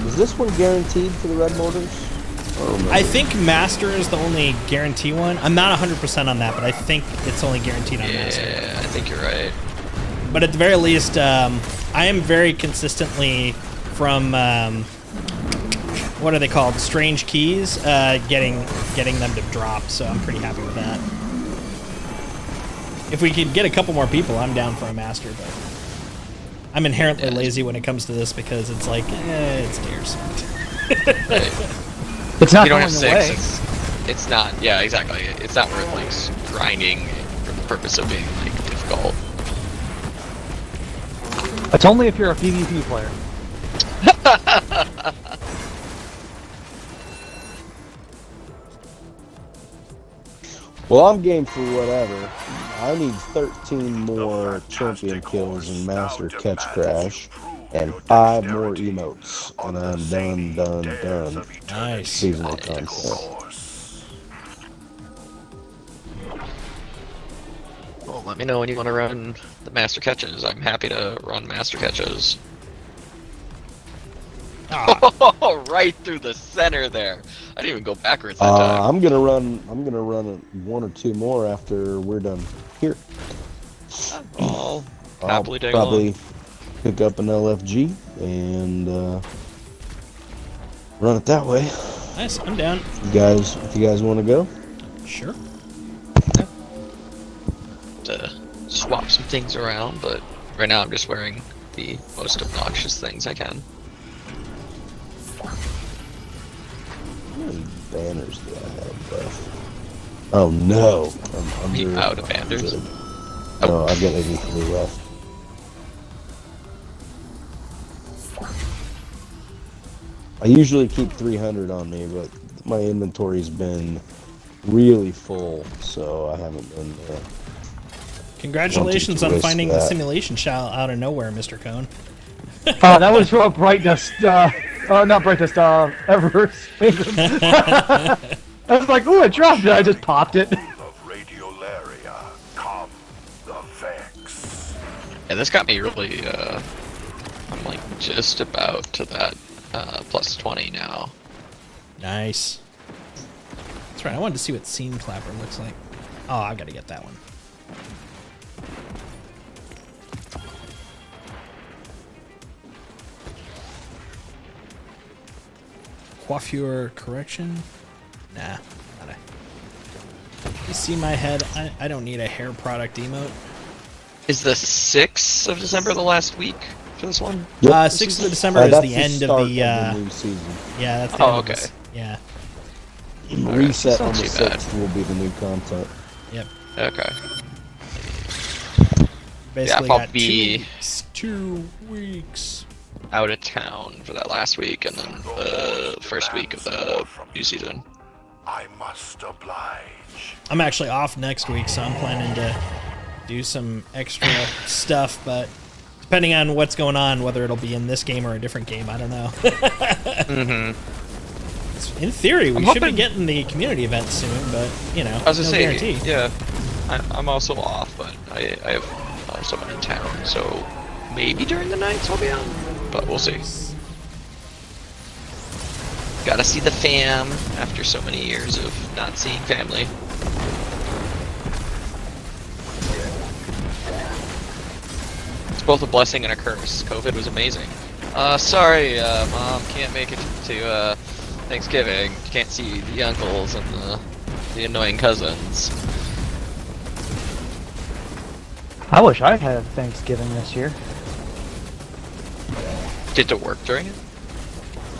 Is this one guaranteed for the Red Mortars? I think Master is the only guarantee one. I'm not 100% on that, but I think it's only guaranteed on Master. Yeah, I think you're right. But at the very least, I am very consistently from what are they called? Strange keys, getting them to drop. So I'm pretty happy with that. If we could get a couple more people, I'm down for a Master. But I'm inherently lazy when it comes to this because it's like, it's Dares. It's not You don't going have 6. away. It's not. Yeah, exactly. It's not worth like grinding for the purpose of being like difficult. It's only if you're a PvP player. Well, I'm game for whatever. I need 13 more champion kills in Master Catch Crash, and 5 more emotes, and I'm done. Nice. Seasonal content. Well, let me know when you want to run the master catches. I'm happy to run master catches. Oh, right through the center there. I didn't even go backwards that time. I'm gonna run 1 or 2 more after we're done here. I'll I'll happily take probably along. pick up an LFG and run it that way. Nice, I'm down. If you guys want to go? Sure. To swap some things around, but right now I'm just wearing the most obnoxious things I can. How many banners do I have left? Oh no! I'm You under. out of banners? No, I've got 83 left. I usually keep 300 on me, but my inventory's been really full, so I haven't been. Congratulations Wanted on to finding risk the that. simulation shell out of nowhere, Mr. Cone. That was from Brightness. Not Brightness. Everest. I was like, ooh, I dropped it. I just popped it. Of Radiolaria come the Vex. Yeah, this got me really, I'm like just about to that, plus 20 now. Nice. That's right, I wanted to see what Scene Clapper looks like. Oh, I gotta get that one. Coiffure correction? Nah, not a. You see my head? I don't need a hair product emote. Is the 6th of December the last week for this one? Yep. 6th of December is That's the end of start the. new season. Yeah, that's the Oh, end of okay. this. Yeah. Reset not on the too bad. 6th will be the new content. Yep. Okay. Basically I'll got be 2 weeks. out of town for that last week and then the first week of the new season. I must oblige. I'm actually off next week, so I'm planning to do some extra stuff, but depending on what's going on, whether it'll be in this game or a different game, I don't know. In theory, we should be hoping- getting the community event soon, but, you know, I was no gonna say, guarantee. yeah, I'm also off, but I have someone in town, so maybe during the nights I'll be on, but we'll see. Gotta see the fam after so many years of not seeing family. It's both a blessing and a curse. COVID was amazing. Sorry, Mom, can't make it to Thanksgiving. Can't see the uncles and the annoying cousins. I wish I had Thanksgiving this year. Did it work during it?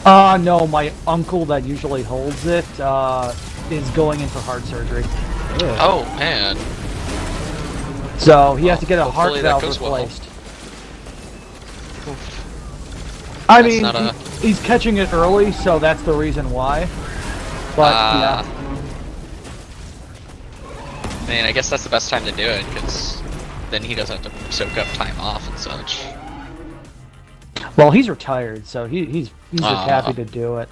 No, my uncle that usually holds it, is going in for heart surgery. Oh man. So he has to get a heart Hopefully that valve goes well. replaced. I That's mean, not a- he's catching it early, so that's the reason why. But yeah, Man, I guess that's the best time to do it, because then he doesn't have to soak up time off and such. Well, he's retired, so he's just happy to do it.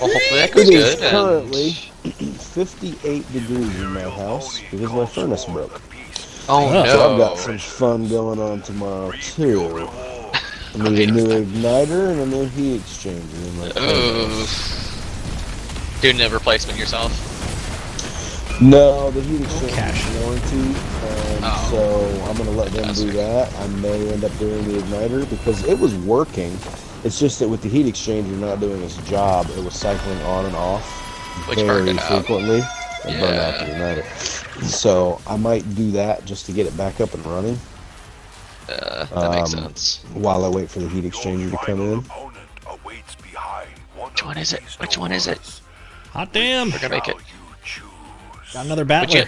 Well, hopefully that goes It is good. currently 58 degrees in my house because my furnace broke. Oh no! So I've got some fun going on tomorrow too. I need a new igniter and a new heat exchanger in my furnace. Doing a replacement yourself? No, the heat exchanger Cash. is warranty, so I'm gonna let them do that. I may end up doing the igniter because it was working. It's just that with the heat exchanger not doing its job, it was cycling on and off Which burned very it out. frequently. And burned out Yeah. the igniter. So I might do that just to get it back up and running That makes sense. while I wait for the heat exchanger to come in. Opponent awaits behind one Which one is it? Which one is it? Hot damn! We're gonna make it. you choose. Got another battler.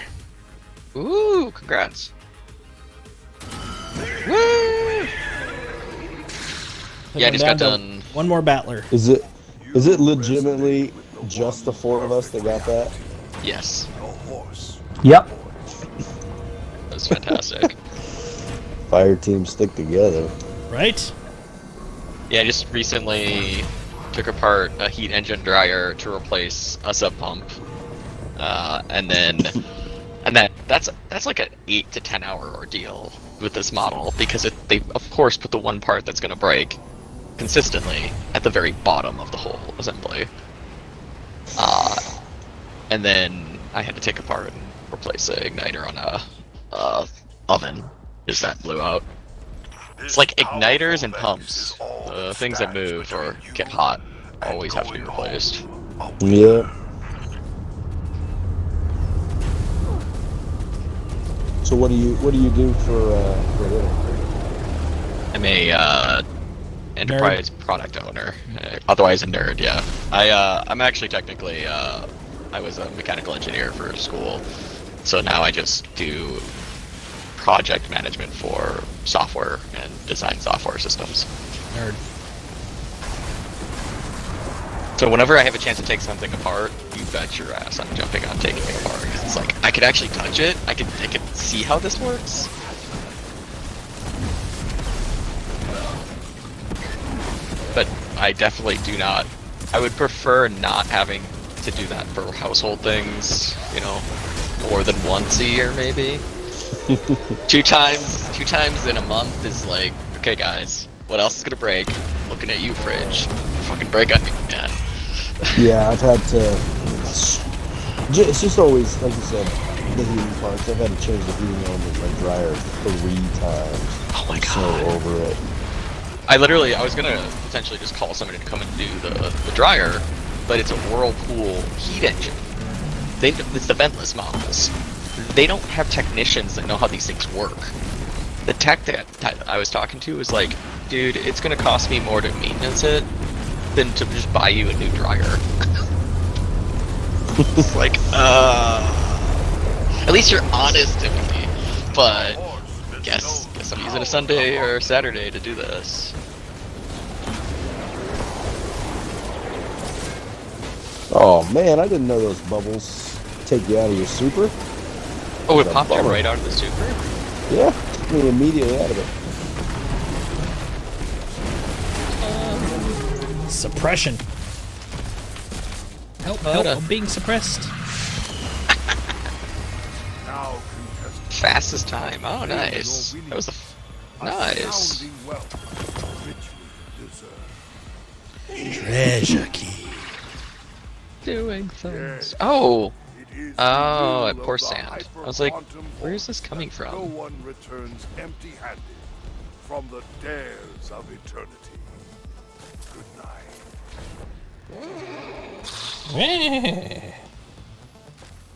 Ooh, congrats. Woo! Yeah, I just got Down to done. One more battler. Is it legitimately just the four of us that got that? Yes, A horse. Yep. that was fantastic. Fire teams stick together. Right? Yeah, I just recently took apart a heat engine dryer to replace a sub pump, and that's like an 8 to 10 hour ordeal with this model because they of course put the one part that's gonna break consistently at the very bottom of the whole assembly, and then I had to take apart and replace the igniter on a oven because that blew out. It's like igniters and pumps, the things that move or get hot, always have to be replaced. Yeah. So what do you do for a living? I'm a enterprise product owner, otherwise a nerd. Yeah, I'm actually technically I was a mechanical engineer for school, so now I just do project management for software and design software systems. Nerd. So whenever I have a chance to take something apart, you bet your ass I'm jumping on taking it apart. 'Cause it's like I could actually touch it. I could see how this works. But I definitely do not. I would prefer not having to do that for household things. You know, more than once a year maybe. two times in a month is like, okay guys, what else is gonna break? Looking at you, fridge. Fucking break on me, man. Yeah, I've had to. It's just always, like you said, the heating parts. I've had to change the heating element of my dryer 3 times. Oh my I'm god. so over it. I was gonna potentially just call somebody to come and do the dryer, but it's a Whirlpool heat engine. It's the ventless models. They don't have technicians that know how these things work. The tech that I was talking to was like, dude, it's gonna cost me more to maintenance it than to just buy you a new dryer. It's like, at least you're honest to me. But guess I'm using a Sunday or Saturday to do this. Oh man, I didn't know those bubbles take you out of your super. Oh, it That's a popped you bummer. right out of the super? Yeah, took me immediately out of it. Suppression. Help, I'm being suppressed. Now contestant. Fastest time. Oh, nice. That was nice. Astounding wealth, richly deserved. Treasure key. Doing things. Oh, It is the Oh, will at of Poor the Sand. I was like, hyper-quantum where's force this coming that No from? one returns empty-handed from the dares of eternity. Good night.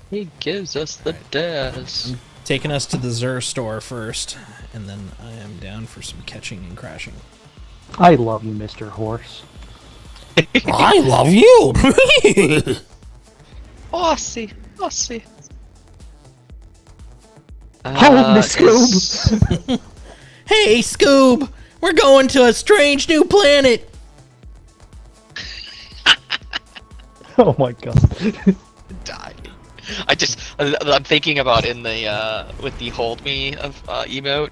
He gives us the dares. Taking us to the Zur store first, and then I am down for some catching and crashing. I love you, Mr. Horse. I love you! Aussie. Aussie. Hold me, Scoob! Hey, Scoob! We're going to a strange new planet! Oh my god. Die. I'm thinking about in the with the hold me of emote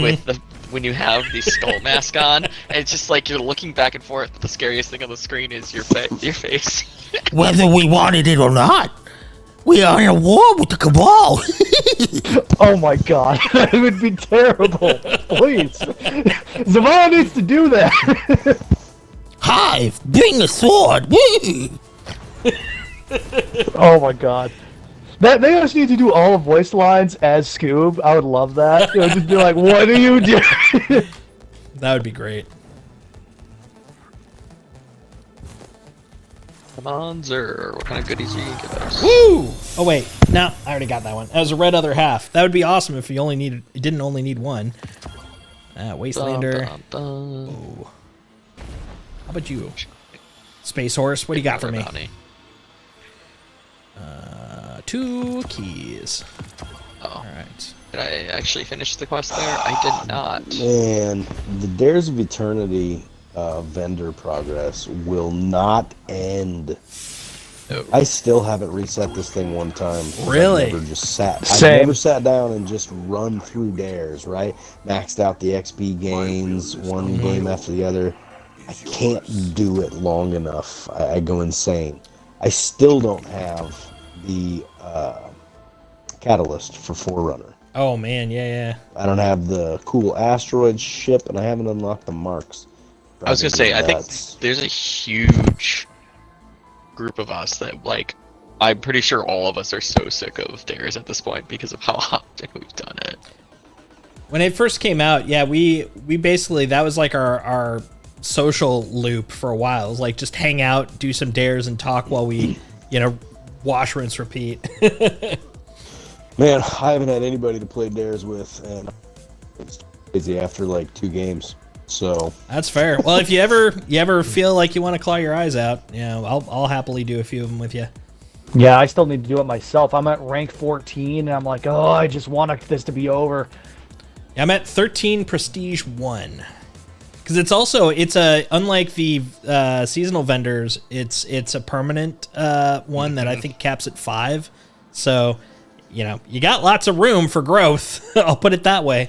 with the when you have the skull mask on, and it's just like you're looking back and forth. But the scariest thing on the screen is your face. Whether we wanted it or not, we are in a war with the Cabal. Oh my god, that would be terrible. Please, Zavala needs to do that. Hive, bring the sword. Woo! Oh my god. They just need to do all voice lines as Scoob. I would love that. You know, just be like, what are you doing? That would be great. Come on, Zer. What kind of goodies are you gonna give us? Woo! Oh wait, no, I already got that one. That was a red other half. That would be awesome if you didn't only need one. Wastelander. Bum, bum, bum. Oh. How about you, Space Horse? What do you got for me? Bounty. 2 keys. Oh. All right. Did I actually finish the quest there? I did not. And the Dares of Eternity vendor progress will not end. No. I still haven't reset this thing one time. Really? I've never sat down and just run through Dares, right? Maxed out the XP gains, one game after the other. I can't do it long enough. I go insane. I still don't have the catalyst for Forerunner. Oh man, yeah. I don't have the cool asteroid ship, and I haven't unlocked the marks. I was gonna say, I think there's a huge group of us that, like, I'm pretty sure all of us are so sick of Dares at this point because of how often we've done it. When it first came out, yeah, we basically, that was like our social loop for a while. It was like just hang out, do some dares, and talk while we, wash, rinse, repeat. Man, I haven't had anybody to play Dares with, and it's crazy after like 2 games. So That's fair. Well, if you ever feel like you want to claw your eyes out, I'll happily do a few of them with you. Yeah, I still need to do it myself. I'm at rank 14, and I'm like, oh, I just want this to be over. I'm at 13 Prestige 1. Because it's unlike the seasonal vendors, it's a permanent one that I think caps at 5. So, you got lots of room for growth. I'll put it that way.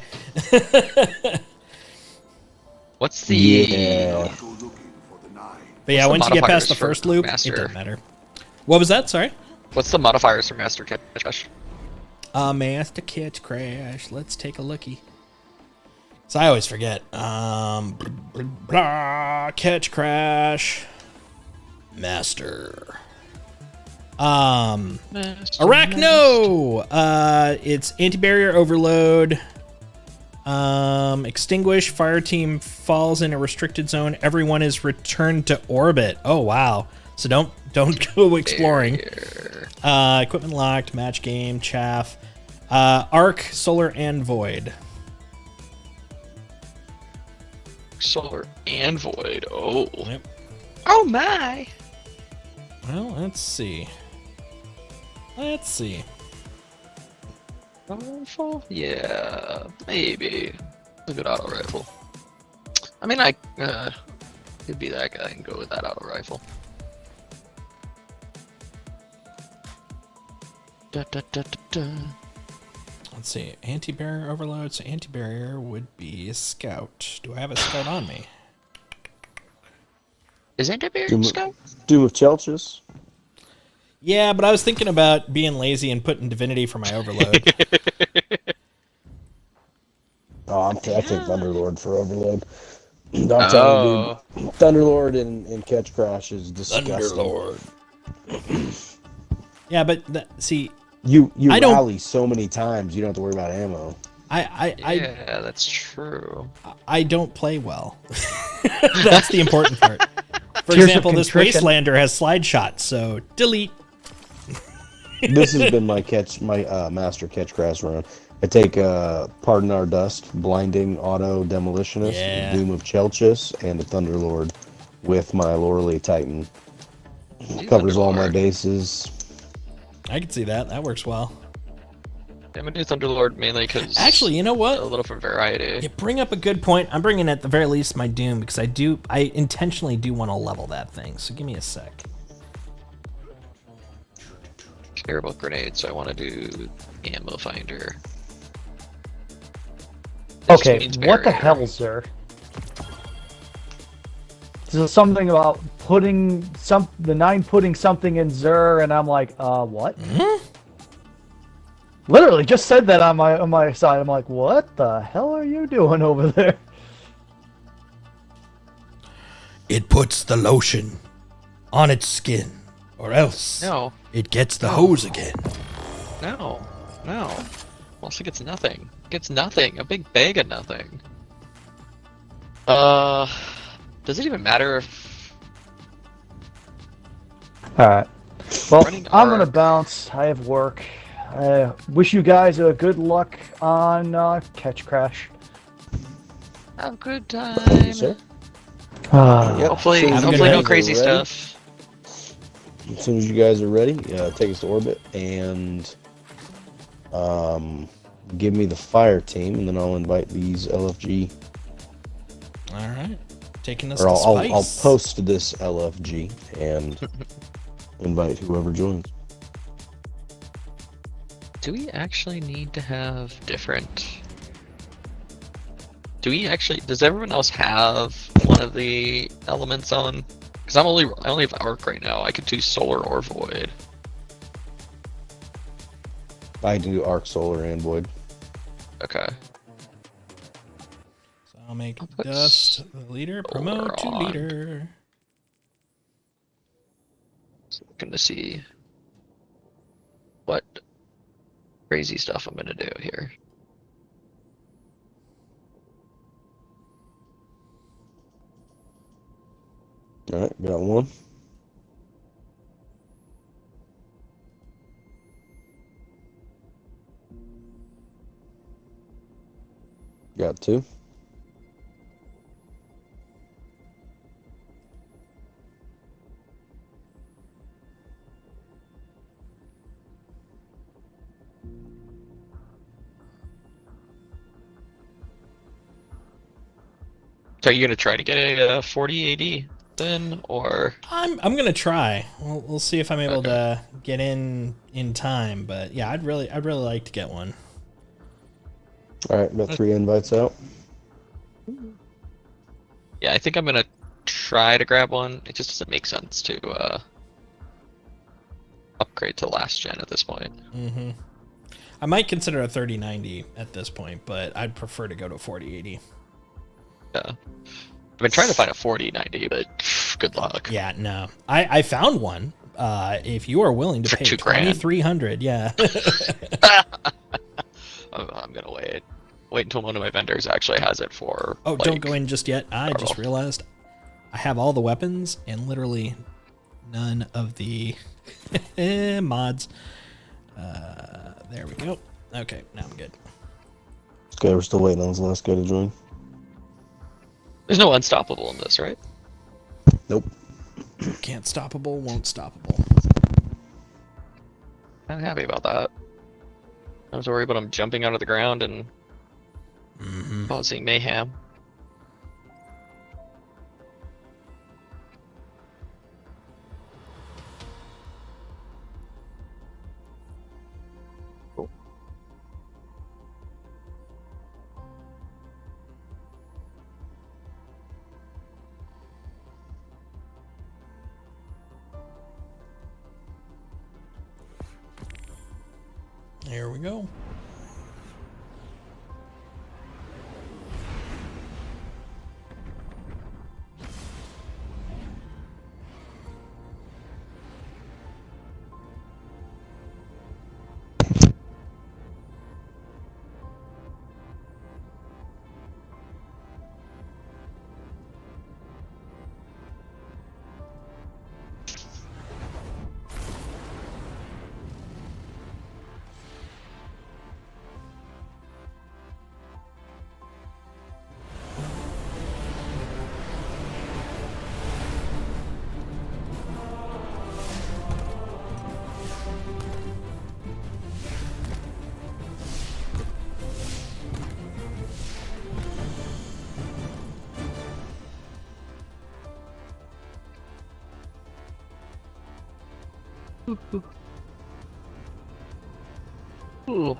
What's the... yeah, But yeah, What's once the you get past modifiers the for first loop, Master? it doesn't matter. What was that? Sorry? What's the modifiers for Master Catch Crash? Master Catch Crash. Let's take a lookie. So I always forget. Catch Crash. Master. Arachno! It's anti-barrier overload. Extinguish. Fire team falls in a restricted zone. Everyone is returned to orbit. Oh, wow. So don't go exploring. Equipment locked. Match game. Chaff. Arc, Solar, and Void. Solar and Void. Oh. Yep. Oh my! Well, let's see. Rifle? Yeah, maybe. A good auto rifle. I mean, could be that guy and go with that auto rifle. Da, da, da, da, da. Let's see. Anti-barrier overload. So anti-barrier would be scout. Do I have a scout on me? Is Antibarrier Doom scout? of Chelchis. Yeah, but I was thinking about being lazy and putting divinity for my overload. I take Thunderlord for overload. I'm telling you, dude, Thunderlord and Catch Crash is disgusting. Thunderlord. Yeah, but see, You I don't- rally so many times, you don't have to worry about ammo. Yeah, that's true. I don't play well. That's the important part. For Tears of example, this contrition. Wastelander has slide shot, so delete. This has been my Master Catch Crash run. I take Pardon Our Dust, Blinding Auto Demolitionist, Yeah. Doom of Chelchis, and a Thunderlord with my Lorelei Titan. Covers all my Thunderlord. bases. I can see that. That works well. I'm gonna do Thunderlord mainly because Actually, you know what? a little for variety. You bring up a good point. I'm bringing at the very least my Doom because I intentionally do want to level that thing. So give me a sec. airboat grenade, so I want to do ammo finder. This Okay, means what the barrier. hell, sir? This is something about putting the 9 putting something in Zur, and I'm like, what? Literally just said that on my side. I'm like, what the hell are you doing over there? It puts the lotion on its skin, or else No, it gets the hose again. no. Also gets nothing. Gets nothing. A big bag of nothing. Does it even matter if Alright. Well, Running I'm gonna arc. bounce. I have work. I wish you guys a good luck on Catch Crash. have a good Yes, time? sir. Yep. Hopefully, As soon as you hopefully no guys are crazy ready- stuff. As soon as you guys are ready, take us to orbit and give me the fire team, and then I'll invite these LFG. All right. Taking us Or to I'll Spice. post this LFG and invite whoever joins. Do we actually need to have different? Does everyone else have one of the elements on? Because I only have arc right now. I could do solar or void. I do arc, solar, and void. Okay. So I'll make I'll put Dust the leader, promote to on. leader. So looking to see what crazy stuff I'm gonna do here. All right, got one. Got two. So are you gonna try to get a 40 AD then, or I'm gonna try. We'll see if I'm able Okay. to get in time. But yeah, I'd really like to get one. All right, got 3 invites out. yeah, I think I'm gonna try to grab one. It just doesn't make sense to upgrade to last gen at this point. Mm-hmm. I might consider a 3090 at this point, but I'd prefer to go to 4080. Yeah. I've been trying to find a 4090, but good luck. Yeah, no. I found one. If you are willing to For pay $2,000. 2,300, yeah. I'm gonna wait until one of my vendors actually has it for. Oh, like, don't go in just yet. I just Turtle. realized I have all the weapons and literally none of the mods. There we go. Okay, now I'm good. Okay, we're still waiting on this last guy to join. There's no unstoppable in this, right? Nope. Can't stoppable, won't stoppable. I'm happy about that. I was worried about him jumping out of the ground and causing mayhem. Cool. There we go. Ooh.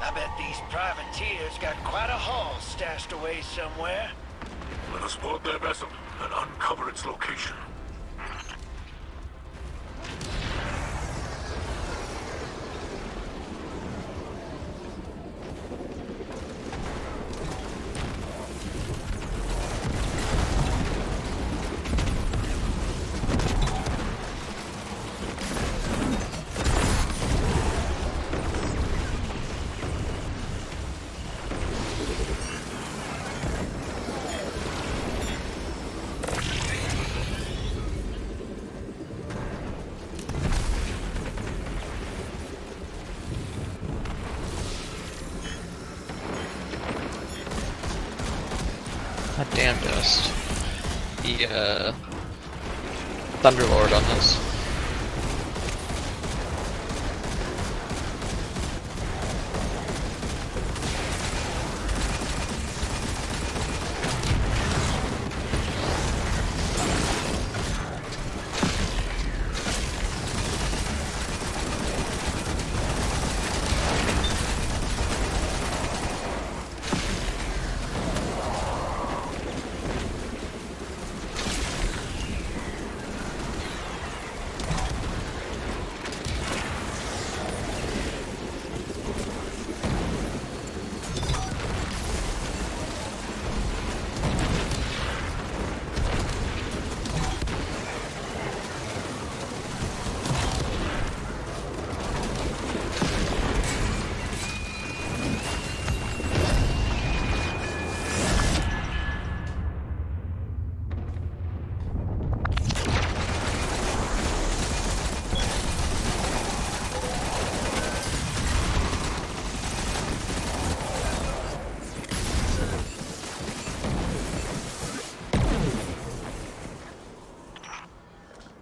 I bet these privateers got quite a haul stashed away somewhere. Let us board their vessel and uncover its location. God damn Dust. The Thunderlord on this.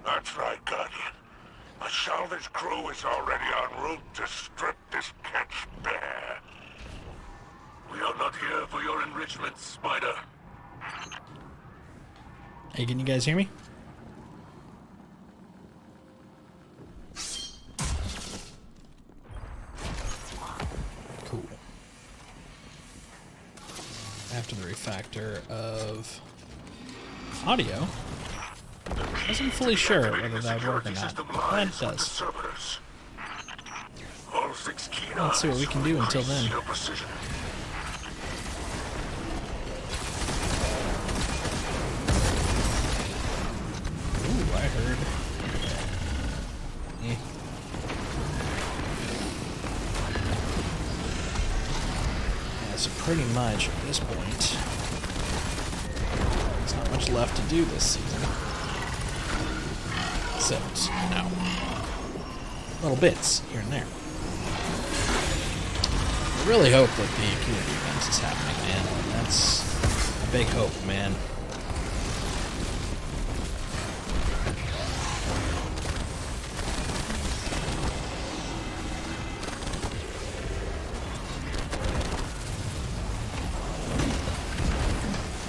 That's right, Guardian. A salvage crew is already en route to strip this catch bare. We are not here for your enrichment, Spider. Hey, can you guys hear me? Cool. After the refactor of audio, I wasn't fully sure whether that would work or not. But it does. Let's see what we can do until then. Ooh, I heard. Eh. Yeah, so pretty much at this point, there's not much left to do this season. Except, you know, little bits here and there. I really hope that the community events is happening, man. That's a big hope, man.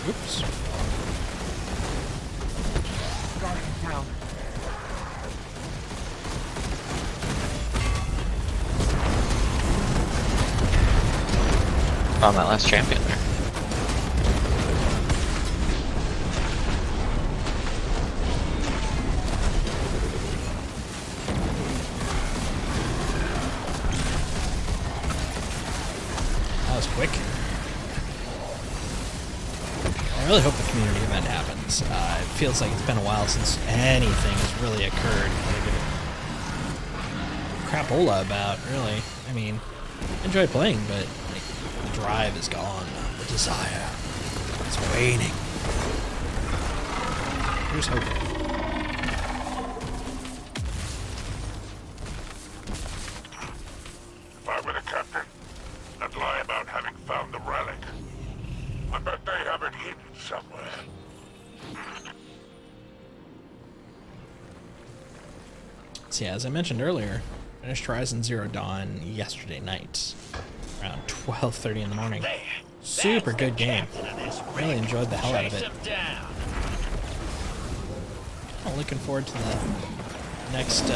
Oops. Found that last champion there. That was quick. I really hope the community event happens. It feels like it's been a while since anything has really occurred. Crapola about, really. I mean, I enjoy playing, but like, the drive is gone. The desire is waning. Here's hoping. If I were the captain, I'd lie about having found the relic. I bet they have it hidden somewhere. So yeah, as I mentioned earlier, finished Horizon Zero Dawn yesterday night, around 12:30 in the morning. Super good game. really enjoyed the hell out of Chase it. him down. I'm looking forward to the next,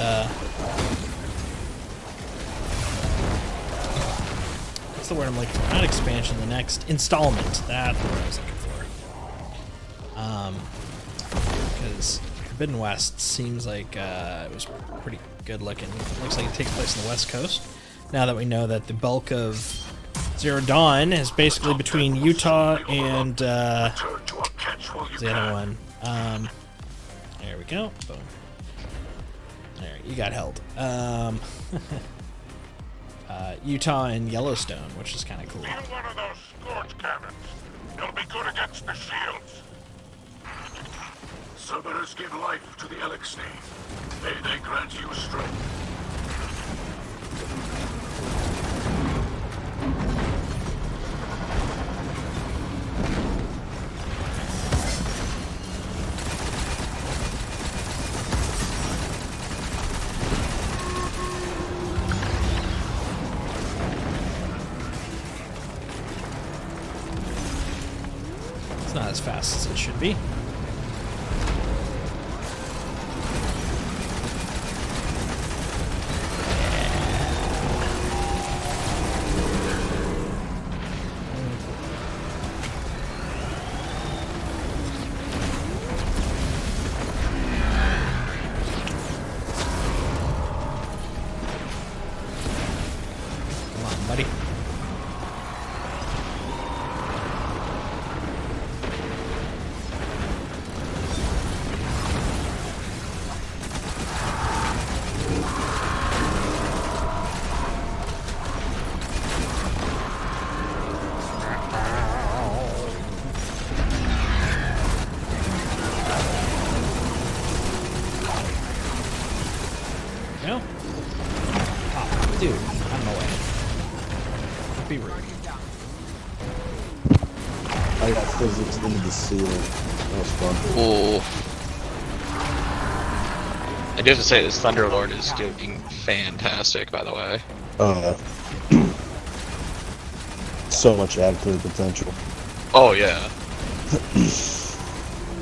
what's the word I'm looking for? Not expansion, the next installment. That's what I was looking for. Because Forbidden West seems like it was pretty good looking. It looks like it takes place on the West Coast. Now that we know that the bulk of Zero Dawn is basically between Utah and Turn to a catch while you the other can. one. There we go. Boom. There, you got held. Utah and Yellowstone, which is kind of cool. Feel one of those scorch cannons. It'll be good against the shields. Summoners give life to the Elixir. May they grant you strength. It's not as fast as it should be. Come on, buddy. No? Oh, dude, out of my way. Don't be rude. I got physics into the ceiling. That was fun. Ooh. I do have to say this Thunderlord is doing fantastic, by the way. So much add to the potential. Oh yeah.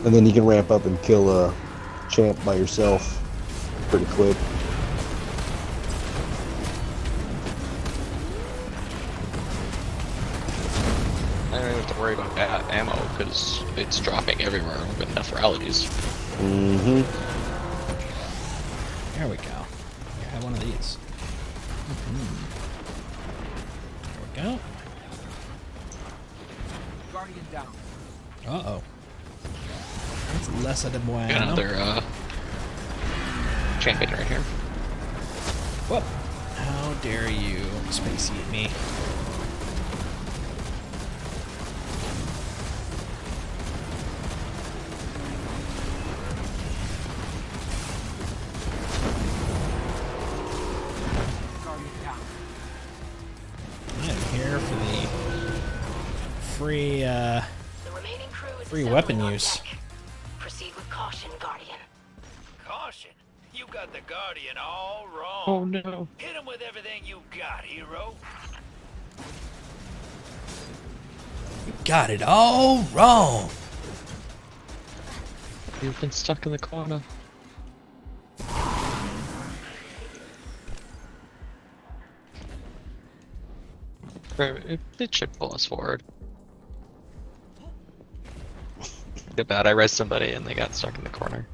And then you can ramp up and kill a champ by yourself pretty quick. I don't even have to worry about ammo because it's dropping everywhere with enough rallies. Mm-hmm. There we go. Here, have one of these. There we go. Guardian down. Uh-oh. That's less de bueno. Got another champion right here. Whoop. How dare you space eat me? Guardian down. I am here for the free, The remaining crew is free assembling weapon on use. deck. Proceed with caution, Guardian. Caution. You got the Guardian all wrong. Oh no. Hit him with everything you got, hero. Got it all wrong. You've been stuck in the corner. It should pull us forward. Too bad I rezzed somebody and they got stuck in the corner.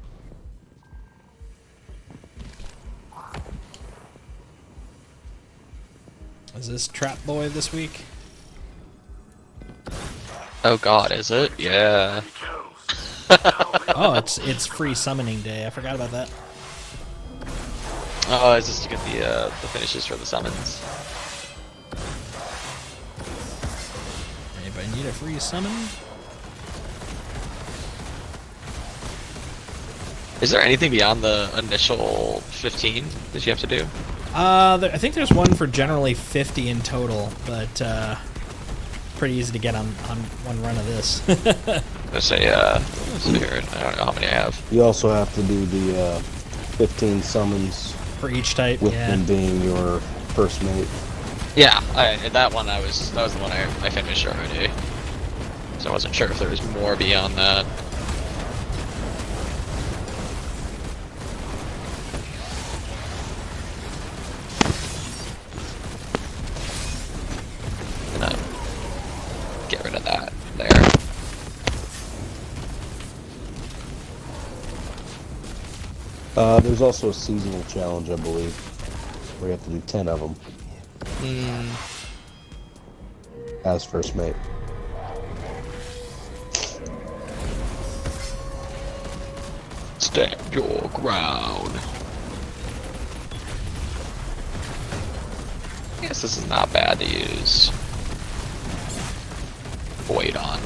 Is this Trap Boy this week? Oh god, is it? Yeah. Oh, it's free summoning day. I forgot about that. Oh, is this to get the finishes for the summons? Anybody need a free summon? Is there anything beyond the initial 15 that you have to do? I think there's one for generally 50 in total, but pretty easy to get on one run of this. Let's say, let's see here. I don't know how many I have. You also have to do the 15 summons For each type, with yeah. them being your first mate. Yeah, that one that was the one I finished already. So I wasn't sure if there was more beyond that. Gonna get rid of that there. There's also a seasonal challenge, I believe, where you have to do 10 of them as first mate. Stand your ground. I guess this is not bad to use Void on.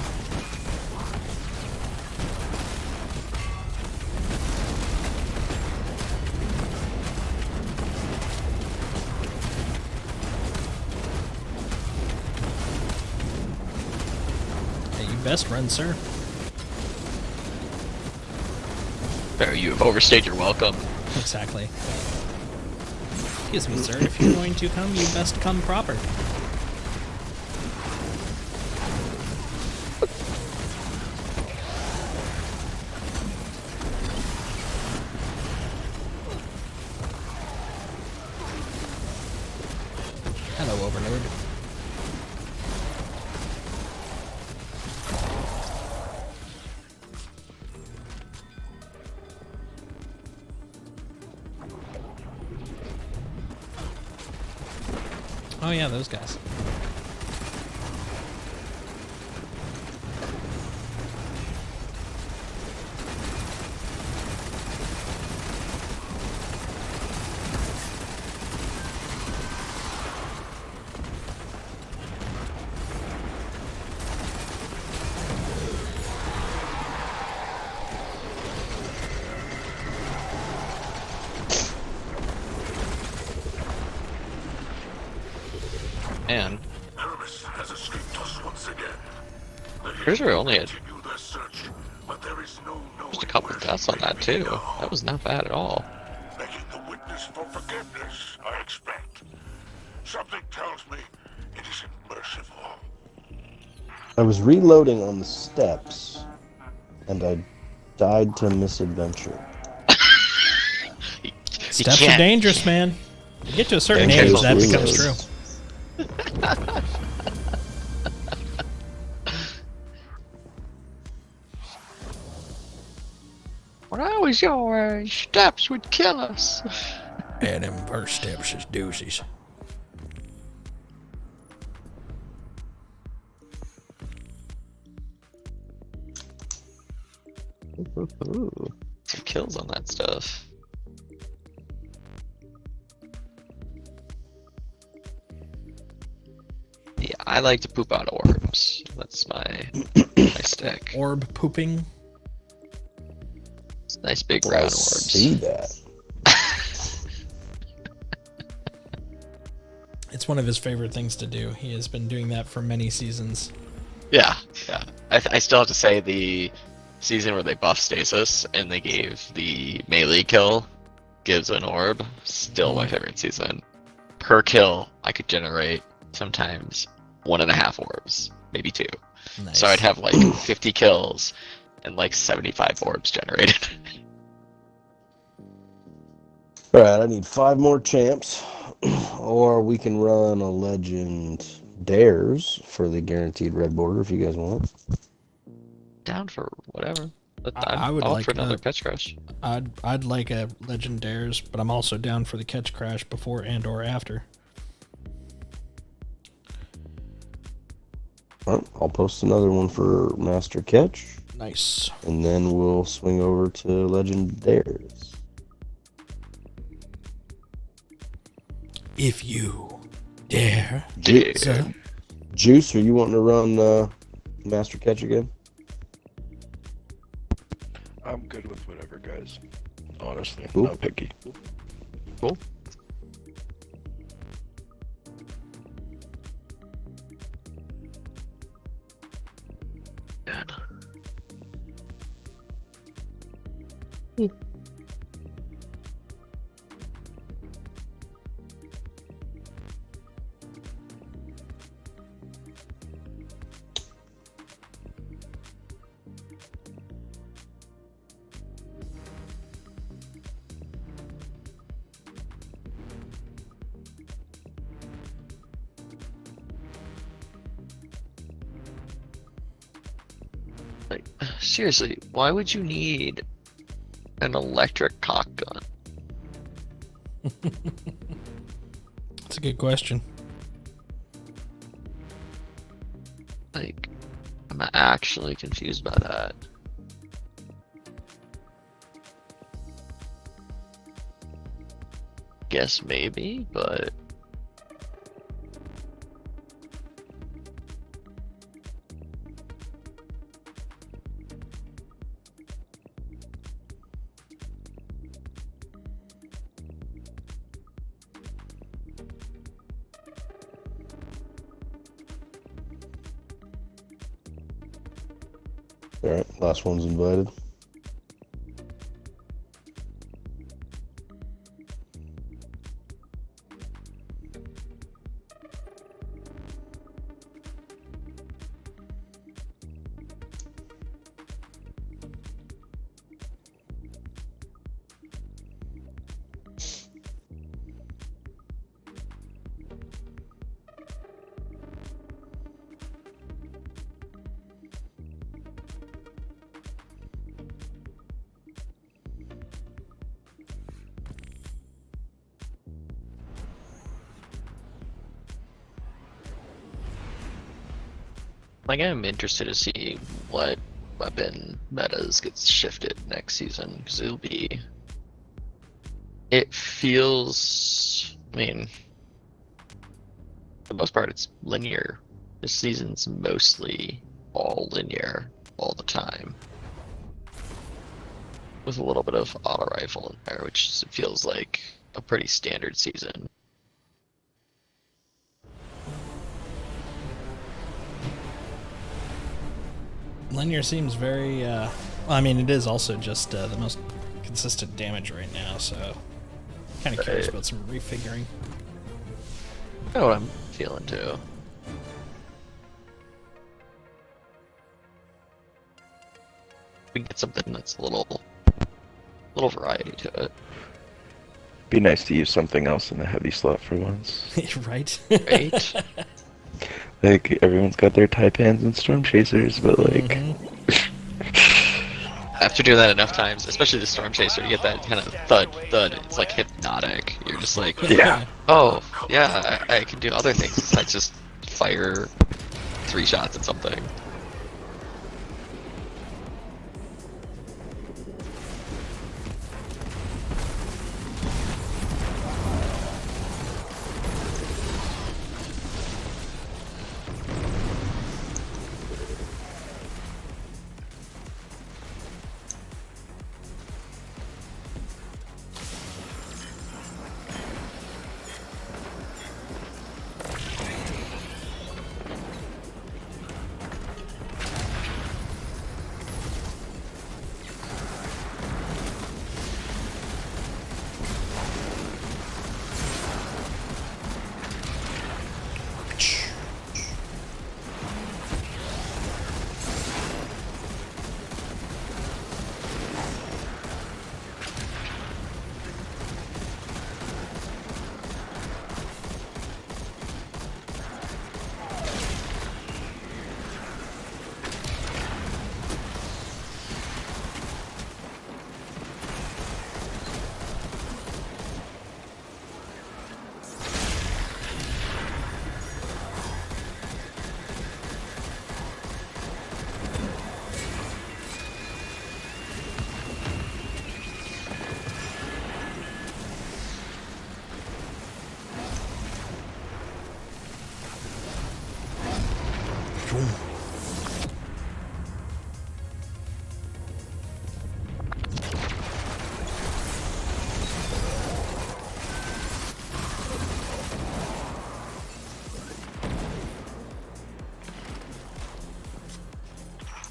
Hey, you best run, sir. Fair, you have overstayed your welcome. Exactly. Excuse me, sir. If you're going to come, you best come proper. Hello, Overlord. Oh yeah, those guys. Man, Aramis has escaped us once again. here's where only had Continue their search, but there is no knowing just a couple where of deaths she on may that be too. now. That was not bad at all. Making the witness for forgiveness, I expect. Something tells me it isn't merciful. I was reloading on the steps, and I died to misadventure. Steps are dangerous, man. You get to a certain age, Dangerous that becomes true. reloads. When I was your age, steps would kill us. And them first steps is doozies. Ooh, some kills on that stuff. Yeah, I like to poop out orbs. That's my stick. Orb pooping. It's nice big I round orbs. see that. It's one of his favorite things to do. He has been doing that for many seasons. Yeah, yeah. I still have to say the season where they buffed Stasis and they gave the melee kill gives an orb. Still my favorite season. Per kill, I could generate sometimes 1.5 orbs, maybe 2. Nice. So I'd have like 50 kills and like 75 orbs generated. Alright, I need 5 more champs, or we can run a legend dares for the guaranteed red border if you guys want. Down for whatever. But I I'm would all like for another a- catch crush. I'd like a Legend Dares, but I'm also down for the catch crash before and or after. Well, I'll post another one for Master Catch, Nice. and then we'll swing over to Legend Dares. If you dare, Ju- Juice, are you wanting to run Master Catch again? I'm good with whatever, guys. Honestly, Cool. not picky. Cool. Done. Like, seriously, why would you need an electric cock gun? That's a good question. Like, I'm actually confused by that. Guess maybe, but Alright, last one's invited. like I'm interested to see what weapon metas gets shifted next season, because it'll be. It feels. I mean, for the most part, it's linear. This season's mostly all linear all the time, with a little bit of auto rifle in there, which feels like a pretty standard season. Linear seems very, well, I mean, it is also just the most consistent damage right now, so kind of curious about some refiguring. I know what I'm feeling too. We get something that's a little variety to it. Be nice to use something else in the heavy slot for once. Right? Right? Like, everyone's got their Taipans and Storm Chasers, but like... After doing that enough times, especially the Storm Chaser, you get that kind of thud. It's like hypnotic. You're just like, Yeah. Oh, yeah, I can do other things besides just fire 3 shots at something.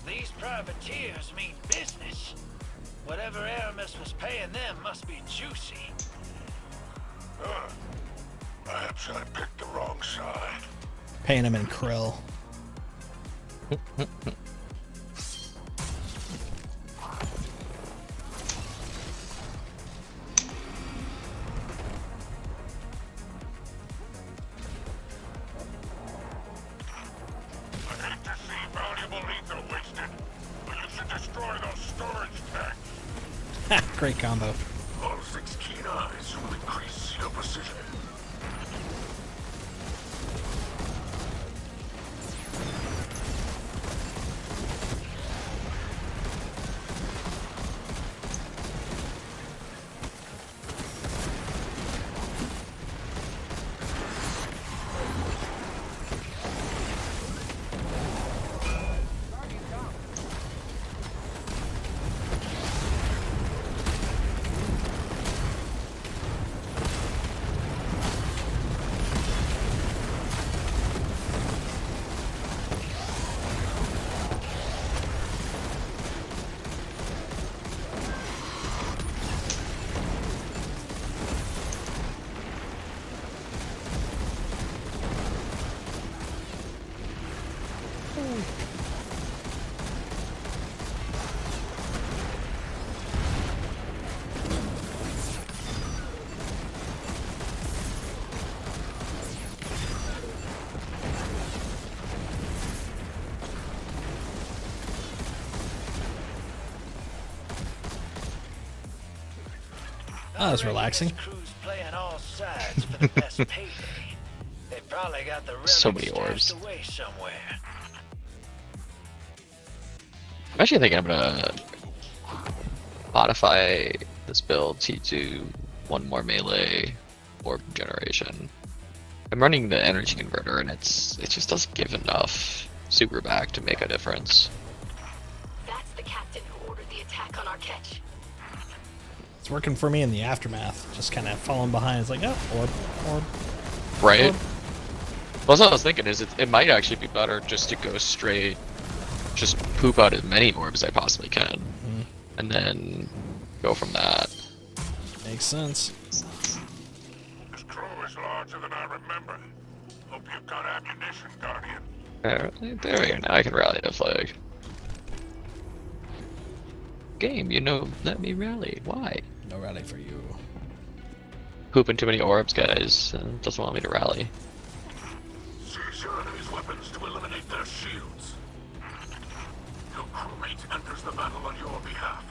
These privateers mean business. Whatever Aramis was paying them must be juicy. Perhaps I picked the wrong side. Paying him in krill. I hate to see valuable ether wasted, but Great combo. All 6 keen eyes will increase your precision. Oh, that's relaxing. Crew's playing all sides for the best payday. They probably got the So relics many orbs. stashed away somewhere. I'm actually thinking I'm gonna modify this build to do one more melee orb generation. I'm running the energy converter and it just doesn't give enough super back to make a difference. That's the captain who ordered the attack on our catch. It's working for me in the aftermath. Just kind of falling behind. It's like, oh, orb. Right? Orb. Well, what I was thinking is it might actually be better just to go straight, just poop out as many orbs as I possibly can, and then go from that. Makes sense. This crew is larger than I remember. Hope you've got ammunition, Guardian. There we go. Now I can rally the flag. Game, let me rally. Why? No rally for you. Pooping too many orbs, guys. Doesn't want me to rally. Seize your enemy's weapons to eliminate their shields. Your crewmate enters the battle on your behalf.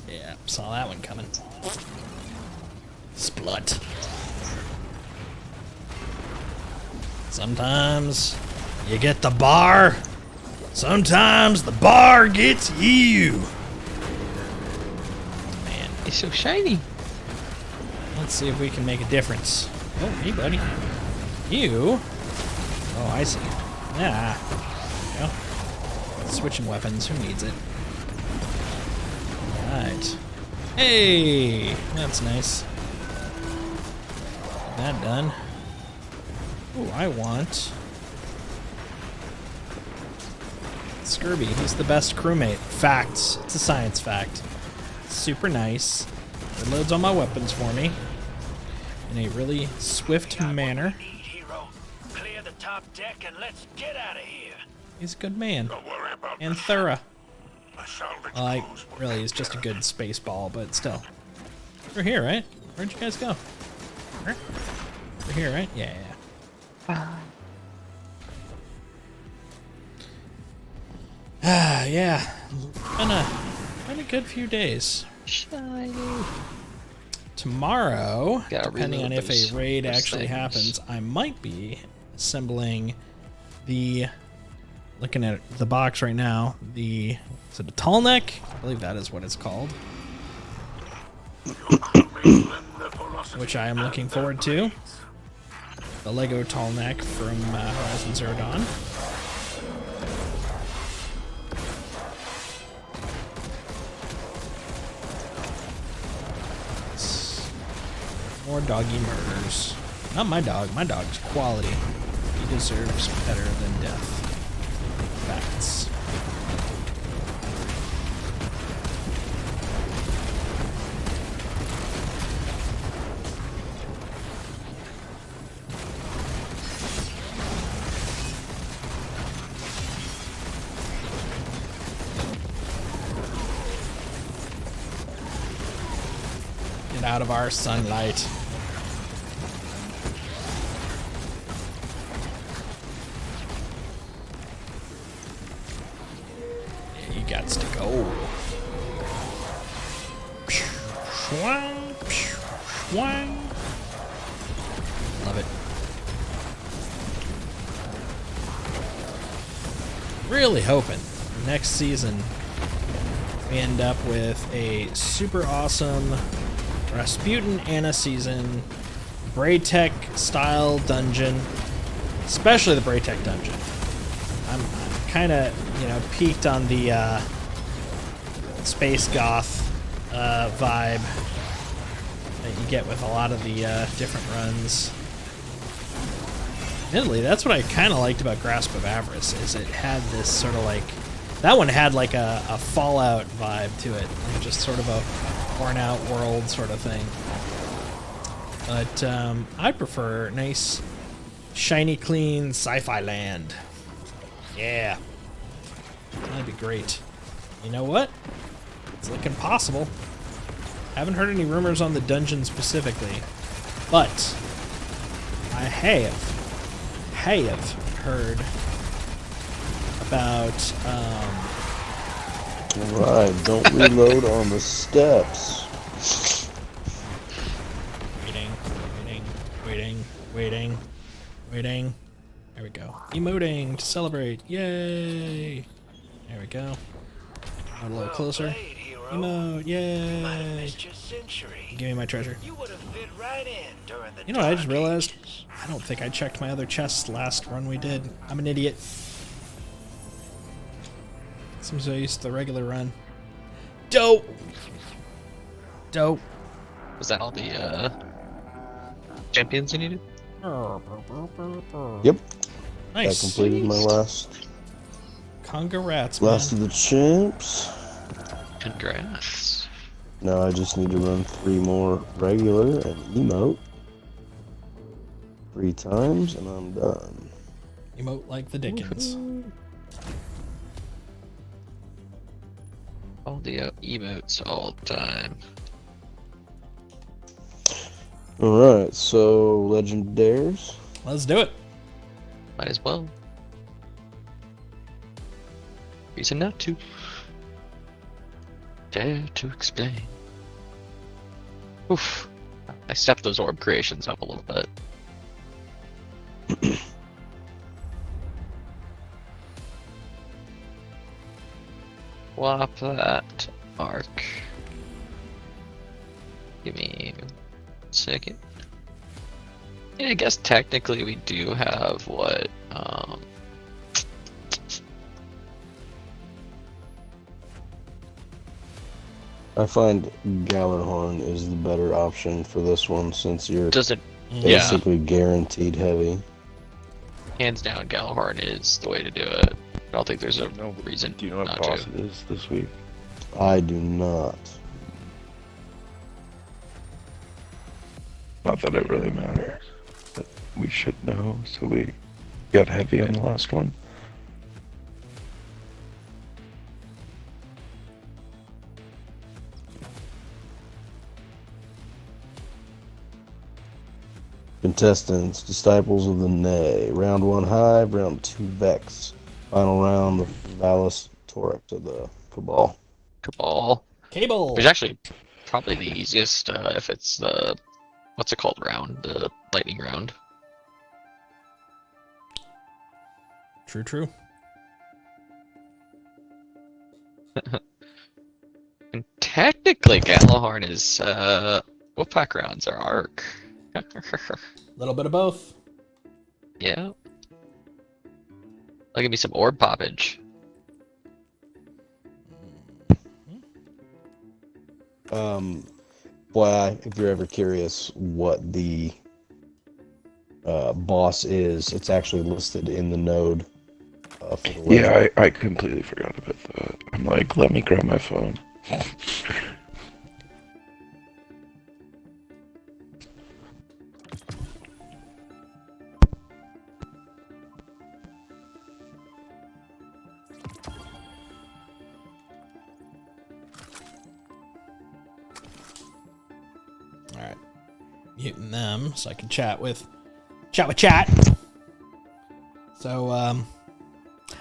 Yeah, saw that one coming. Splut. Sometimes you get the bar. Sometimes the bar gets you. Man, It's so shiny. let's see if we can make a difference. Oh, hey, buddy. You? Oh, I see. Yeah. There you go. Switching weapons. Who needs it? Right. Hey, that's nice. Get that done. Ooh, I want Skirby. He's the best crewmate. Facts. It's a science fact. Super nice. It loads all my weapons for me in a really swift manner. Hero, clear the top deck and let's get out of here. He's a good man Don't worry about and thorough. the salvage Like, crews will really, take he's just a care of good space ball, but still. We're here, right? Where'd you guys go? We're here, right? Yeah. Yeah. Been a good few days. Shiny. Tomorrow, Gotta depending on reload if those a raid things. actually happens, I might be assembling the. Looking at the box right now, is it a tall neck? I believe that is what it's called. Which I am looking forward to. The Lego tall neck from Horizon Zero Dawn. More doggy murders. Not my dog. My dog's quality. He deserves better than death. Facts. Get out of our sunlight. Yeah, you gots to go. Swang, swang. Love it. Really hoping next season we end up with a super awesome Rasputin Anna season, Braytech style dungeon, especially the Braytech dungeon. I'm kind of, peaked on the space goth vibe that you get with a lot of the different runs. Admittedly, that's what I kind of liked about Grasp of Avarice, is it had this sort of like, that one had like a Fallout vibe to it, like just sort of a worn out world sort of thing. But I prefer nice, shiny, clean sci-fi land. Yeah. That'd be great. You know what? It's looking possible. Haven't heard any rumors on the dungeon specifically, but I have heard about Alright, don't reload on the steps. waiting. There we go. Emoting to celebrate. Yay! There we go. A little closer. Emote. Yay! Give me my treasure. You know what I just realized? I don't think I checked my other chests last run we did. I'm an idiot. Seems I used the regular run. Dope! Was that all the champions you needed? Yep. Nice. That completed my last. Congrats, man. Last of the champs. Congrats. Now I just need to run 3 more regular and emote 3 times, and I'm done. Emote like the Dickens. All the emotes all the time. Alright, so Legendaires. Let's do it. Might as well. Reason not to. Dare to explain. Oof. I stepped those orb creations up a little bit. Swap that arc. Give me a second. Yeah, I guess technically we do have what, I find Gallarhorn is the better option for this one, since you're basically guaranteed heavy. Hands down, Galahorn is the way to do it. I don't think there's a reason. Do you know what not boss to. it is this week? I do not. Not that it really matters, but we should know, so we got heavy on the last one. Contestants, Disciples of the Nay. Round 1 Hive, round 2 Vex. Final round, the Valis Torek to the Cabal. Cabal. Cable. Which is actually probably the easiest if it's the what's it called round, the lightning round. True. And technically, Galahorn is Wolfpack rounds are Arc. A little bit of both. Yeah. I'll give me some orb poppage. Boy, if you're ever curious what the boss is, it's actually listed in the node. For the Yeah, I completely forgot about that. I'm like, let me grab my phone. Alright. Muting them so I can chat with chat. So,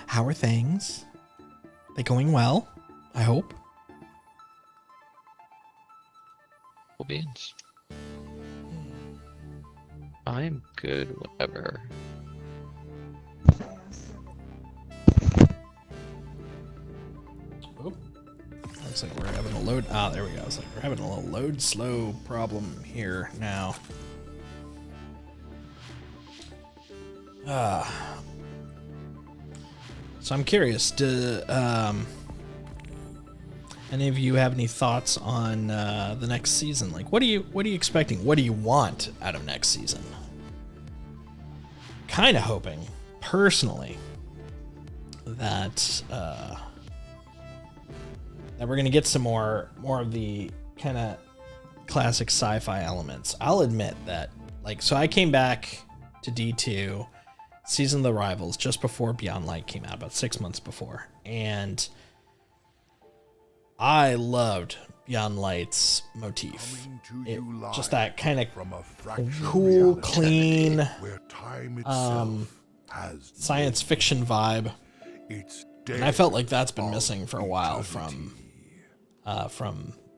how are things? They going well? I hope. Cool beans. I'm good, whatever. Oop. Looks like we're having a load. Ah, there we go. It's like we're having a little load slow problem here now. So I'm curious, do any of you have any thoughts on the next season? Like, what are you expecting? What do you want out of next season? Kind of hoping, personally, that that we're gonna get some more of the kind of classic sci-fi elements. I'll admit that, like, so I came back to D2 Season of the Rivals just before Beyond Light came out, about 6 months before, and I loved Beyond Light's motif. Just that kind of cool, clean science fiction vibe, and I felt like that's been missing for a while from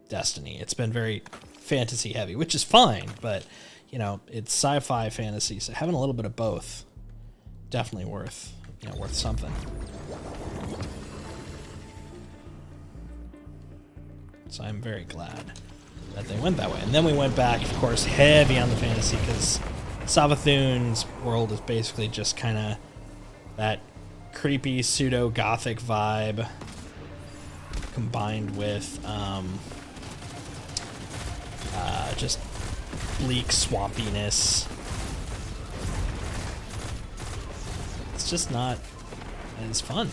Destiny. It's been very fantasy heavy, which is fine, but you know, it's sci-fi fantasy, so having a little bit of both definitely worth something. So I'm very glad that they went that way. And then we went back, of course, heavy on the fantasy, because Savathun's world is basically just kind of that creepy pseudo-gothic vibe combined with just bleak swampiness. It's just not as fun,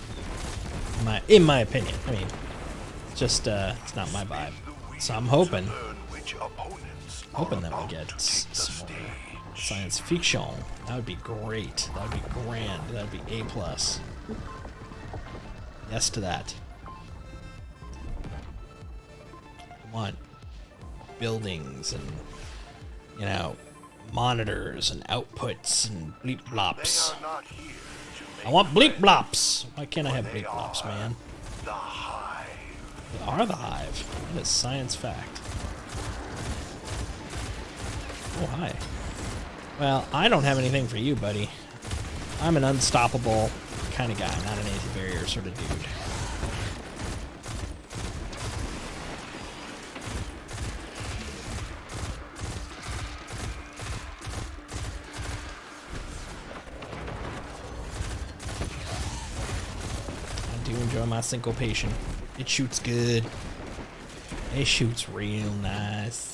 in my opinion. I mean, it's just it's not my vibe. So I'm hoping that we get some more science fiction. That would be great. That would be grand. That would be A+. Yes to that. I want buildings and, you know, monitors and outputs and bleep blops. I want bleep blops. Why can't I have bleep blops, man? They are the Hive. That is science fact. Oh, hi. Well, I don't have anything for you, buddy. I'm an unstoppable kind of guy, not an anti-barrier sort of dude. I do enjoy my syncopation. It shoots good. It shoots real nice.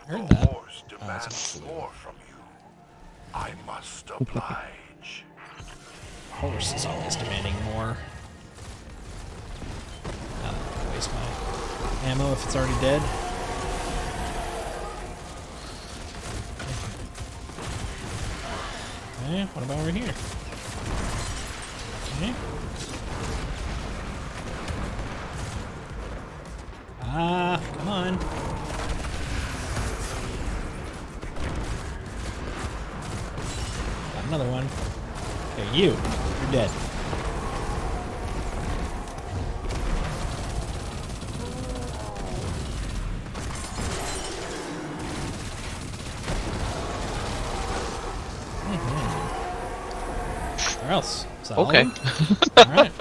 Heard that. Demands more from you. I must oblige. Horse is always demanding more. Not gonna waste my ammo if it's already dead. Okay, what about over here? Okay. Ah, come on. Got another one. Okay, you're dead. Where else? Is that all Okay. of them? Alright.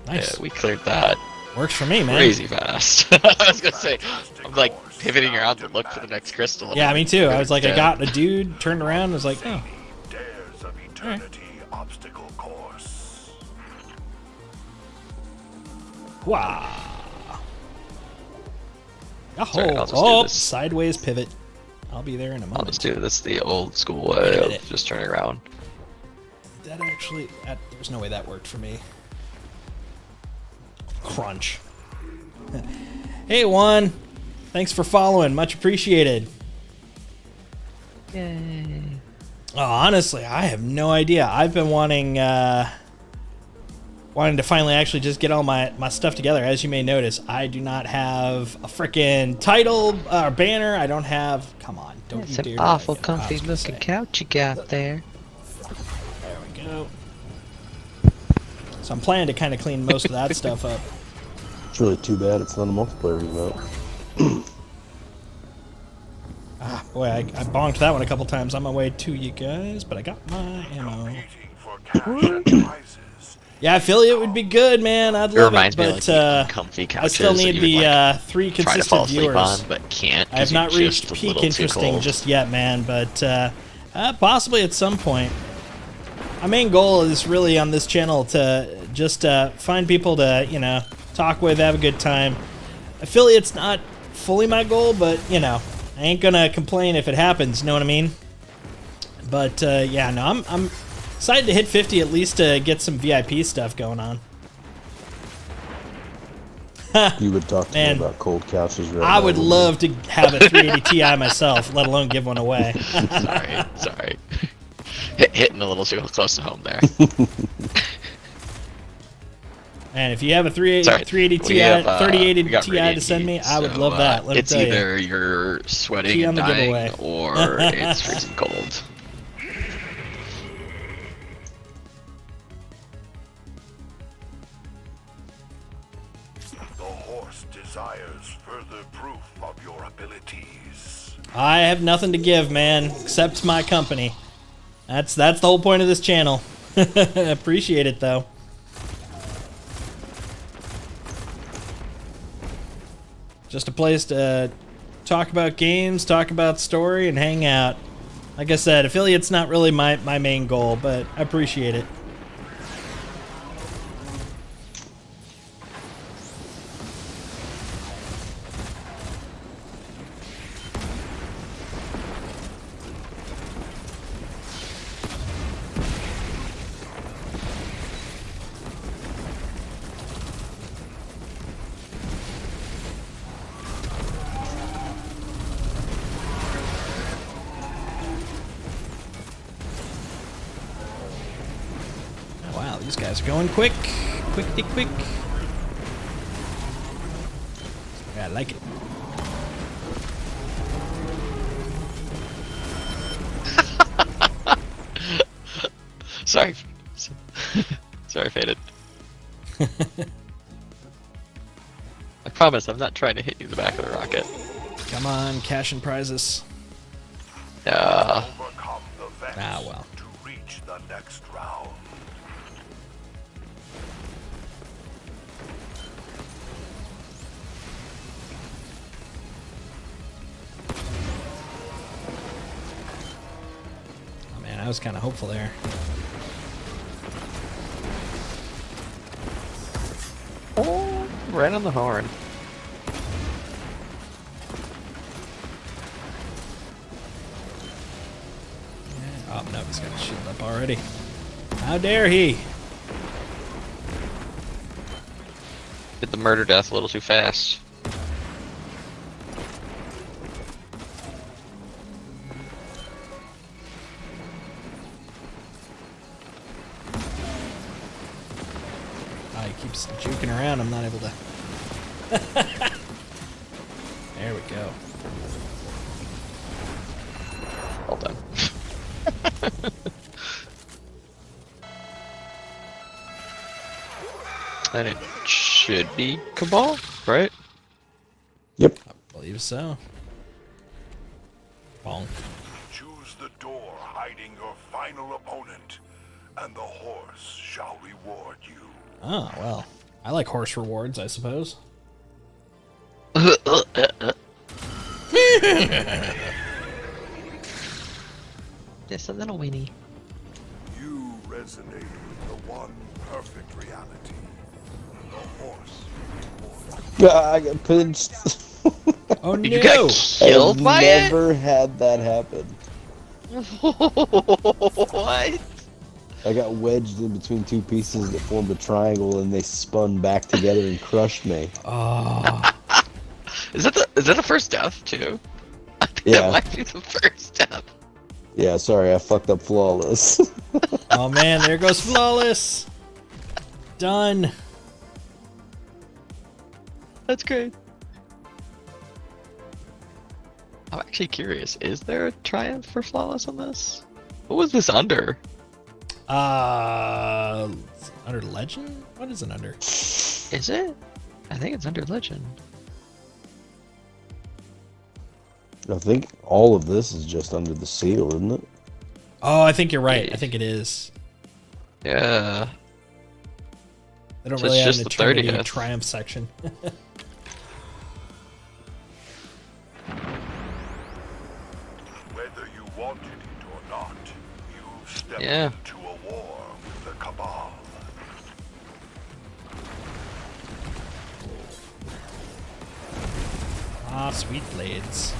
Nice. Yeah, we cleared that. Works for me, man. Crazy fast. I was gonna say, I'm like pivoting around to look for the next crystal. Yeah, me too. I was like, I Yeah. got a dude, turned around, and was like, oh. Dares of Eternity obstacle course. Wow. Sorry, I'll just do Oh, this. sideways pivot. I'll be there in a I'll moment. just do this the old school way Did of it. just turning around. That actually, there's no way that worked for me. Crunch. Hey, Juan. Thanks for following. Much appreciated. Yay. Oh, honestly, I have no idea. I've been wanting to finally actually just get all my stuff together. As you may notice, I do not have a frickin' title or banner. I don't have... Come on. Don't It's you dare an do awful that again. I comfy was gonna looking say. couch you got there. There we go. So I'm planning to kind of clean most of that stuff up. It's really too bad it's not a multiplayer event. Ah, boy, I bonked that one a couple times on my way to you guys, but I got my ammo. Yeah, affiliate would be good, man. I'd It love reminds it, me of but like the uncomfy I couches still that need you would, the like, 3 try to fall consistent asleep viewers. on, but can't I have 'cause you're not reached just a peak little too interesting cold. just yet, man, but possibly at some point. My main goal is really on this channel to just find people to, you know, talk with, have a good time. Affiliate's not fully my goal, but, you know, I ain't gonna complain if it happens, you know what I mean? But, yeah, no, I'm excited to hit 50 at least to get some VIP stuff going on. You would talk to Man. me about cold couches right I now, would wouldn't love to have a 380 Ti myself, let alone give one away. sorry. Hitting a little too close to home there. And if you have a 380 Sorry, 380 we Ti, have, 3080 we got Ti radiant to send me, heat, I would so, love that. Let me it's tell you. either you're sweating Key on and the dying, giveaway. or it's freezing cold. The horse desires further proof of your abilities. I have nothing to give, man, except my company. That's the whole point of this channel. Appreciate it though. Just a place to talk about games, talk about story, and hang out. Like I said, affiliate's not really my main goal, but I appreciate it. Oh, wow, these guys are going quick. Quickly quick. Yeah, I like it. Sorry. Sorry, Faded. I promise I'm not trying to hit you in the back of the rocket. Come on, cash and prizes. Overcome the vexed Ah, well. to reach the next round. Oh man, I was kind of hopeful there. Oh, right on the horn. Oh no, he's got a shield up already. How dare he? Did the murder death a little too fast. around, I'm not able to. There we go. Well done. And it should be Cabal, right? Yep. I believe so. Bonk. Choose the door hiding your final opponent, and the horse shall reward you. Oh, well. I like horse rewards, I suppose. Just a little weenie. You resonate with the one perfect reality. The horse rewards I got pinched. Oh no! You got killed I've by it? never had that happen. What? I got wedged in between two pieces that formed a triangle, and they spun back together and crushed me. Oh. Is that the first death too? I think Yeah. that might be the first death. Yeah, sorry, I fucked up Flawless. Oh man, there goes Flawless. Done. That's great. I'm actually curious. Is there a triumph for Flawless on this? What was this under? Under Legend? What is it under? Is it? I think it's under Legend. I think all of this is just under the seal, isn't it? Oh, I think you're right. I think it is. Yeah. They don't So really it's have just an the Eternity 30th. Triumph section. Whether you wanted it or not, you stepped Yeah. into a war with the Cabal. Ah, sweet blades.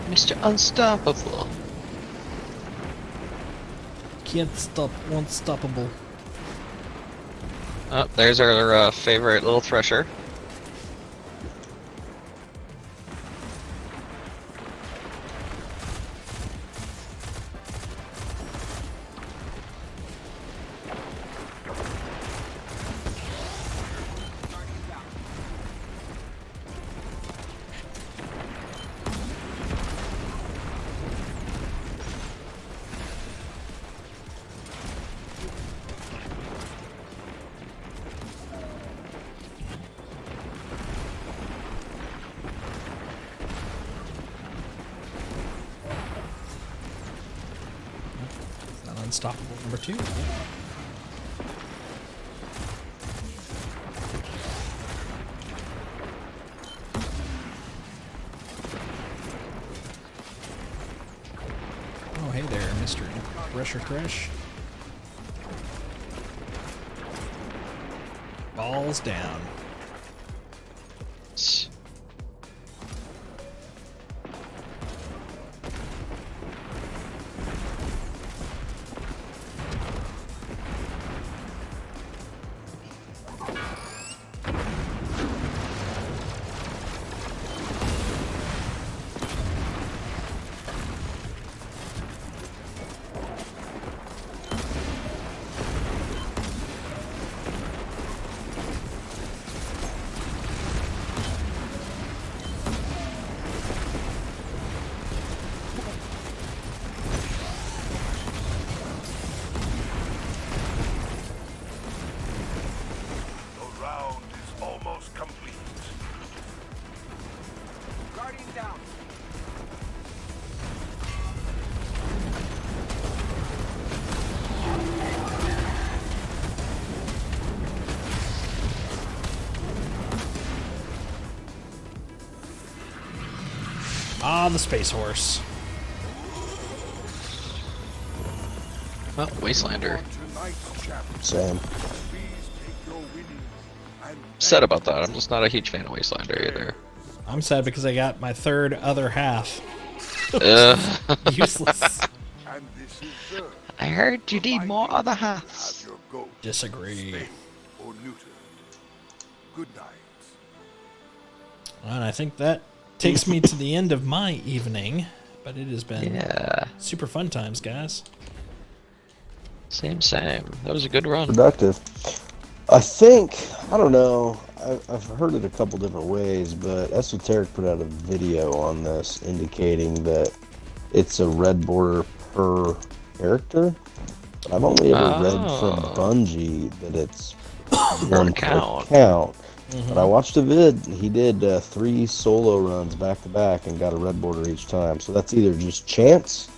Mr. Unstoppable. Can't stop, won't stoppable. Oh, there's our favorite little thresher. Not unstoppable number 2. Oh, hey there, Mr. Thresher Crash. Balls down. The round is almost complete. Guardian down. Ah, the Space Horse. Oh, Wastelander. Sam. Sad about that. I'm just not a huge fan of Wastelander either. I'm sad because I got my third other half. Useless. And this is I heard you need more other halves. your goat. Disagree. or neutered. Good night. And I think that takes me to the end of my evening, but it has been super fun times, guys. Same. That was a good run. Productive. I think, I don't know, I've heard it a couple different ways, but Esoteric put out a video on this indicating that it's a red border per character. But I've only ever read from Bungie that it's one per count. But I watched a vid, he did 3 solo runs back to back and got a red border each time. So that's either just chance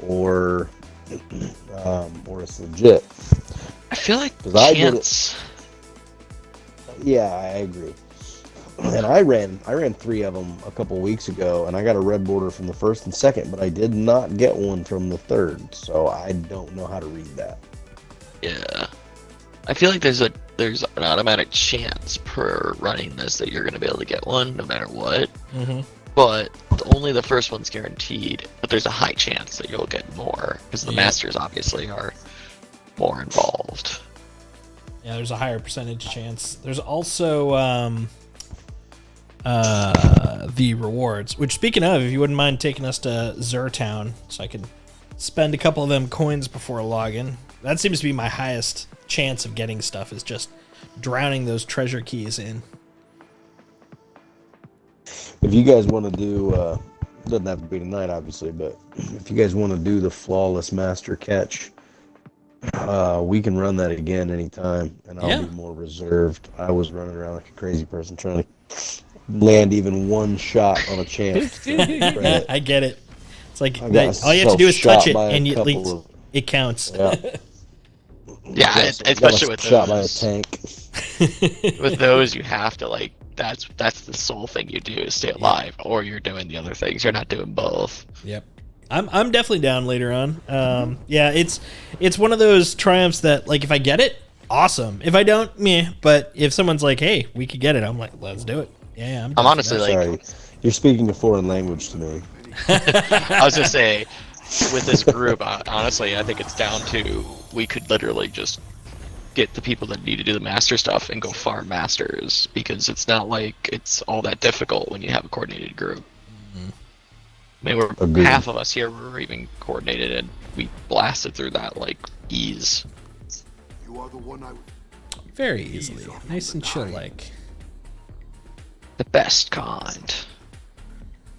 or it's legit. I feel like chance. Yeah, I agree. And I ran 3 of them a couple weeks ago, and I got a red border from the first and second, but I did not get one from the third, so I don't know how to read that. Yeah, I feel like there's an automatic chance per running this that you're going to be able to get one no matter what. But only the first one's guaranteed. But there's a high chance that you'll get more because the masters obviously are more involved. Yeah, there's a higher percentage chance. There's also the rewards, which, speaking of, if you wouldn't mind taking us to Zertown so I can spend a couple of them coins before login. That seems to be my highest chance of getting stuff, is just drowning those treasure keys in. If you guys want to do, doesn't have to be tonight, obviously, but if you guys want to do the Flawless Master Catch, we can run that again anytime, and I'll be more reserved. I was running around like a crazy person trying to land even one shot on a chance. I get it. It's like all you have to do is touch it, and it counts. Yeah, especially with shot those. by a tank. With those, you have to that's the sole thing you do is stay alive, or you're doing the other things. You're not doing both. Yep. I'm definitely down later on. Yeah, it's one of those triumphs that, like, if I get it, awesome. If I don't, meh. But if someone's like, hey, we could get it, I'm like, let's do it. Yeah, I'm honestly like, sorry, you're speaking a foreign language to me. I was gonna say, with this group, honestly, I think it's down to we could literally just get the people that need to do the master stuff and go farm masters, because it's not like it's all that difficult when you have a coordinated group. I mean, half of us here were even coordinated, and we blasted through that like ease. You are the one I very easily, nice and chill like. The best kind.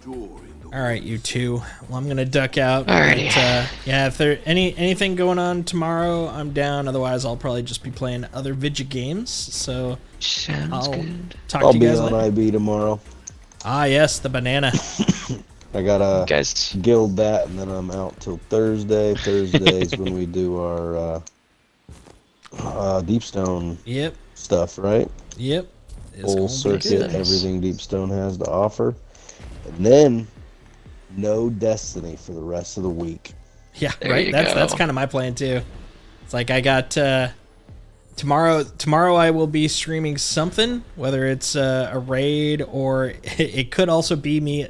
All right, you two. Well, I'm gonna duck out. Alrighty. But, yeah, if there anything going on tomorrow, I'm down. Otherwise, I'll probably just be playing other video games. So sounds good. Talk to you guys later. I'll be on IB tomorrow. Ah, yes, the banana. I gotta guild that, and then I'm out till Thursday. Thursdays when we do our Deepstone stuff, right? Yep. Full circuit, everything Deepstone has to offer. And then no Destiny for the rest of the week. Yeah, right. That's kind of my plan too. It's like I got tomorrow I will be streaming something, whether it's a raid or it could also be me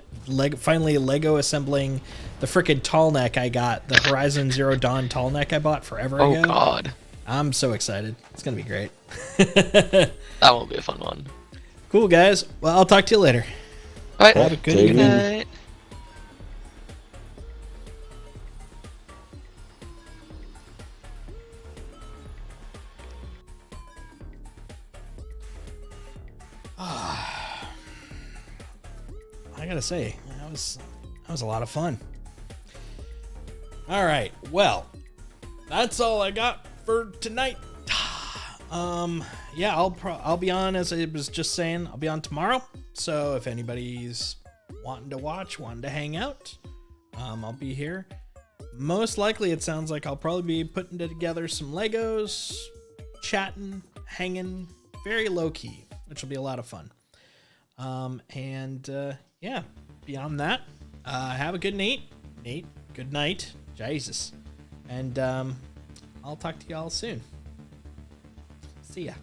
finally Lego assembling the frickin' tall neck I got, the Horizon Zero Dawn tall neck I bought forever ago. Oh god. I'm so excited. It's going to be great. That will be a fun one. Cool, guys. Well, I'll talk to you later. All right. Have a good evening. Night. I gotta say, that was a lot of fun. All right, well, that's all I got for tonight. Yeah, I'll be on, as I was just saying, I'll be on tomorrow. So if anybody's wanting to watch, wanting to hang out, I'll be here. Most likely, it sounds like I'll probably be putting together some Legos, chatting, hanging, very low key, which will be a lot of fun. Yeah, beyond that, have a good night. Good night. Jesus. And I'll talk to y'all soon. See ya.